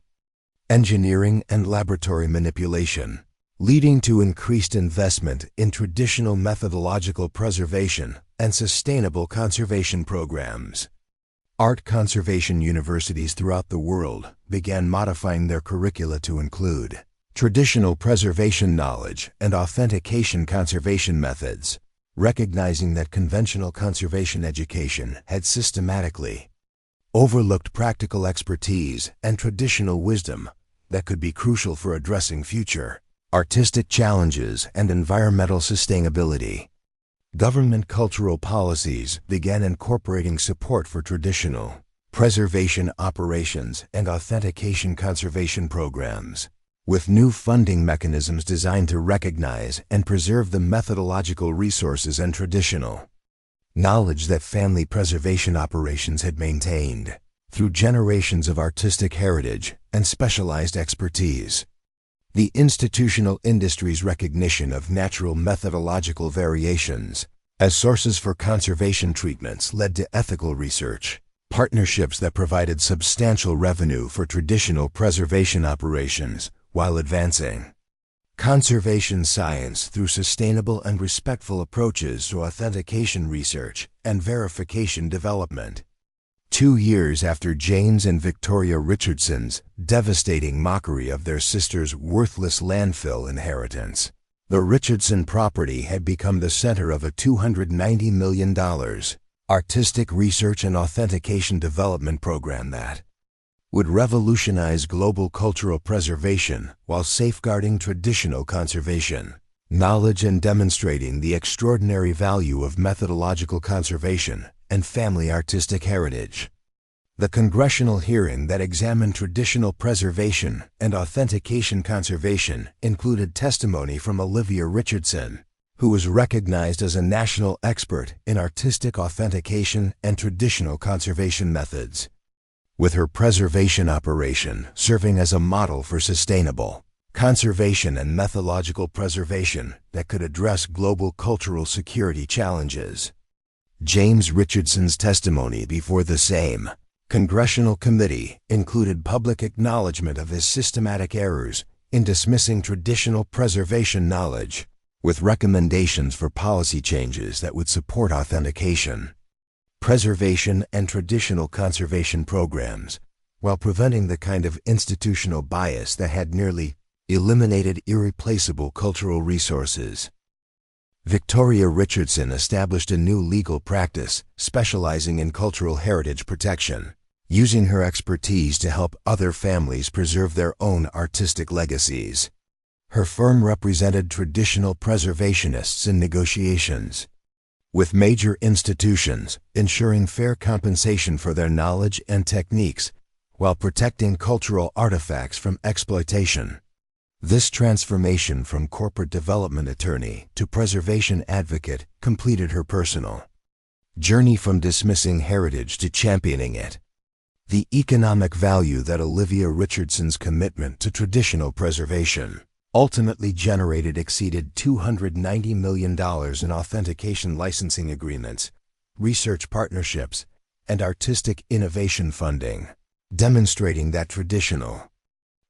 S1: engineering and laboratory manipulation, leading to increased investment in traditional methodological preservation and sustainable conservation programs. Art conservation universities throughout the world began modifying their curricula to include traditional preservation knowledge and authentication conservation methods, recognizing that conventional conservation education had systematically overlooked practical expertise and traditional wisdom that could be crucial for addressing future artistic challenges and environmental sustainability. Government cultural policies began incorporating support for traditional preservation operations and authentication conservation programs, with new funding mechanisms designed to recognize and preserve the methodological resources and traditional knowledge that family preservation operations had maintained through generations of artistic heritage and specialized expertise. The institutional industry's recognition of natural methodological variations as sources for conservation treatments led to ethical research partnerships that provided substantial revenue for traditional preservation operations while advancing conservation science through sustainable and respectful approaches to authentication research and verification development. 2 years after James and Victoria Richardson's devastating mockery of their sister's worthless landfill inheritance, the Richardson property had become the center of a $290 million artistic research and authentication development program that would revolutionize global cultural preservation while safeguarding traditional conservation knowledge and demonstrating the extraordinary value of methodological conservation and family artistic heritage. The congressional hearing that examined traditional preservation and authentication conservation included testimony from Olivia Richardson, who was recognized as a national expert in artistic authentication and traditional conservation methods, with her preservation operation serving as a model for sustainable conservation and methodological preservation that could address global cultural security challenges. James Richardson's testimony before the same congressional committee included public acknowledgement of his systematic errors in dismissing traditional preservation knowledge, with recommendations for policy changes that would support authentication, preservation, and traditional conservation programs, while preventing the kind of institutional bias that had nearly eliminated irreplaceable cultural resources. Victoria Richardson established a new legal practice specializing in cultural heritage protection, using her expertise to help other families preserve their own artistic legacies. Her firm represented traditional preservationists in negotiations with major institutions, ensuring fair compensation for their knowledge and techniques while protecting cultural artifacts from exploitation. This transformation from corporate development attorney to preservation advocate completed her personal journey from dismissing heritage to championing it. The economic value that Olivia Richardson's commitment to traditional preservation ultimately generated exceeded $290 million in authentication licensing agreements, research partnerships, and artistic innovation funding, demonstrating that traditional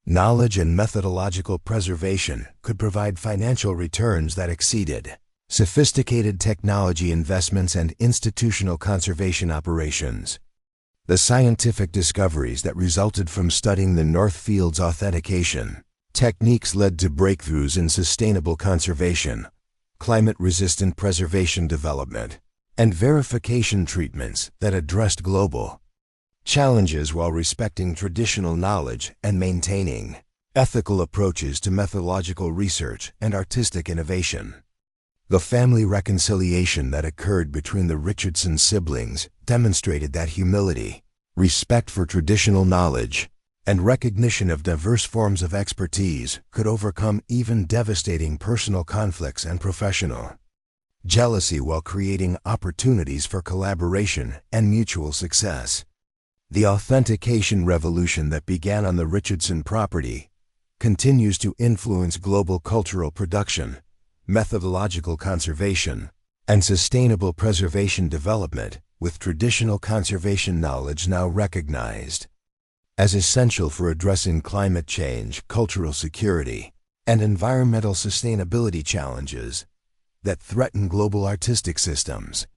S1: knowledge and methodological preservation could provide financial returns that exceeded sophisticated technology investments and institutional conservation operations. The scientific discoveries that resulted from studying the Northfield's authentication techniques led to breakthroughs in sustainable conservation, climate-resistant preservation development, and verification treatments that addressed global challenges while respecting traditional knowledge and maintaining ethical approaches to methodological research and artistic innovation. The family reconciliation that occurred between the Richardson siblings demonstrated that humility, respect for traditional knowledge, and recognition of diverse forms of expertise could overcome even devastating personal conflicts and professional jealousy while creating opportunities for collaboration and mutual success. The authentication revolution that began on the Richardson property continues to influence global cultural production, methodological conservation, and sustainable preservation development, with traditional conservation knowledge now recognized as essential for addressing climate change, cultural security, and environmental sustainability challenges that threaten global artistic systems.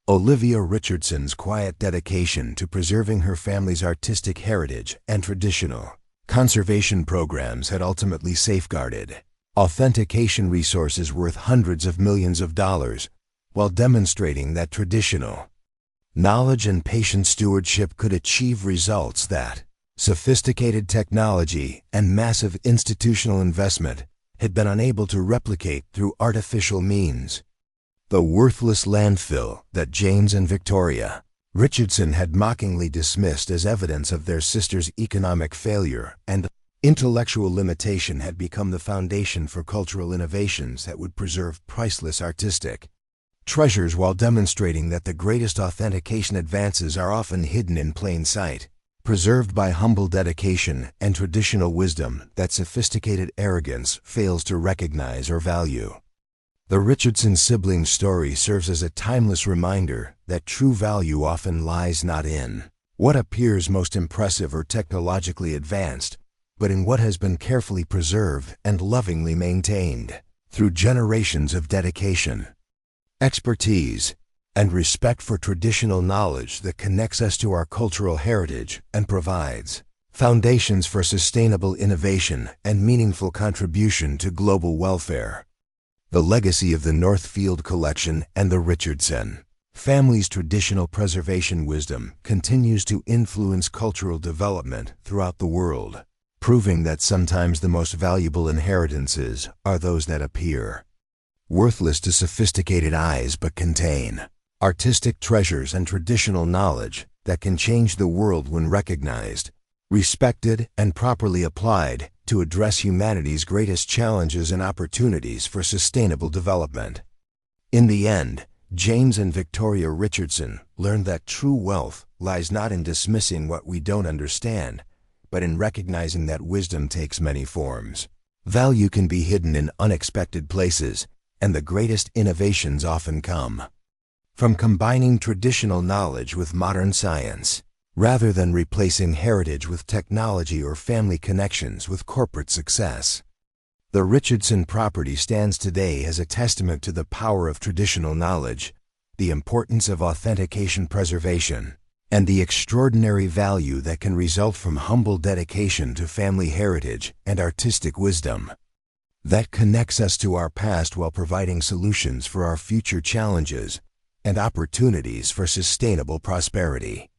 S1: Olivia Richardson's quiet dedication to preserving her family's artistic heritage and traditional conservation programs had ultimately safeguarded authentication resources worth hundreds of millions of dollars, while demonstrating that traditional knowledge and patient stewardship could achieve results that sophisticated technology and massive institutional investment had been unable to replicate through artificial means. The worthless landfill that James and Victoria Richardson had mockingly dismissed as evidence of their sister's economic failure and intellectual limitation had become the foundation for cultural innovations that would preserve priceless artistic treasures while demonstrating that the greatest authentication advances are often hidden in plain sight, preserved by humble dedication and traditional wisdom that sophisticated arrogance fails to recognize or value. The Richardson siblings' story serves as a timeless reminder that true value often lies not in what appears most impressive or technologically advanced, but in what has been carefully preserved and lovingly maintained through generations of dedication, expertise, and respect for traditional knowledge that connects us to our cultural heritage and provides foundations for sustainable innovation and meaningful contribution to global welfare. The legacy of the Northfield collection and the Richardson family's traditional preservation wisdom continues to influence cultural development throughout the world, proving that sometimes the most valuable inheritances are those that appear worthless to sophisticated eyes but contain artistic treasures and traditional knowledge that can change the world when recognized, respected, and properly applied to address humanity's greatest challenges and opportunities for sustainable development. In the end, James and Victoria Richardson learned that true wealth lies not in dismissing what we don't understand, but in recognizing that wisdom takes many forms. Value can be hidden in unexpected places, and the greatest innovations often come from combining traditional knowledge with modern science, rather than replacing heritage with technology or family connections with corporate success. The Richardson property stands today as a testament to the power of traditional knowledge, the importance of authentication preservation, and the extraordinary value that can result from humble dedication to family heritage and artistic wisdom. That connects us to our past while providing solutions for our future challenges and opportunities for sustainable prosperity.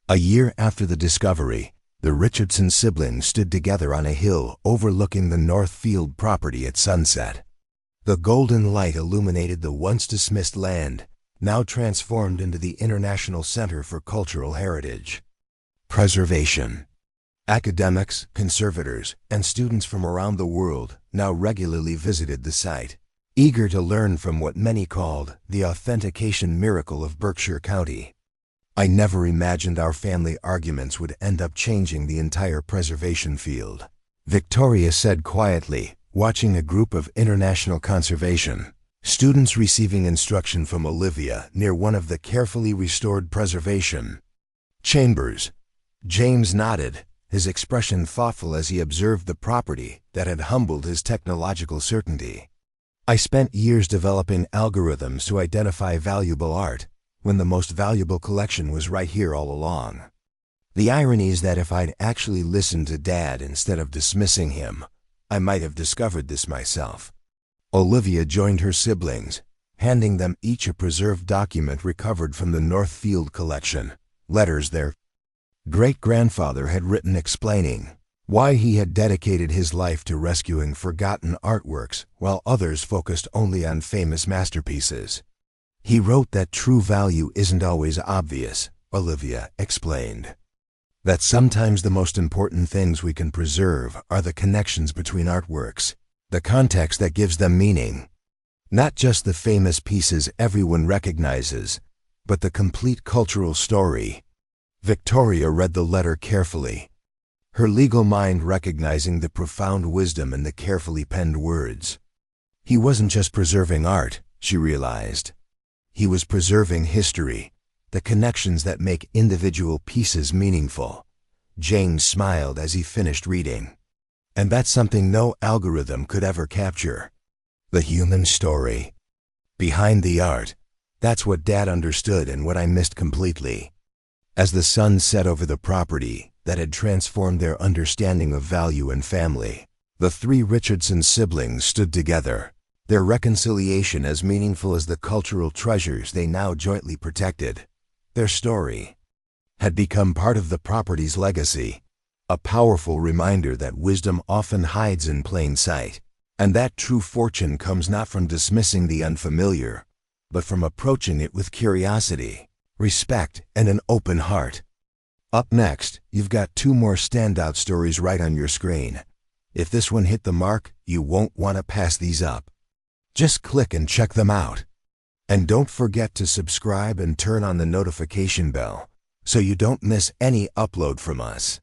S1: A year after the discovery, the Richardson siblings stood together on a hill overlooking the Northfield property at sunset. The golden light illuminated the once dismissed land, now transformed into the International Center for Cultural Heritage. Preservation. Academics, conservators, and students from around the world now regularly visited the site, eager to learn from what many called the authentication miracle of Berkshire County. I never imagined our family arguments would end up changing the entire preservation field, Victoria said quietly, watching a group of international conservation students receiving instruction from Olivia near one of the carefully restored preservation chambers. James nodded, his expression thoughtful as he observed the property that had humbled his technological certainty. I spent years developing algorithms to identify valuable art, when the most valuable collection was right here all along. The irony is that if I'd actually listened to Dad instead of dismissing him, I might have discovered this myself. Olivia joined her siblings, handing them each a preserved document recovered from the Northfield collection, letters their great-grandfather had written explaining why he had dedicated his life to rescuing forgotten artworks while others focused only on famous masterpieces. He wrote that true value isn't always obvious, Olivia explained. That sometimes the most important things we can preserve are the connections between artworks, the context that gives them meaning. Not just the famous pieces everyone recognizes, but the complete cultural story. Victoria read the letter carefully, her legal mind recognizing the profound wisdom in the carefully penned words. He wasn't just preserving art, she realized. He was preserving history, the connections that make individual pieces meaningful. James smiled as he finished reading. And that's something no algorithm could ever capture. The human story behind the art. That's what Dad understood and what I missed completely. As the sun set over the property that had transformed their understanding of value and family, the three Richardson siblings stood together, their reconciliation as meaningful as the cultural treasures they now jointly protected. Their story had become part of the property's legacy, a powerful reminder that wisdom often hides in plain sight, and that true fortune comes not from dismissing the unfamiliar, but from approaching it with curiosity, respect, and an open heart. Up next, you've got two more standout stories right on your screen. If this one hit the mark, you won't want to pass these up. Just click and check them out. And don't forget to subscribe and turn on the notification bell so you don't miss any upload from us.